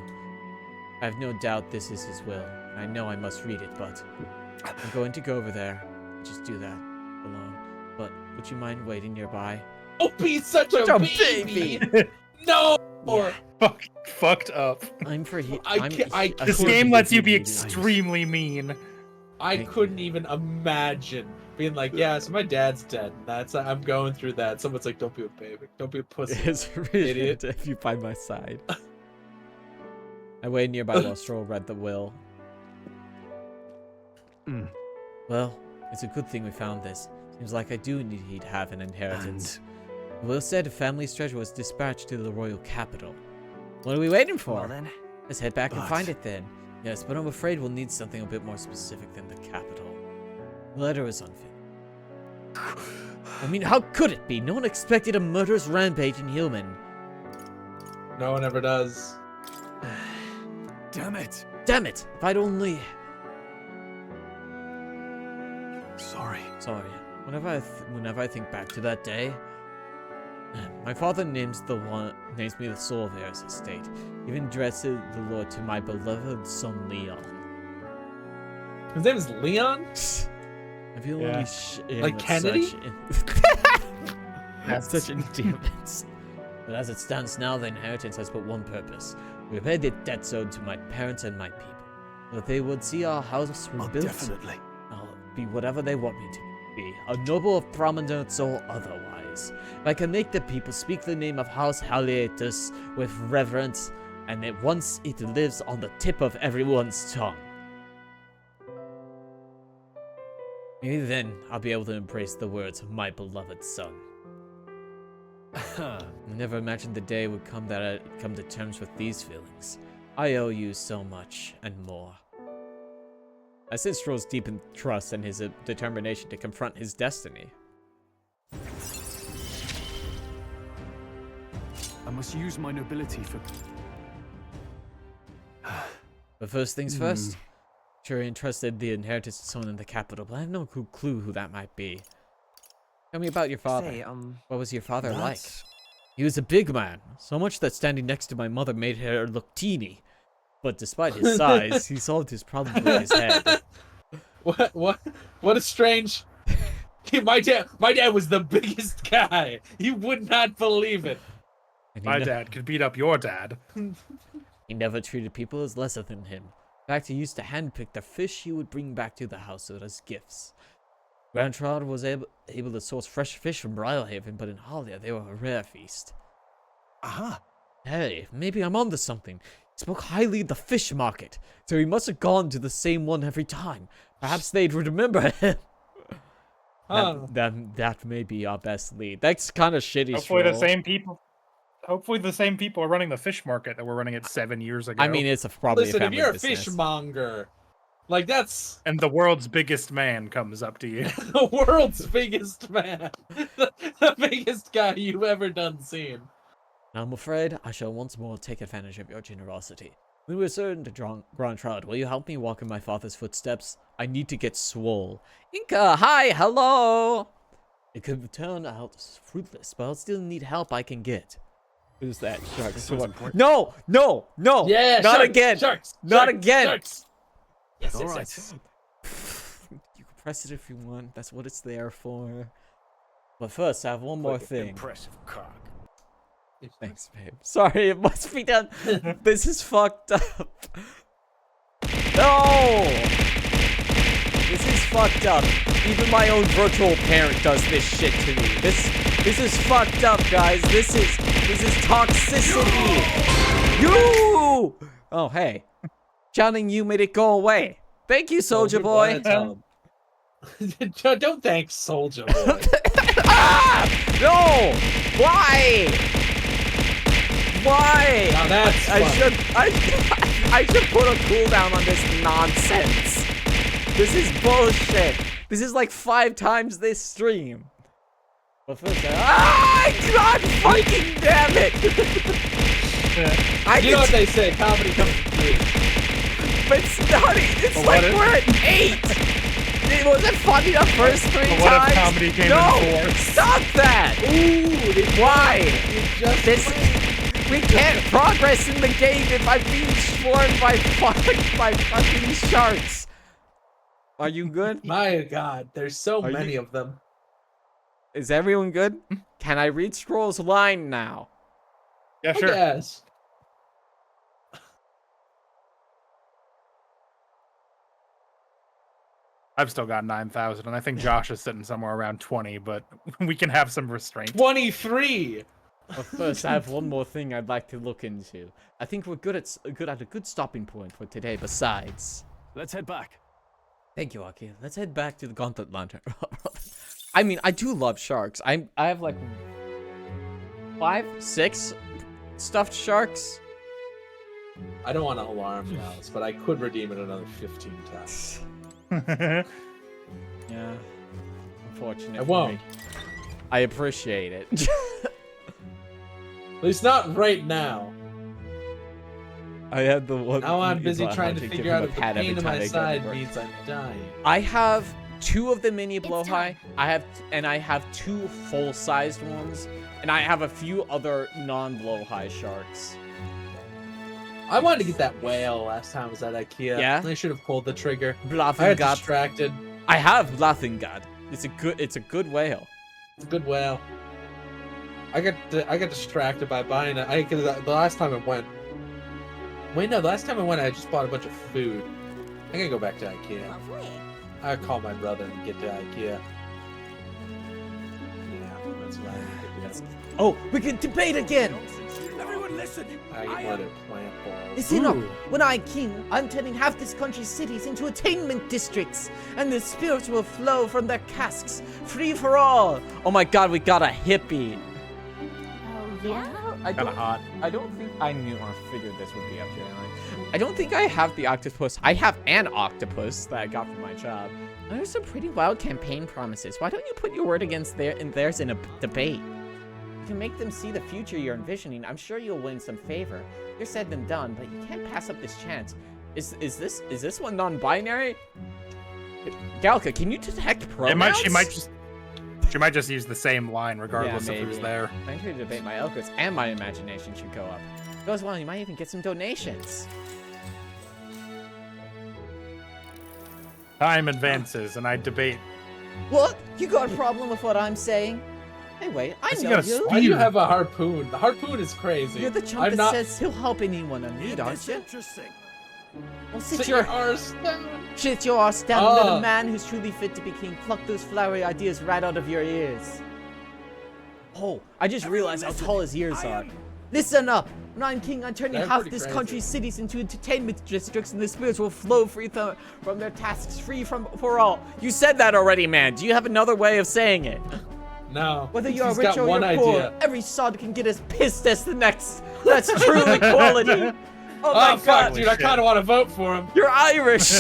I have no doubt this is his will, and I know I must read it, but I'm going to go over there. Just do that alone. But would you mind waiting nearby? Oh, be such a baby! No! Or Fucked up. I'm for he. I This game lets you be extremely mean. I couldn't even imagine being like, yeah, so my dad's dead. That's I'm going through that. Someone's like, don't be a baby. Don't be a pussy. It's really idiot. if you by my side. I waited nearby while Stroll read the will. Well, it's a good thing we found this. Seems like I do need to have an inheritance. The will said a family's treasure was dispatched to the royal capital. What are we waiting for? Well then. Let's head back and find it then. Yes, but I'm afraid we'll need something a bit more specific than the capital. The letter is unfinished. I mean, how could it be? No one expected a murderous rampage in human. No one ever does. Damn it. Damn it! If I'd only... Sorry. Sorry. Whenever I think back to that day, my father names me the soul of Eris estate. Even dresses the Lord to my beloved son Leon. His name is Leon? I feel like Kennedy? Such endearments. But as it stands now, the inheritance has but one purpose. Repay the debts owed to my parents and my people. If they would see our house rebuilt, Definitely. I'll be whatever they want me to be. A noble of prominence or otherwise. If I can make the people speak the name of House Haliatus with reverence, and that once it lives on the tip of everyone's tongue. Maybe then I'll be able to embrace the words of my beloved son. I never imagined the day would come that I'd come to terms with these feelings. I owe you so much, and more. I sense Stroll's deep in trust and his determination to confront his destiny. I must use my nobility for... But first things first, sure entrusted the inheritance to someone in the capital, but I have no clue who that might be. Tell me about your father. Say, what was your father like? He was a big man, so much that standing next to my mother made her look teeny. But despite his size, he solved his problem with his head. What a strange... my dad was the biggest guy. You would not believe it. My dad could beat up your dad. He never treated people as lesser than him. In fact, he used to handpick the fish he would bring back to the household as gifts. Grandchild was able to source fresh fish from Brylehaven, but in Halia, they were a rare feast. Aha. Hey, maybe I'm onto something. He spoke highly of the fish market, so he must have gone to the same one every time. Perhaps they'd remember him. That may be our best lead. That's kind of shitty. Hopefully the same people. Hopefully the same people are running the fish market that were running it 7 years ago. I mean, it's probably Listen, a family if you're business. a fishmonger, like that's... And the world's biggest man comes up to you. The world's biggest man. The biggest guy you've ever done seen. I'm afraid I shall once more take advantage of your generosity. When we return to Grandchild, will you help me walk in my father's footsteps? I need to get swole. Inca, hi, hello! It could turn out fruitless, but I'll still need help I can get. Who's that? Sharks. No! Yeah, not sharks, again! Sharks! Not Sharks, again! Sharks. Yes, All yes, right. yes. You can press it if you want. That's what it's there for. But first, I have one more thing. Impressive cock. Thanks, babe. Sorry, it must be done. This is fucked up. No! This is fucked up. Even my own virtual parent does this shit to me. This is fucked up, guys. This is toxicity. You! Oh, hey. Chanting you made it go away. Thank you, Soldier Boy. Don't thank Soldier Boy. Ah! No! Why? Why? Now that's I should put a cooldown on this nonsense. This is bullshit. This is like 5 times this stream. But first, God fucking damn it! You know what they say, comedy comes to 3. But it's not. It's like we're at 8. Was it funny the first 3 times? What if comedy came in 4? Stop that! Ooh, why? We can't progress in the game if I'm being swarmed by fucking sharks. Are you good? My God, there's so many of them. Is everyone good? Can I read Scroll's line now? Yeah, sure. Yes. I've still got 9,000, and I think Josh is sitting somewhere around 20, but we can have some restraint. 23. But first, I have one more thing I'd like to look into. I think we're at a good stopping point for today. Besides, Let's head back. Thank you, Aki. Let's head back to the Gauntlet Lantern. I mean, I do love sharks. I have like 5, 6 stuffed sharks. I don't want to alarm Alice, but I could redeem it another 15 times. Yeah. unfortunate. I won't. I appreciate it. At least not right now. I had the one. Now I'm busy trying to give figure him out a if the pat every pain in time my they go to side work. means I'm dying. I have 2 of the mini blowhigh. I have 2 full-sized ones, and I have a few other non-blowhigh sharks. I wanted to get that whale last time I was at IKEA. Yeah? I should have pulled the trigger. I got Blathingard. distracted. I have Blathingard. It's a good whale. It's a good whale. I got distracted by buying it. Cause the last time I went. Wait, no, the last time I went, I just bought a bunch of food. I gotta go back to IKEA. Lovely. I call my brother and get to IKEA. Yeah, that's what I need to do. Oh, we can debate again. Everyone listen! I get more of their plant balls. Listen up. Ooh. When I'm king, I'm turning half this country's cities into attainment districts, and the spirits will flow from their casks, free for all. Oh my God, we got a hippie. Oh, yeah? Kinda hot. I don't think I figured this would be up here. I don't think I have the octopus. I have an octopus that I got from my job. There's some pretty wild campaign promises. Why don't you put your word against theirs in a debate? You can make them see the future you're envisioning. I'm sure you'll win some favor. You're said than done, but you can't pass up this chance. Is this one non-binary? Galka, can you detect pronouns? She might just use the same line regardless of who's there. I'm trying to debate my eloquence, and my imagination should go up. If it goes well, you might even get some donations. Time advances, and I debate. What? You got a problem with what I'm saying? Hey, wait, I know you. Why do you have a harpoon? The harpoon is crazy. You're the chump that says he'll help anyone in need, aren't you? Interesting. Well, sit your arse down. Sit your arse down and let a man who's truly fit to be king pluck those flowery ideas right out of your ears. Oh, I just realized how tall his ears are. Listen up. When I'm king, I'm turning half this country's cities into entertainment districts, and the spirits will flow free from their tasks, free for all. You said that already, man. Do you have another way of saying it? No. Whether you're rich or you're poor, every sod can get as pissed as the next. That's true equality. Oh my God, fuck, dude! I kind of want to vote for him. You're Irish.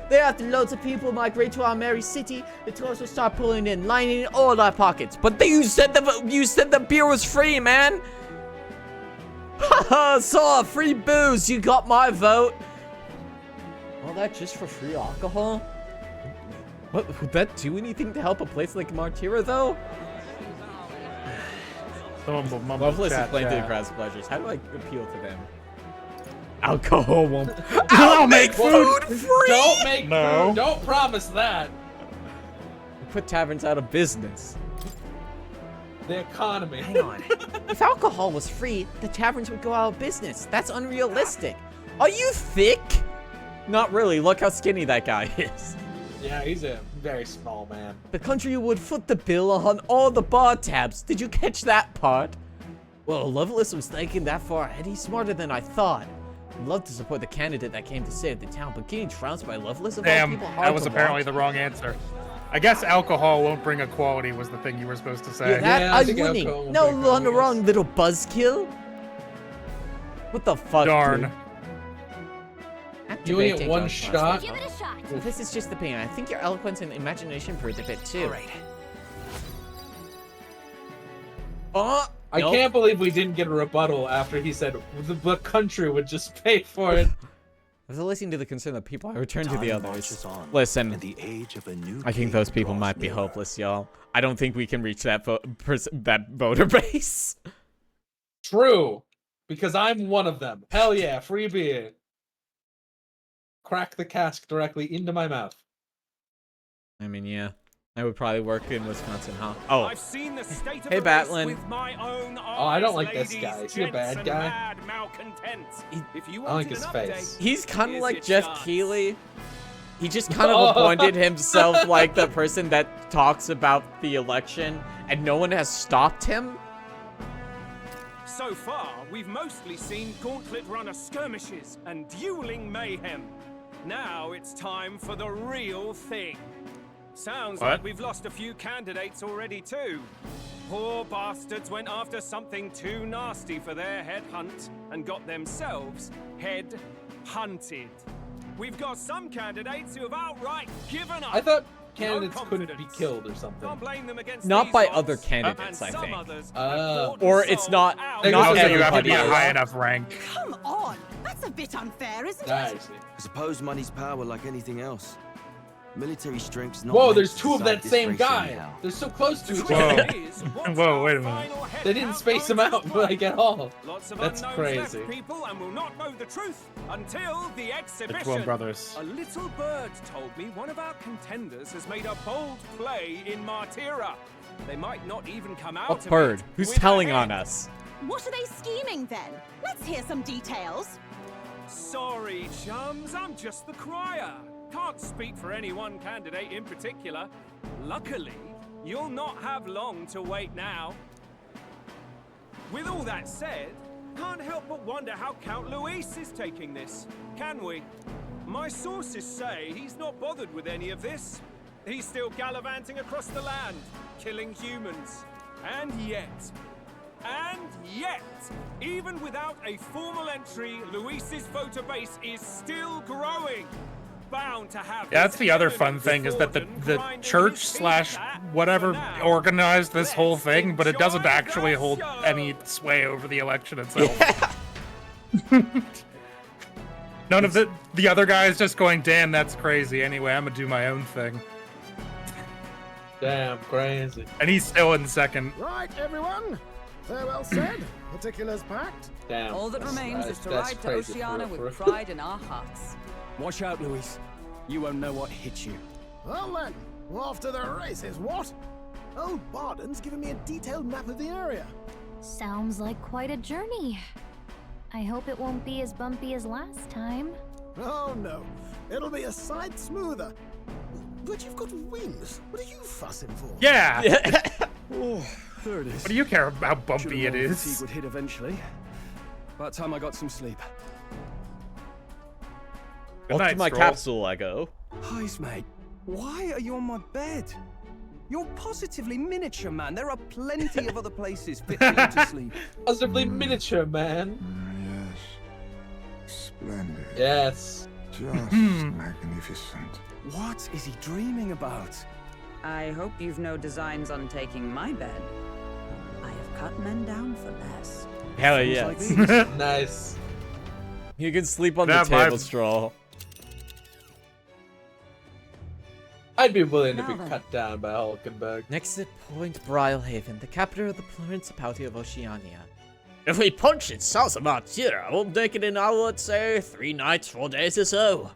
Thereafter, loads of people migrate to our merry city. The tourists will start pulling in, lining all our pockets. But you said the beer was free, man. Haha, saw free booze. You got my vote. All that just for free alcohol? What would that do anything to help a place like Martira, though? Loveless is playing to the crowd's pleasures. How do I appeal to them? Alcohol won't. I'll make food free. Don't make food. Don't promise that. Put taverns out of business. The economy. Hang on. If alcohol was free, the taverns would go out of business. That's unrealistic. Are you thick? Not really. Look how skinny that guy is. Yeah, he's a very small man. The country would foot the bill on all the bar tabs. Did you catch that part? Well, Loveless was thinking that far ahead. He's smarter than I thought. I'd love to support the candidate that came to save the town, but getting trounced by Loveless of all people, hard that was to apparently watch. the wrong answer. I guess alcohol won't bring equality was the thing you were supposed to say. Yeah, that I'm winning. No, run wrong, little buzzkill. What the fuck, Darn. dude? You only get one shot? Give it a shot. Well, this is just the pain. I think your eloquence and imagination proved a bit too. All right. Oh, I can't believe we didn't get a rebuttal after he said the country would just pay for it. After listening to the concern of people, I return to the Time others. marches on, Listen, and the age of a new I think king those people draws might be nearer. hopeless, y'all. I don't think we can reach that that voter base. True, because I'm one of them. Hell yeah, free beer. Crack the cask directly into my mouth. I mean, yeah. I would probably work in Wisconsin, huh? Oh. I've seen the state of Hey, the race Batlin. with my own eyes, Oh, I don't like this ladies, guy. Is he a bad gents, guy? and mad malcontents. If you I like wanted his an face. update, He's kind of here's like your Jeff chance. Keighley. He just kind of appointed himself like the person that talks about the election, and no one has stopped him. So far, we've mostly seen gauntlet runner skirmishes and dueling mayhem. Now it's time for the real thing. Sounds like we've lost a few candidates already too. Poor bastards went after something too nasty for their head hunt and got themselves head hunted. We've got some candidates who have outright given up. I thought candidates couldn't be confidence. killed or something. Can't blame them against Not these by odds. other candidates, And I some think. others have bought Or and it's sold not- out. Not Also, you have to be a everybody high is. enough rank. Come on! That's a bit unfair, isn't I it? see. I suppose money's power like anything else. Military strength's not Whoa, meant there's to two of decide that this same race guy. anyhow. They're so close to each Whoa. other. Whoa, wait a minute. They didn't space them out like at all. Lots of That's unknowns crazy. left, people, and will not know the truth until the The exhibition. twin brothers. A little bird told me one of our contenders has made a bold play in Martira. They might not even come out What of bird? it Who's with a telling head. on us? What are they scheming then? Let's hear some details. Sorry, chums, I'm just the crier. Can't speak for any one candidate in particular. Luckily, you'll not have long to wait now. With all that said, can't help but wonder how Count Luis is taking this, can we? My sources say he's not bothered with any of this. He's still gallivanting across the land, killing humans. And yet, even without a formal entry, Luis's voter base is still growing. Bound to have. Yeah, that's the other fun thing is that the church slash whatever organized this whole thing, but it doesn't actually hold any sway over the election itself. None of the other guys just going, damn, that's crazy. Anyway, I'm gonna do my own thing. Damn, crazy. And he's still in second. Right, everyone. Farewell said. Particulars packed. Damn. All that that's- remains is to that's ride to crazy, Oceania for real, with for real. pride in our hearts. Watch out, Luis. You won't know what hits you. Well then, off to the races, what? Old Barden's given me a detailed map of the area. Sounds like quite a journey. I hope it won't be as bumpy as last time. Oh no, it'll be a sight smoother. But you've got wings. What are you fussing for? Yeah! Oh, there it is. What do you care about how bumpy it Fatigue is? would hit eventually. By the time I got some sleep. Good Welcome night, to my Stroll. capsule, Lego. Heis, mate. Why are you on my bed? You're positively miniature, man. There are plenty of other places fit for you to sleep. Positively miniature, man. Yes. Splendid. Yes. Just magnificent. What is he dreaming about? I hope you've no designs on taking my bed. I have cut men down for less. Hell Things yeah. like these. Nice. You can sleep on That the table, vibe. Stroll. I'd be willing to Now be then. cut down by Hulkenberg. Next at Point Brilehaven, the capital of the Principality of Oceania. If we punch it south of Martira, we'll make it in, I would say, 3 nights, 4 days or so.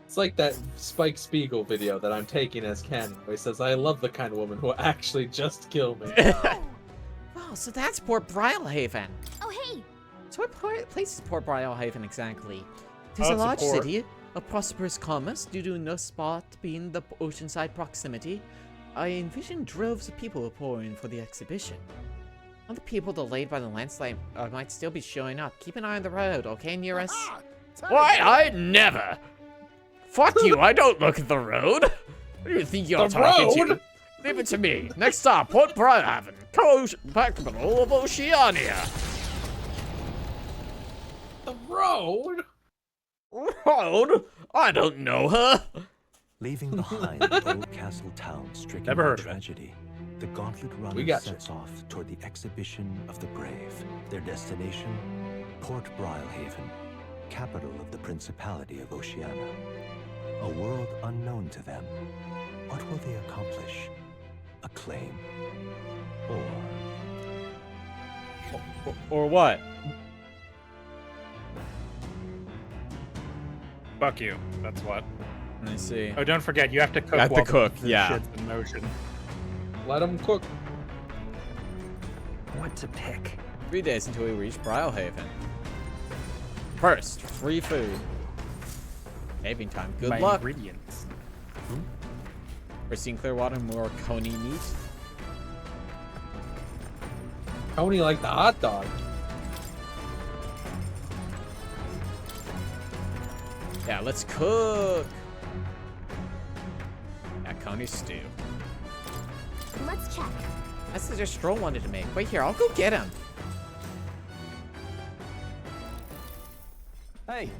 It's like that Spike Spiegel video that I'm taking as canon, where he says, I love the kind of woman who will actually just kill me. Oh, so that's Port Brilehaven. Oh, hey! So what place is Port Brilehaven exactly? It is Oh, a it's a large port. city of prosperous commerce due to no spot being the oceanside proximity. I envision droves of people pouring for the exhibition. Other people delayed by the landslide might still be showing up. Keep an eye on the road, okay, near us? Why, I never! Fuck you, I don't look at the road! What do you think you're The talking road? to? Leave it to me. Next stop, Port Brilehaven, capital of Oceania. The road? Road? I don't know her. Leaving behind the old castle town stricken Never by heard of it. tragedy, the Gauntlet Runner got sets off toward the exhibition of the brave. Their destination, Port Brilehaven, capital of the Principality of Oceania. A world unknown to them. What will they accomplish? Acclaim? Or what? Fuck you. That's what. Let me see. Oh, don't forget, you have to cook. You have to while cook, the yeah. shit's in motion. Let him cook. What to pick? 3 days until we reach Brilehaven. First, free food. Having time. Good My luck. ingredients. Pristine clear water, more coney meat. Tony like the hot dog. Yeah, let's cook. Yeah, coney stew. Let's check. That's the dish Stroll wanted to make. Wait here, I'll go get him. Hey,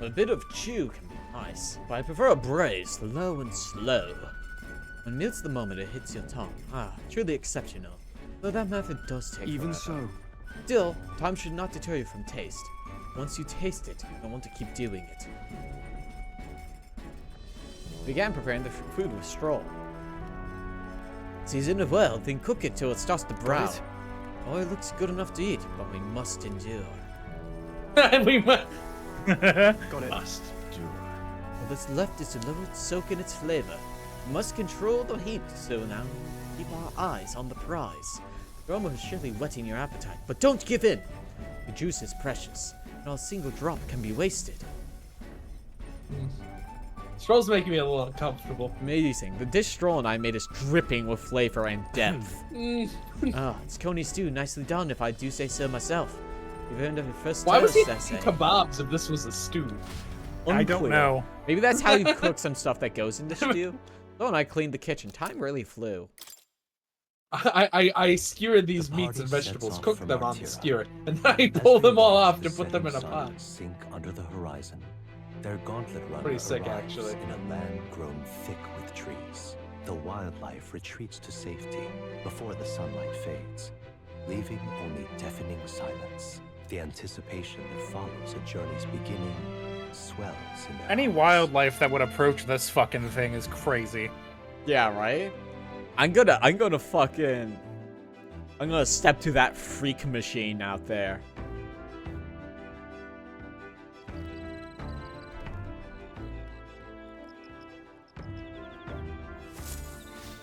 A bit of chew can be Nice. But I prefer a braise, low and slow. When it's the moment it hits your tongue. Ah, truly exceptional. Though that method does take Even forever. so. Still, time should not deter you from taste. Once you taste it, you'll want to keep doing it. Began preparing the food with straw. Season it well, then cook it till it starts to brown. Oh, it looks good enough to eat, but we must endure. We must. Got it. Must endure. All that's left is to let it soak in its flavor. We must control the heat, so now keep our eyes on the prize. You're almost surely whetting your appetite, but don't give in. The juice is precious, and not a single drop can be wasted. Straw's making me a little uncomfortable. Amazing. The dish Stroll and I made is dripping with flavor and depth. It's coney stew, nicely done, if I do say so myself. You've earned your first Why was he toast eating essay. kebabs if this was a stew? I don't know. Maybe that's how you cook some stuff that goes into stew. Oh, and I cleaned the kitchen. Time really flew. I skewered these meats and vegetables, cooked them on the skewer, and then I pull them all off to put them in a pot. Sink under the horizon. Their gauntlet runner Pretty sick, arrives actually. in a land grown thick with trees. The wildlife retreats to safety before the sunlight fades, leaving only deafening silence. The anticipation that follows a journey's beginning swells in their Any hearts. wildlife that would approach this fucking thing is crazy. Yeah, right? I'm gonna step to that freak machine out there.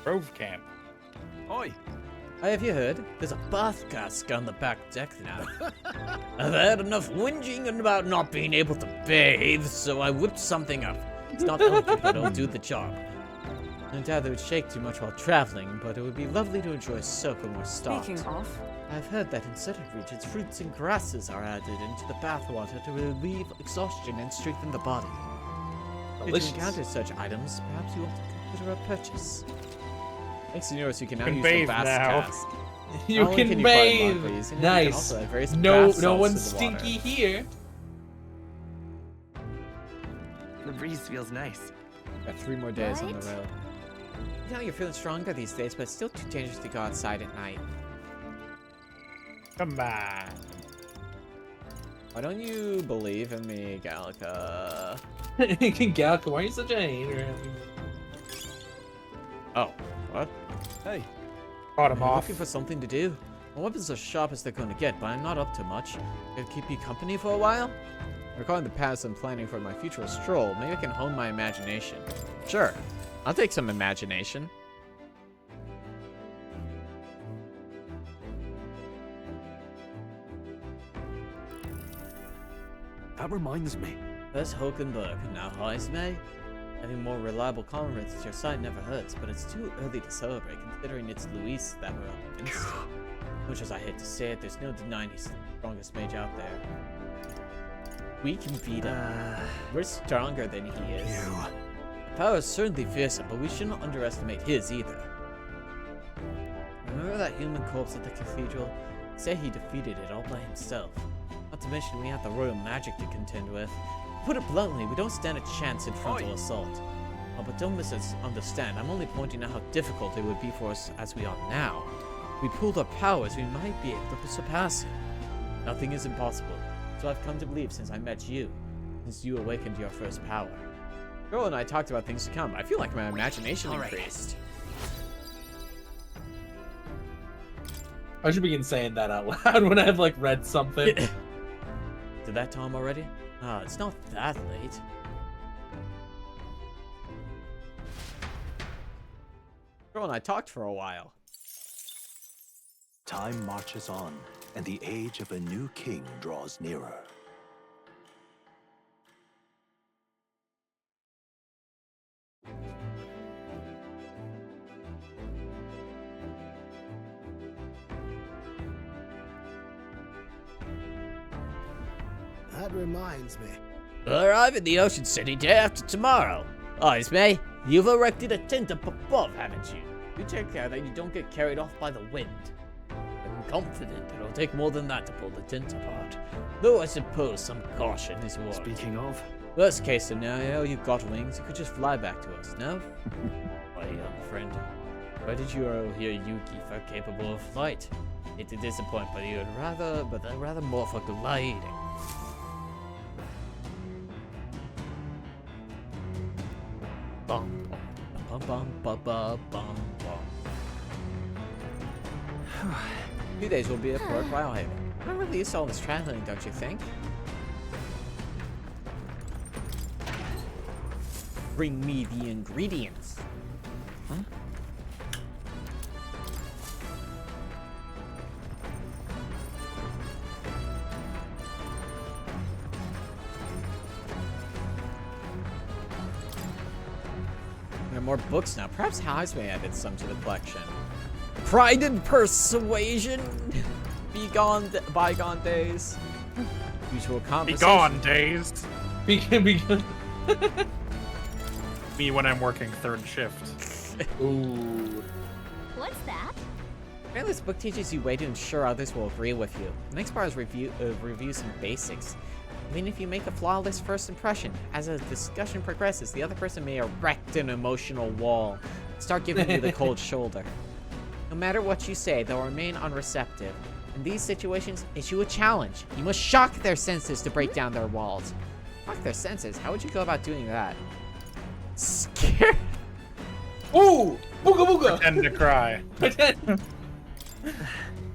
Grove Camp. Oi! Have you heard? There's a bath cask on the back deck now. I've had enough whinging about not being able to bathe, so I whipped something up. It's not elegant, but it'll do the job. No doubt it would shake too much while traveling, but it would be lovely to enjoy a soak when we're stopped. Speaking of, I've heard that in certain regions, fruits and grasses are added into the bathwater to relieve exhaustion and strengthen the body. If Delicious. you encounter such items, perhaps you ought to consider a purchase. Thanks to Neuros, you can now Can use bathe the bath now. cask. You Not only can you find bathe. lava, you can also Nice. add various No, bath no salts one's to the water. stinky here. The breeze feels nice. Got 3 more days on the Right? road. You know, you're feeling stronger these days, but it's still too dangerous to go outside at night. Come on. Why don't you believe in me, Gallica? Galka, why are you such a hater? Oh, what? Hey. Caught him I'm off. looking for something to do. My weapons are sharp as they're going to get, but I'm not up to much. Could keep you company for a while? Recalling the past and planning for my future stroll, maybe I can hone my imagination. Sure, I'll take some imagination. That reminds me. First Hulkenberg, now Heismay. Having more reliable comrades at your side never hurts, but it's too early to celebrate considering it's Luis that we're up against. Much as I hate to say it, there's no denying he's the strongest mage out there. We can beat him. We're stronger than he is. Power is certainly fearsome, but we shouldn't underestimate his either. Remember that human corpse at the cathedral? Say he defeated it all by himself. Not to mention we have the royal magic to contend with. To put it bluntly, we don't stand a chance in frontal assault. Oh, but don't misunderstand. I'm only pointing out how difficult it would be for us as we are now. If we pooled our powers, we might be able to surpass him. Nothing is impossible. So I've come to believe since I met you, since you awakened your first power. Girl and I talked about things to come. I feel like my imagination increased. I should begin saying that out loud when I've like read something. Did that time already? Ah, it's not that late. Girl and I talked for a while. Time marches on, and the age of a new king draws nearer. That reminds me. We'll arrive in the Ocean City day after tomorrow. May, you've erected a tent up above, haven't you? You take care that you don't get carried off by the wind. I'm confident it'll take more than that to pull the tent apart. Though I suppose some caution is warranted. Speaking of, Worst case scenario, you've got wings. You could just fly back to us, no? Why, young friend, why did you hear Yuki for capable of flight? Hate to disappoint, but I'd rather more for gliding. Bum, bum, bum, bum, bum, bum, bum. 2 days will be at Port Wildhaven. I'm really used to all this traveling, don't you think? Bring me the ingredients. Huh? There are more books now. Perhaps Hazme added some to the collection. Pride and Persuasion. Bygone days. Usual conversation. Begone days. Begone. Me when I'm working third shift. Ooh. What's that? Apparently this book teaches you a way to ensure others will agree with you. The next part is review some basics. I mean, if you make a flawless first impression, as a discussion progresses, the other person may erect an emotional wall, start giving you the cold shoulder. No matter what you say, they'll remain unreceptive. In these situations, issue a challenge. You must shock their senses to break down their walls. Shock their senses? How would you go about doing that? Scared? Ooh! Booga booga! Pretend to cry.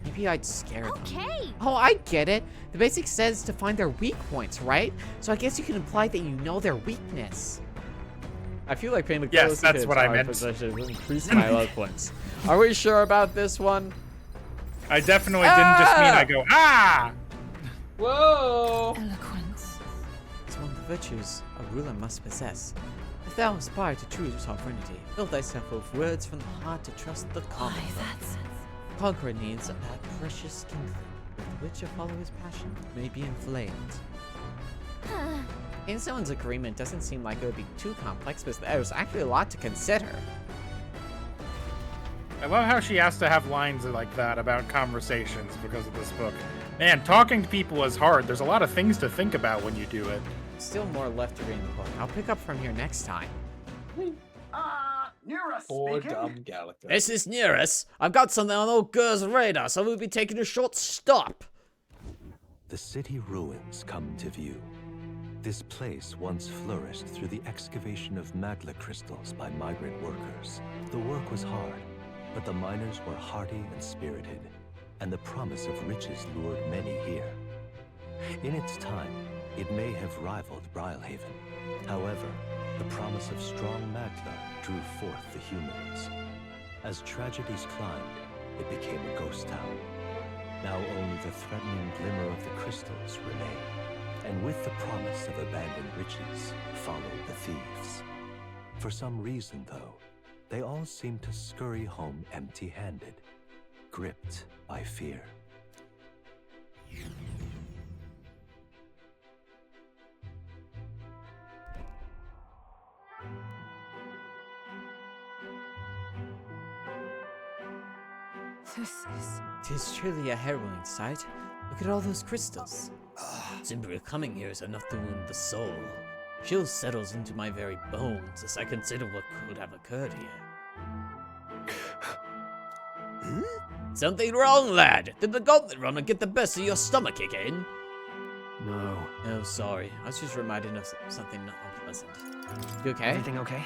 Maybe I'd scare them. Okay. Oh, I get it. The basic says to find their weak points, right? So I guess you can imply that you know their weakness. I feel like paying the Yes, that's what I meant. Will increase my eloquence. Are we sure about this one? I definitely didn't just mean I go, ah! Whoa! Eloquence. It's one of the virtues a ruler must possess. If thou aspire to true sovereignty, fill thyself with words from the heart to trust the conqueror. Conqueror needs that precious kindling with which a follower's passion may be inflamed. In someone's agreement doesn't seem like it would be too complex, but there's actually a lot to consider. I love how she has to have lines like that about conversations because of this book. Man, talking to people is hard. There's a lot of things to think about when you do it. Still more left to read in the book. I'll pick up from here next time. Nearest Poor speaking. dumb Gallagher. This is Nearest. I've got something on old Gur's radar, so we'll be taking a short stop. The city ruins come to view. This place once flourished through the excavation of magma crystals by migrant workers. The work was hard, but the miners were hardy and spirited, and the promise of riches lured many here. In its time, it may have rivaled Brylehaven. However, the promise of strong magma drew forth the humans. As tragedies climbed, it became a ghost town. Now only the threatening glimmer of the crystals remain. And with the promise of abandoned riches followed the thieves. For some reason, though, they all seem to scurry home empty-handed, gripped by fear. Tis truly a harrowing sight. Look at all those crystals. Simply coming here is enough to wound the soul. Chill settles into my very bones as I consider what could have occurred here. Something wrong, lad? Did the gauntlet runner get the best of your stomach again? No. Oh, sorry. I was just reminded of something not unpleasant. You okay? Everything okay?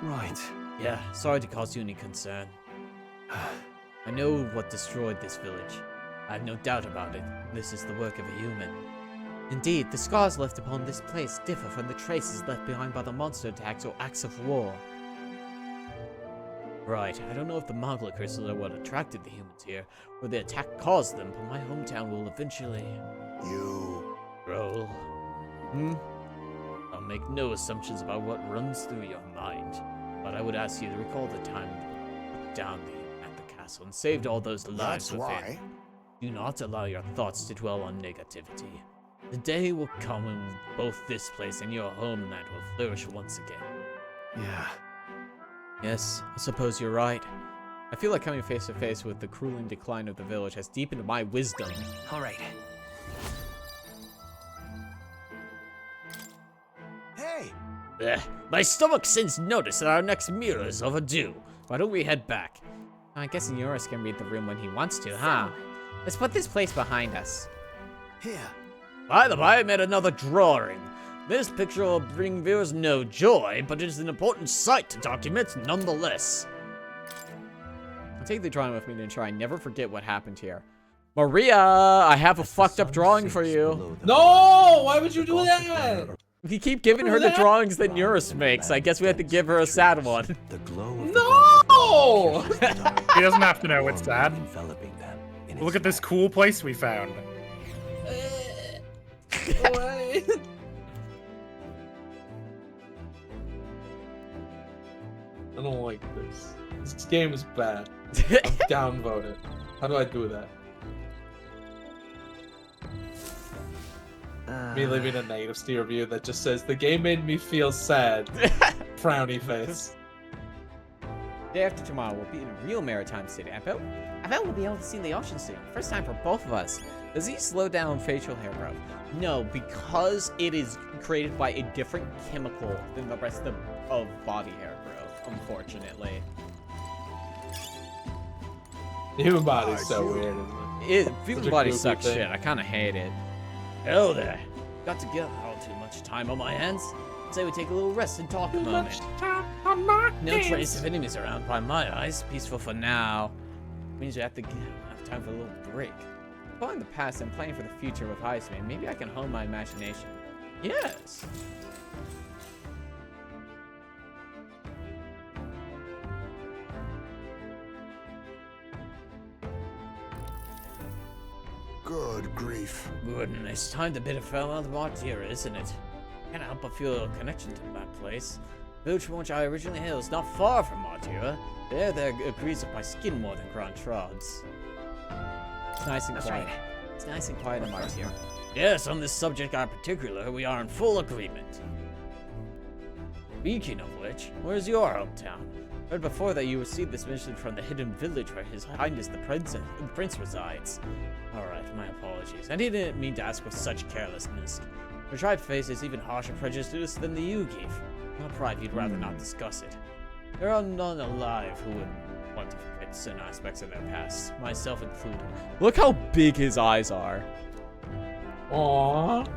Right. Yeah, sorry to cause you any concern. I know what destroyed this village. I have no doubt about it. This is the work of a human. Indeed, the scars left upon this place differ from the traces left behind by the monster attacks or acts of war. Right, I don't know if the Magla crystals are what attracted the humans here, or the attack caused them, but my hometown will eventually... You... roll. I'll make no assumptions about what runs through your mind, but I would ask you to recall the time you put down at the castle and saved all those lives That's within. why. Do not allow your thoughts to dwell on negativity. The day will come when both this place and your homeland will flourish once again. Yeah. Yes, I suppose you're right. I feel like coming face to face with the crueling decline of the village has deepened my wisdom. All right. My stomach sends notice that our next meal is overdue. Why don't we head back? I guess Eurus can read the room when he wants to, huh? Let's put this place behind us. Here. By the by, I made another drawing. This picture will bring viewers no joy, but it is an important sight to document nonetheless. I'll take the drawing with me to ensure I never forget what happened here. Maria, I have a fucked up drawing for you. No! Why would you do that? We keep giving her the drawings that Eurus makes. I guess we have to give her a sad one. No! He doesn't have to know it's sad. Look at this cool place we found. I don't like this. This game is bad. I'm downvoted. How do I do that? Me leaving a negative Steam review that just says, the game made me feel sad. Frowny face. Day after tomorrow, we'll be in a real maritime city. I bet we'll be able to see the ocean soon. First time for both of us. Does he slow down facial hair growth? No, because it is created by a different chemical than the rest of body hair growth, unfortunately. The human body's so weird, isn't it? Human body sucks shit. I kind of hate it. Hello there. Got to get all too much time on my hands. Say we take a little rest and talk a moment. No trace of enemies around by my eyes. Peaceful for now. Means we have time for a little break. Following the past and planning for the future with Iceman, maybe I can hone my imagination. Yes. Good grief. Good, and it's time to bid a farewell to Martyra, isn't it? Can't help but feel a connection to that place. The village from which I originally hailed is not far from Martyra. There agrees with my skin more than Grand Trod's. It's nice and quiet. Right. It's nice and quiet in Martyra. Yes, on this subject in particular, we are in full agreement. Speaking of which, where's your hometown? Heard before that you received this mission from the hidden village where His Highness the Prince resides. Alright, my apologies. I didn't mean to ask with such carelessness. The tribe faces even harsher prejudice than the Yugi. No pride, you'd rather not discuss it. There are none alive who would want to forget certain aspects of their past, myself included. Look how big his eyes are. Aww.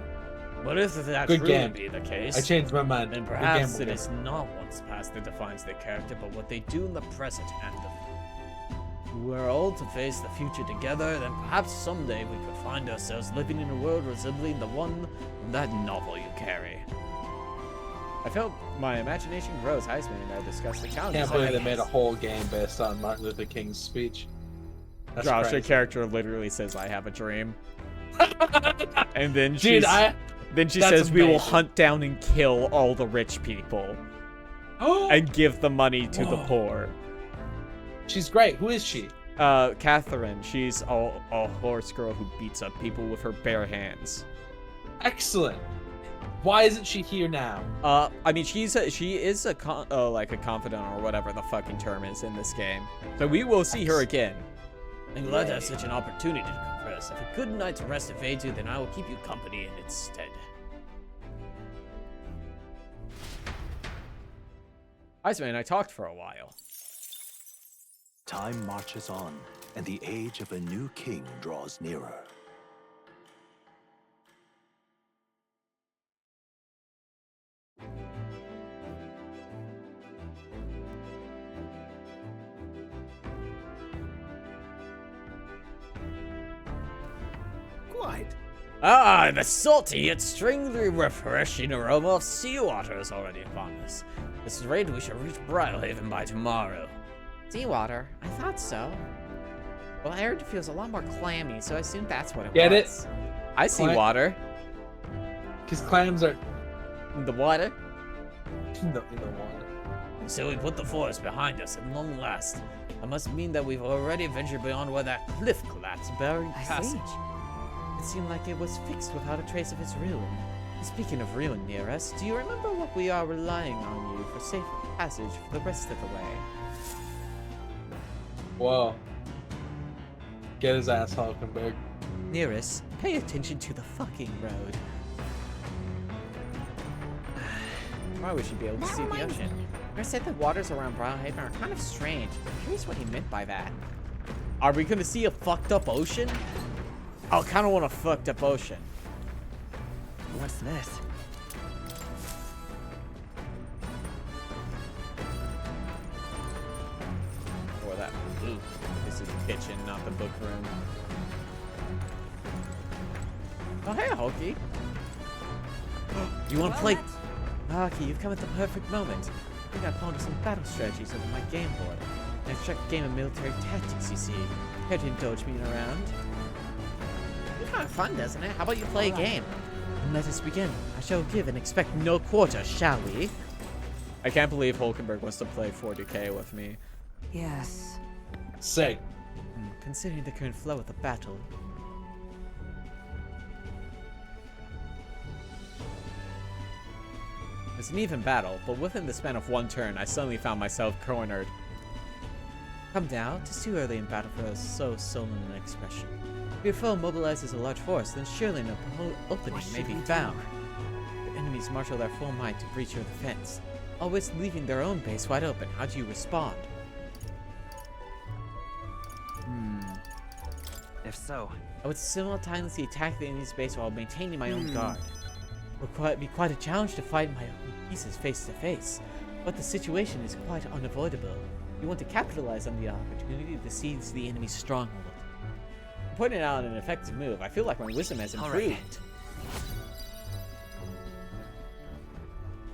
But if that truly be the case, I changed my mind. Then perhaps it is not what's past that defines their character, but what they do in the present and the we're all to face the future together, then perhaps someday we could find ourselves living in a world resembling the one from that novel you carry. I felt my imagination grows. Heisman and I discussed the challenges. Can't believe they made a whole game based on Martin Luther King's speech. That's Josh, crazy. the character literally says, "I have a dream," and then she says, "We will hunt down and kill all the rich people and give the money to the poor." She's great. Who is she? Catherine. She's a horse girl who beats up people with her bare hands. Excellent. Why isn't she here now? I mean, she is a like a confidant or whatever the fucking term is in this game. So we will see her again. I'm glad to have such an opportunity to converse. If a good night's rest evades you, then I will keep you company in its stead. Iceman and I talked for a while. Time marches on, and the age of a new king draws nearer. Quite. Ah, the salty yet strangely refreshing aroma of seawater is already upon us. At this rate, we shall reach Bridlehaven by tomorrow. Seawater? I thought so. Well, I heard it feels a lot more clammy, so I assume that's what it was. Get it? I see water. Because clams are... In the water? in the water. So we put the forest behind us at long last. That must mean that we've already ventured beyond where that cliff collapsed, bearing passage. It seemed like it was fixed without a trace of its ruin. Speaking of ruin near us, do you remember what we are relying on you for safe passage for the rest of the way? Whoa. Get his ass, Hulkenberg. Nearest, pay attention to the fucking road. Why we should be able to see the ocean. I said the waters around Brownhaven are kind of strange. I'm curious what he meant by that. Are we gonna see a fucked up ocean? I kind of want a fucked up ocean. What's this? Or that. Ooh, this is the kitchen, not the book room. Oh, hey, Hulky. You want to play? Hulky, you've come at the perfect moment. I think I pondered some battle strategies over my game board. An abstract game of military tactics, you see. Care to indulge me around? It's kind of fun, doesn't it? How about you play a game? And let us begin. I shall give and expect no quarter, shall we? I can't believe Hulkenberg wants to play 40k with me. Yes. Say. Considering the current flow of the battle. It's an even battle, but within the span of one turn, I suddenly found myself cornered. Come now, 'tis too early in battle for so sullen an expression. If your foe mobilizes a large force, then surely no opening may be found. Your enemies marshal their full might to breach your defense, always leaving their own base wide open. How do you respond? If so, I would simultaneously attack the enemy's base while maintaining my own guard. It would be quite a challenge to fight my own pieces face to face, but the situation is quite unavoidable. You want to capitalize on the opportunity to seize the enemy's stronghold. Pointing out an effective move, I feel like my wisdom has improved.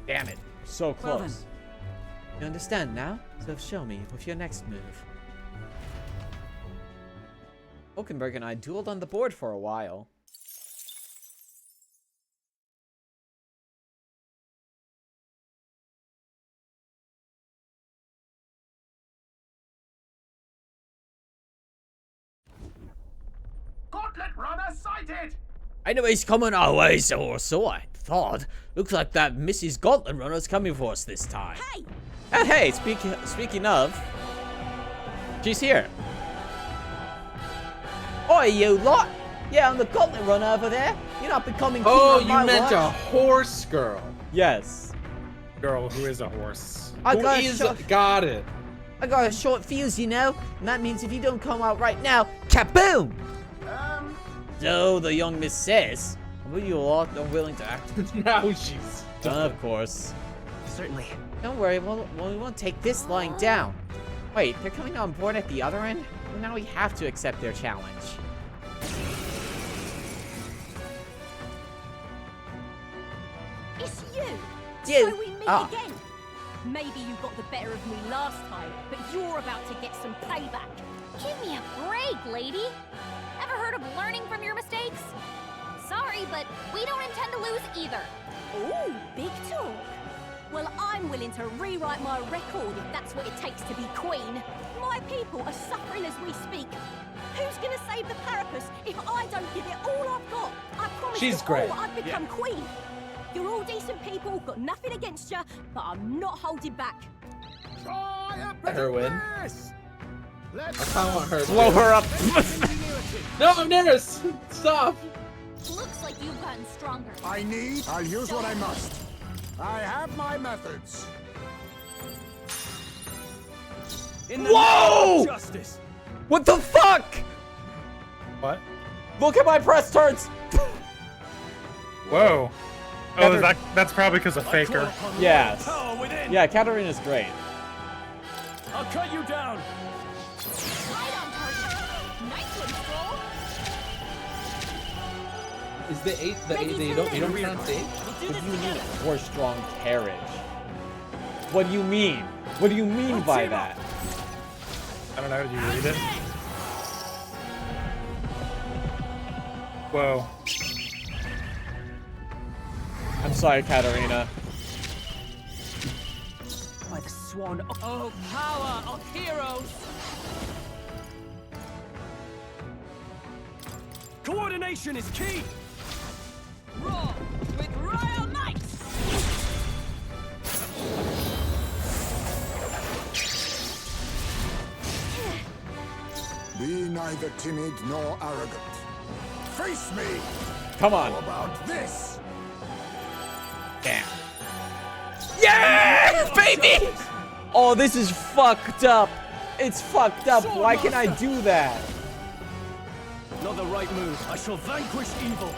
Damn it, so close. You understand now? So show me with your next move. Hulkenberg and I dueled on the board for a while. Gauntlet runner sighted! I know he's coming our way, so I thought. Looks like that Mrs. Gauntlet Runner's coming for us this time. Hey! Hey, speaking of, she's here. Oi, you lot! Yeah, I'm the Gauntlet Runner over there. You're not becoming king Oh, on my you meant watch. a horse girl. Yes. Girl who is a horse. Got it. I got a short fuse, you know, and that means if you don't come out right now, kaboom! So the young miss says, are you all unwilling to act? Now she's done. Of course. Certainly. Don't worry, we won't take this lying down. Wait, they're coming on board at the other end? Well, now we have to accept their challenge. It's you! You. So we meet again! Maybe you got the better of me last time, but you're about to get some payback. Give me a break, lady. Ever heard of learning from your mistakes? Sorry, but we don't intend to lose either. Ooh, big talk. Well, I'm willing to rewrite my record if that's what it takes to be queen. My people are suffering as we speak. Who's gonna save the Parapus if I don't give it all I've got? I promise She's you great. all I've become queen. You're all decent people, got nothing against you, but I'm not holding back. Her win. I kind of want her to Blow her up. No, Nurse! Stop! Looks like you've gotten stronger. I'll use what I must. I have my methods. In the Whoa! name of justice. What the fuck? What? Look at my press turns. Whoa. Oh, that's probably because of Faker. Yes. Power within. Yeah, Katarina's great. I'll cut you down. Right on target. Nice one, Stroll. Is the 8 you don't pronounce 8? What do you mean, horse-drawn carriage? What do you mean? What do you mean by that? I don't know. Did you read it? Whoa. I'm sorry, Katarina. By the swan. Oh, power of heroes. Coordination is key. Roar with royal might. Be neither timid nor arrogant. Face me! Come on. How about this? Damn. Yeah, baby! Oh, this is fucked up. It's fucked up. Why can I do that? Not the right move. I shall vanquish evil.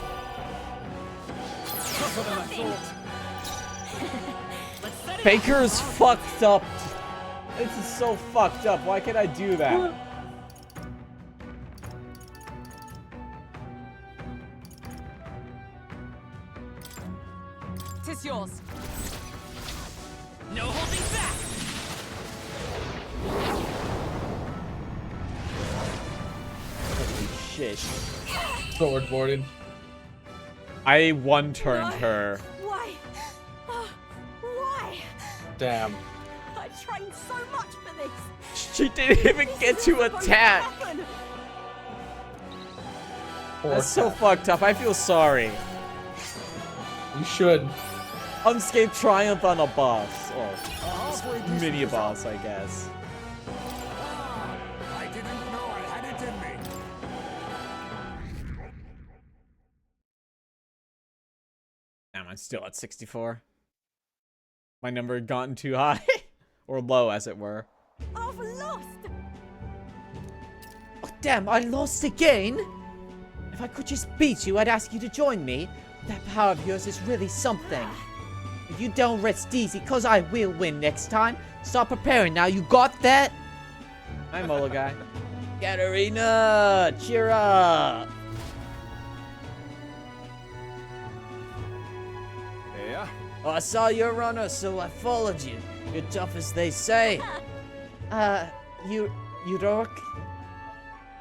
Tougher than I thought. Baker's fucked up. This is so fucked up. Why can't I do that? Tis yours. No holding back. Holy shit. Swordboarding. I one-turned her. Why? Why? Damn. I trained so much for this. She didn't even get to attack. That's so fucked up. I feel sorry. You should. Unscathed triumph on a boss. Or mini boss, I guess. I didn't know I had it in me. Damn, I'm still at 64. My number had gotten too high. Or low, as it were. I've lost. Oh, damn, I lost again? If I could just beat you, I'd ask you to join me. That power of yours is really something. If you don't rest easy, cause I will win next time. Start preparing now, you got that? Hi, Mola guy. Katarina, cheer up. Yeah? Oh, I saw your runner, so I followed you. You're tough as they say.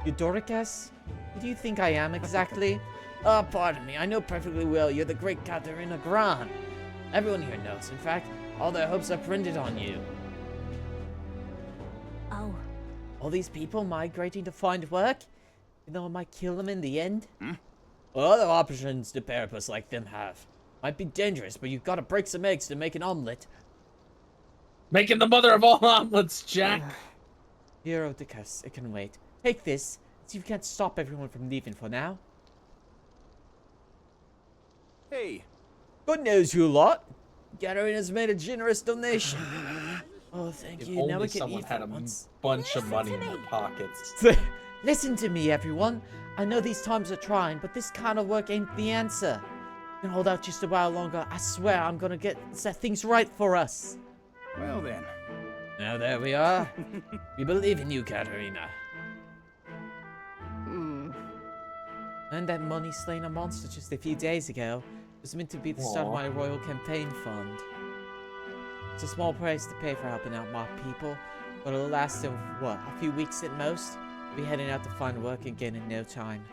Eudoricus? Who do you think I am exactly? Oh, pardon me. I know perfectly well you're the great Katarina Gran. Everyone here knows. In fact, all their hopes are printed on you. Oh. All these people migrating to find work? You know I might kill them in the end? Well, other options the Parapus like them have. Might be dangerous, but you've got to break some eggs to make an omelet. Making the mother of all omelets, Jack. Here, Odicus, it can wait. Take this. See if you can't stop everyone from leaving for now. Hey. Good news, you lot. Katarina's made a generous donation. Oh, thank If you. only Now we can someone eat had for a once. bunch of money in their pockets. Listen to me, everyone. I know these times are trying, but this kind of work ain't the answer. You can hold out just a while longer. I swear I'm gonna set things right for us. Well then. Now there we are. We believe in you, Katarina. And that money slaying a monster just a few days ago was meant to be the start of my royal campaign fund. It's a small price to pay for helping out my people, but it'll last them, what, a few weeks at most? We'll be heading out to find work again in no time.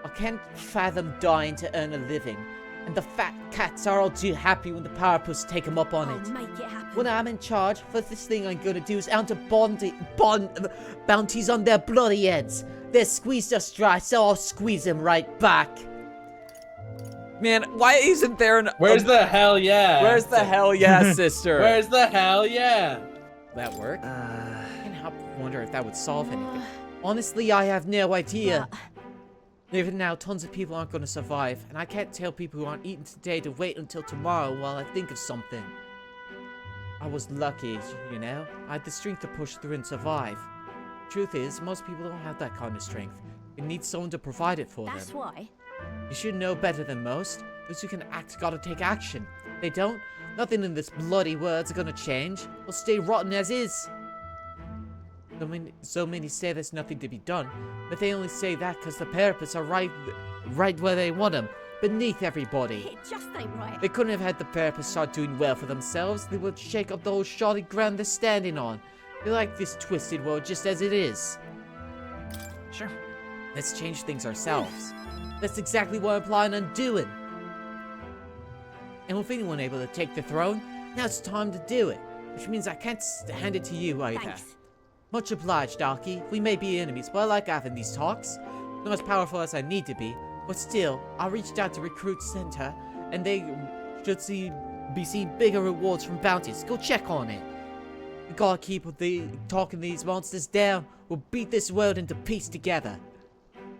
I can't fathom dying to earn a living, and the fat cats are all too happy when the Parapus take them up on it. Make it happen. When I'm in charge, first thing I'm gonna do is enter bounties on their bloody heads. They're squeezed us dry, so I'll squeeze them right back. Man, why isn't there an... Where's the hell yeah? Where's the hell yeah, sister? Where's the hell yeah? That work? I can't help but wonder if that would solve anything. Honestly, I have no idea. Even now, tons of people aren't going to survive, and I can't tell people who aren't eating today to wait until tomorrow while I think of something. I was lucky, you know? I had the strength to push through and survive. Truth is, most people don't have that kind of strength. They need someone to provide it for them. That's why. You should know better than most. Those who can act gotta take action. If they don't, nothing in this bloody world's gonna change. We'll stay rotten as is. So many say there's nothing to be done, but they only say that because the Parapus are right where they want them, beneath everybody. It just ain't right. They couldn't have had the Parapus start doing well for themselves. They would shake up the whole shoddy ground they're standing on. They like this twisted world just as it is. Sure. Let's change things ourselves. That's exactly what I'm planning on doing. And with anyone able to take the throne, now it's time to do it. Which means I can't hand it to you either. Thanks. Much obliged, Arky. We may be enemies, but I like having these talks. Not as powerful as I need to be, but still, I reached out to Recruit Center, and they should be seeing bigger rewards from bounties. Go check on it. We gotta keep talking these monsters down. We'll beat this world into peace together.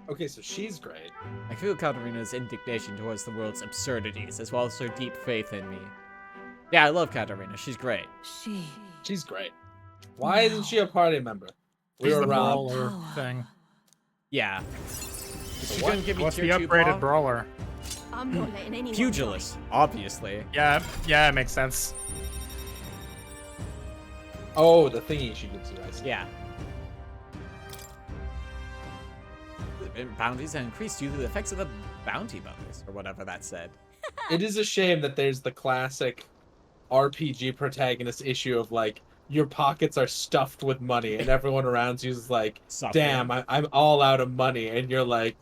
Okay, so she's great. I feel Katarina's indignation towards the world's absurdities, as well as her deep faith in me. Yeah, I love Katarina. She's great. She's great. Why isn't she a party member? We She's were the robbed. brawler thing. Yeah. She What? couldn't give me What's the tier 2 upgraded paw? brawler? I'm not letting anyone Pugilist, obviously. Yeah, it makes sense. Oh, the thingy she gives you. I see. Yeah. Bounties are increased due to the effects of the bounty bonus, or whatever that said. It is a shame that there's the classic RPG protagonist issue of like your pockets are stuffed with money and everyone around you is like, damn, I'm all out of money, and you're like,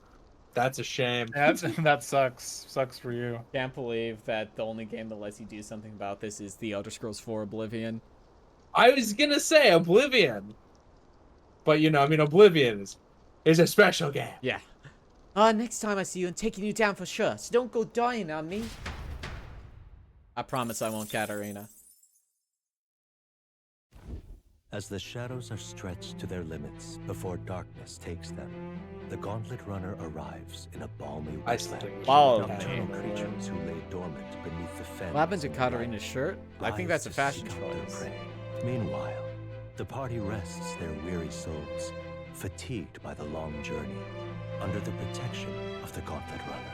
that's a shame. That sucks. Sucks for you. Can't believe that the only game that lets you do something about this is the Elder Scrolls 4 Oblivion. I was gonna say Oblivion, but you know, I mean, Oblivion is a special game. Yeah. Next time I see you, I'm taking you down for sure, so don't go dying on me. I promise I won't, Katarina. As the shadows are stretched to their limits before darkness takes them, the Gauntlet Runner arrives in a balmy wasteland. Nocturnal creatures who lay dormant beneath the fence. What happened to Katarina's shirt? I think that's a fashion choice. Meanwhile, the party rests their weary souls, fatigued by the long journey, under the protection of the Gauntlet Runner.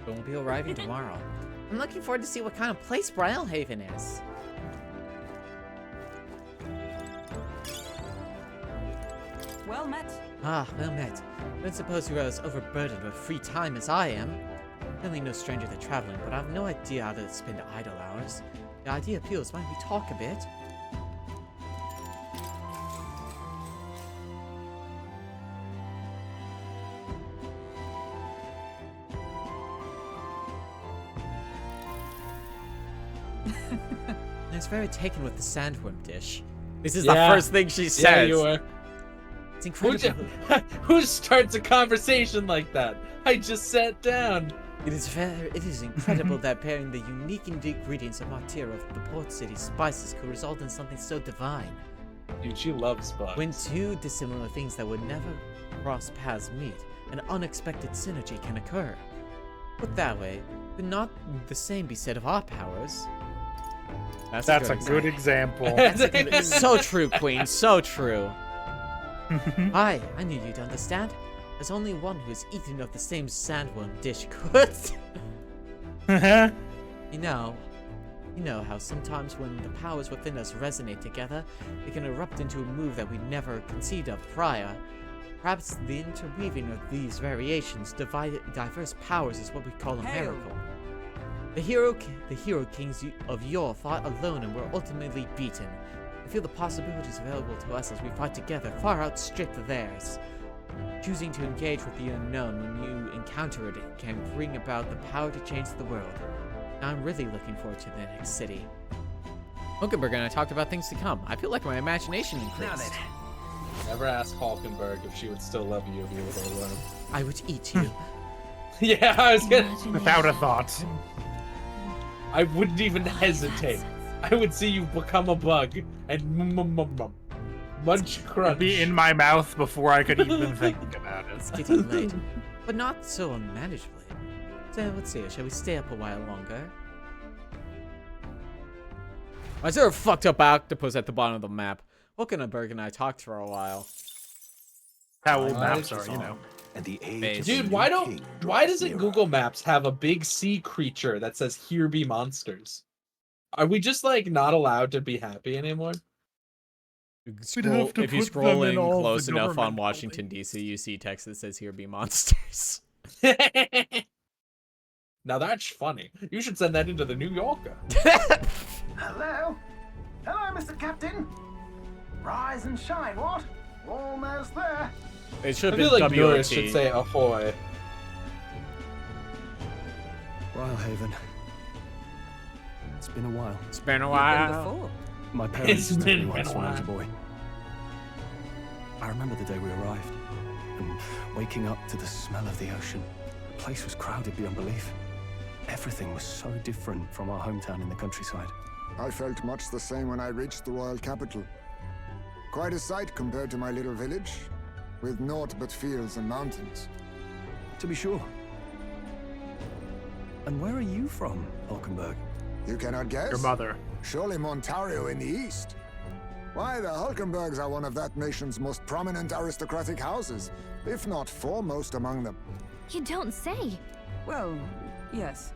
We'll be arriving tomorrow. I'm looking forward to see what kind of place Brilhaven is. Well met. Ah, well met. Don't suppose you are as overburdened with free time as I am. Really no stranger to traveling, but I have no idea how to spend idle hours. The idea appeals. Why don't we talk a bit? I was very taken with the sandworm dish. This is the first thing she says. Yeah, you were. It's incredible. Who starts a conversation like that? I just sat down. It is incredible that pairing the unique ingredients of Martyr of the port city spices could result in something so divine. Dude, she loves spice. When two dissimilar things that would never cross paths meet, an unexpected synergy can occur. Put that way, could not the same be said of our powers? That's a good example. So true, Queen. So true. I knew you'd understand. There's only one who's eaten of the same sandworm dish could. You know how sometimes when the powers within us resonate together, they can erupt into a move that we never conceived of prior. Perhaps the interweaving of these variations, diverse powers, is what we call a miracle. The hero kings of yore fought alone and were ultimately beaten. I feel the possibilities available to us as we fight together far outstrip theirs. Choosing to engage with the unknown when you encounter it can bring about the power to change the world. Now I'm really looking forward to the next city. Hulkenberg and I talked about things to come. I feel like my imagination increased. Never ask Hulkenberg if she would still love you if you were alone. I would eat you. Yeah, I was gonna... Without a thought. I wouldn't even hesitate. I would see you become a bug and munch crunch. Be in my mouth before I could even think about it. It's getting late, but not so unmanageably. So let's see, shall we stay up a while longer? Why is there a fucked up octopus at the bottom of the map? Hulkenberg and I talked for a while. How old maps are, you know. And the age Dude, why doesn't Google Maps have a big sea creature that says "Here be monsters"? Are we just like not allowed to be happy anymore? If you scroll in close enough on Washington D.C., you see text that says "Here be monsters." Now that's funny. You should send that into the New Yorker. Hello? Hello, Mr. Captain. Rise and shine, what? Almost there. It should I have feel been like WOT. Norris should say ahoy. Brilhaven. It's been a while. It's been a You've while. been before. My parents It's took me been once a when I was a while. boy. I remember the day we arrived, and waking up to the smell of the ocean. The place was crowded beyond belief. Everything was so different from our hometown in the countryside. I felt much the same when I reached the royal capital. Quite a sight compared to my little village, with naught but fields and mountains. To be sure. And where are you from, Hulkenberg? You cannot guess? Your mother. Surely Montario in the east. Why, the Hulkenbergs are one of that nation's most prominent aristocratic houses, if not foremost among them. You don't say. Well, yes.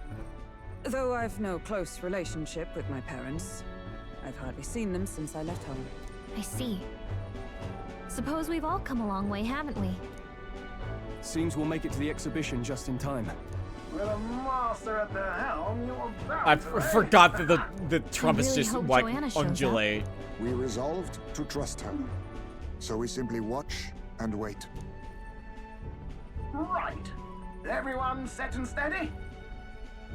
Though I've no close relationship with my parents. I've hardly seen them since I left home. I see. Suppose we've all come a long way, haven't we? Seems we'll make it to the exhibition just in time. With a master at the helm, you were bound I to forgot that the trumpets really just hope like Joanna shows up. undulate. We resolved to trust her. So we simply watch and wait. Right. Everyone set and steady?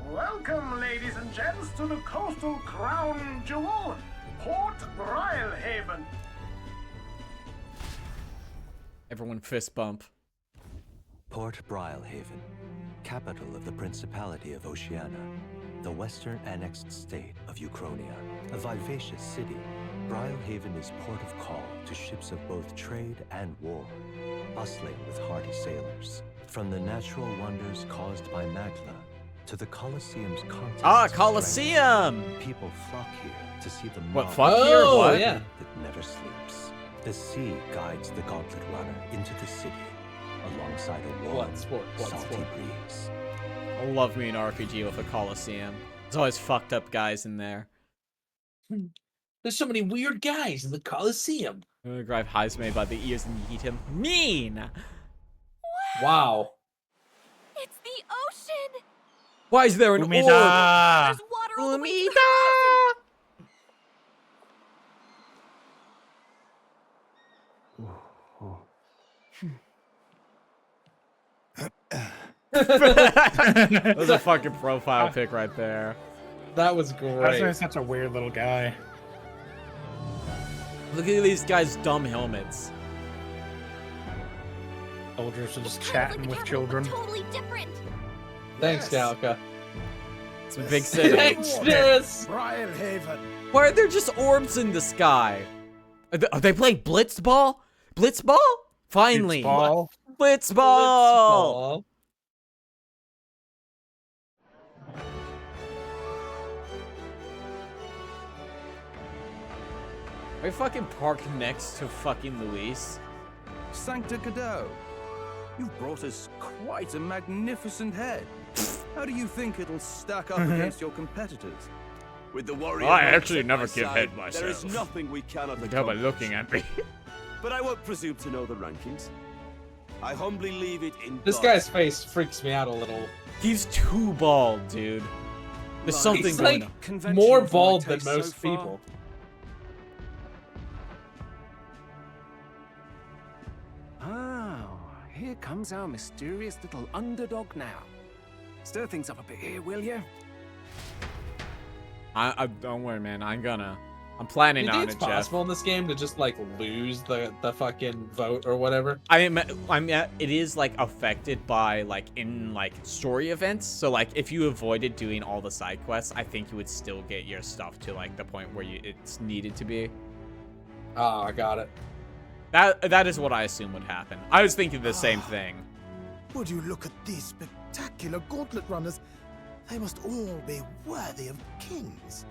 Welcome, ladies and gents, to the coastal crown jewel, Port Brilehaven. Everyone fist bump. Port Brilehaven, capital of the Principality of Oceania, the western annexed state of Uchronia. A vivacious city, Brilehaven is port of call to ships of both trade and war, bustling with hardy sailors. From the natural wonders caused by Magla to the Colosseum's contest. Ah, of Colosseum! strength, people flock here to see the What, marvel fuck here, Oh, what? yeah. that never sleeps. The sea guides the Gauntlet Runner into the city, alongside a warm, salty breeze. I love me an RPG with a Colosseum. There's always fucked up guys in there. There's so many weird guys in the Colosseum. I'm gonna grab Heisman by the ears and yeet him. Mean! Wow. It's the ocean! Why is there an orb? Umida! There's water all the way to the horizon! That was a fucking profile pic right there. That was That's great. such a weird little guy. Look at these guys' dumb helmets. Soldiers are just It's kind of chatting like the with capital, children. but totally different. Thanks, Galka. It's a big city. Thanks, Sis. Brilehaven. Why are there just orbs in the sky? Are they playing Blitzball? Blitzball? Finally. Ball. Blitzball! Are you fucking parked next to fucking Luis? Sancta Cadeau, you've brought us quite a magnificent head. How do you think it'll stack up against your competitors? With the warrior I mindset actually never by give side, head There is myself. nothing we cannot You can tell by accomplish. looking at me. But I won't presume to know the rankings. I humbly leave it in This God's guy's face freaks me out a little. He's too bald, dude. There's something He's going like on. Conventional more for my bald than taste so most far. people. Oh, here comes our mysterious little underdog now. Stir things up a bit here, will you? I don't worry, man. I'm planning You on think it's it, Jeff. possible in this game to just like lose the fucking vote or whatever? It is like affected by like in like story events. So like if you avoided doing all the side quests, I think you would still get your stuff to like the point where it's needed to be. Oh, I got it. That is what I assume would happen. I was thinking the same thing. Would you look at these spectacular gauntlet runners? They must all be worthy of kings.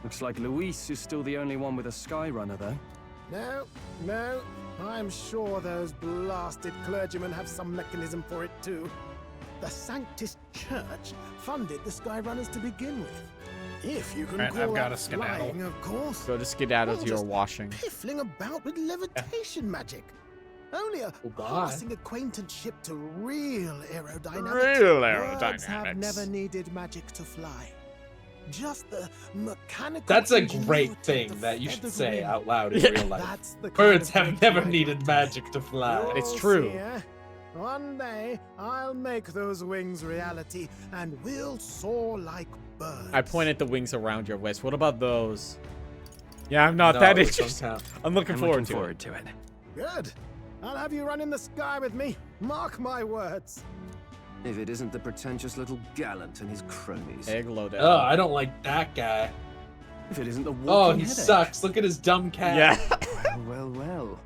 Looks like Luis is still the only one with a Sky Runner, though. No, I'm sure those blasted clergymen have some mechanism for it too. The Sanctus Church funded the Skyrunners to begin with. If you can Right, call I've got that a skedaddle. flying, of course. Go to skedaddle to Or your just washing. Piffling about with levitation magic. Only a passing acquaintanceship to real aerodynamics. Real Words have aerodynamics. never needed magic to fly. Just the mechanical. That's a ingenuity great of thing the that you should feathered say wing. out loud in real life. That's the kind Birds of have great never flight. needed magic to fly. It's You'll true. see, eh? One day, I'll make those wings reality, and we'll soar like birds. I point at the wings around your waist. What about those? Yeah, I'm not No, that it's interested. hometown. I'm looking forward to it. Good. I'll have you run in the sky with me. Mark my words. If it isn't the pretentious little gallant and his cronies. Egg load Oh, I don't like that guy. If it isn't the walking Oh, he headache. sucks. Look at his dumb cat. Yeah. Well.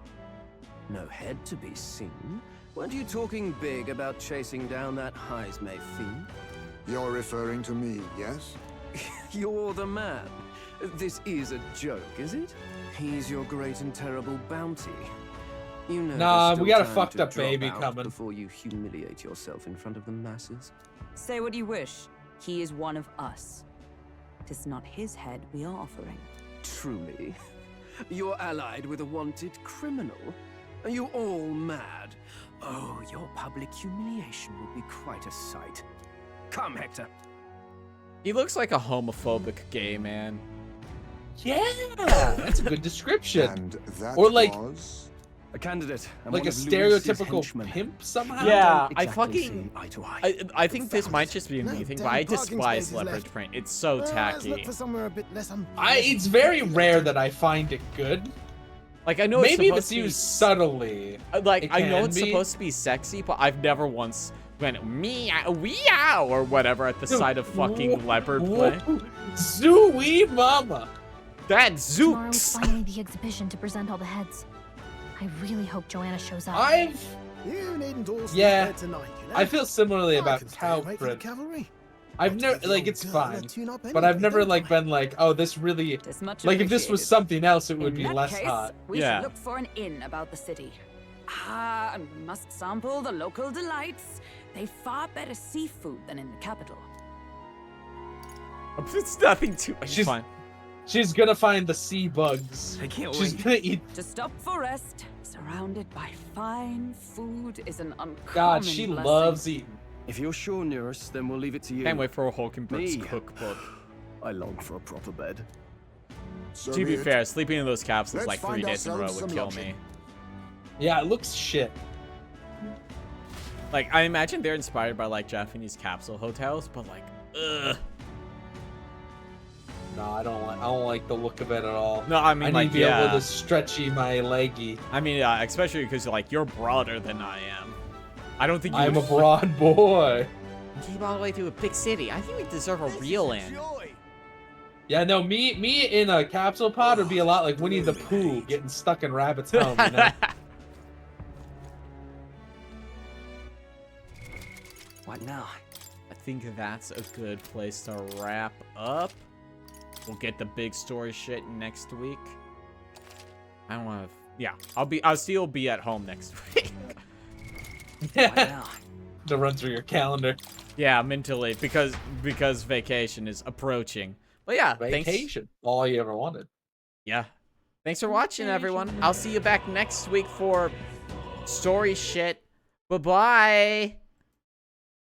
No head to be seen. Weren't you talking big about chasing down that Heismay fiend? You're referring to me, yes? You're the man. This is a joke, is it? He's your great and terrible bounty. You know, Nah, there's we still got a time fucked to up drop baby out coming. before you humiliate yourself in front of the masses. Say what you wish. He is one of us. Tis not his head we are offering. Truly? You're allied with a wanted criminal? Are you all mad? Oh, your public humiliation will be quite a sight. Come, Hector. He looks like a homophobic gay man. Yeah, that's a good description. And that Or like was... A candidate. and like a one of Lewis's stereotypical henchmen. pimp somehow. Yeah, Don't I exactly fucking. see eye to eye. I think this might just be a me No thing, damn but I parking despise spaces leverage left. print. It's so Let's look tacky. for somewhere a bit less It's very rare that I find it good. Like I know Maybe it's it's supposed to be used subtly. Like I know can it's be. supposed to be sexy, but I've never once went meow weow or whatever at the sight of fucking leopard play. Zooey mama. That's Tomorrow's Zooks. finally the exhibition to present all the heads. I really hope Joanna shows up. You needn't all sleep Yeah, there tonight, you know? I feel similarly I about can stay cow awake for print. cavalry. I've never give like your it's girl fine, a tune-up but anyway, I've never don't like been like, oh, this really Tis much like if this was appreciated. something else, it would In be that less case, hot. we Yeah. should look for an inn about the city. Ah, and we must sample the local delights. They've far better seafood than in the capital. It's nothing too. She's fine. She's gonna find the sea bugs. I can't She's wait. gonna eat. To stop for rest, surrounded by fine food, is an uncommon God, she blessing. loves eating. If you're sure, Nearest, then we'll leave it to you. Can't wait for a Hulkenberg's Me? cookbook. I long for a proper bed. So To be it. fair, sleeping in those capsules Let's like 3 find days in a row ourselves would some kill lodging. me. Yeah, it looks shit. Like I imagine they're inspired by like Japanese capsule hotels, but like, ugh. No, I don't like the look of it at all. No, I mean I need like to be yeah. able to stretchy my leggy. I mean, especially because like you're broader than I am. I don't think you I'm a would broad boy. came all the way to a big city. I think we deserve a real inn. Yeah, no, me in a capsule pod would be a lot like Winnie the Pooh getting stuck in Rabbit's home, you know? What now? I think that's a good place to wrap up. We'll get the big story shit next week. I don't want to. Yeah, I'll still be at home next week. Yeah. To run through your calendar. Yeah, mentally because vacation is approaching. But yeah, Vacation. All you ever wanted. Yeah. Thanks for watching, everyone. I'll see you back next week for story shit. Bye-bye.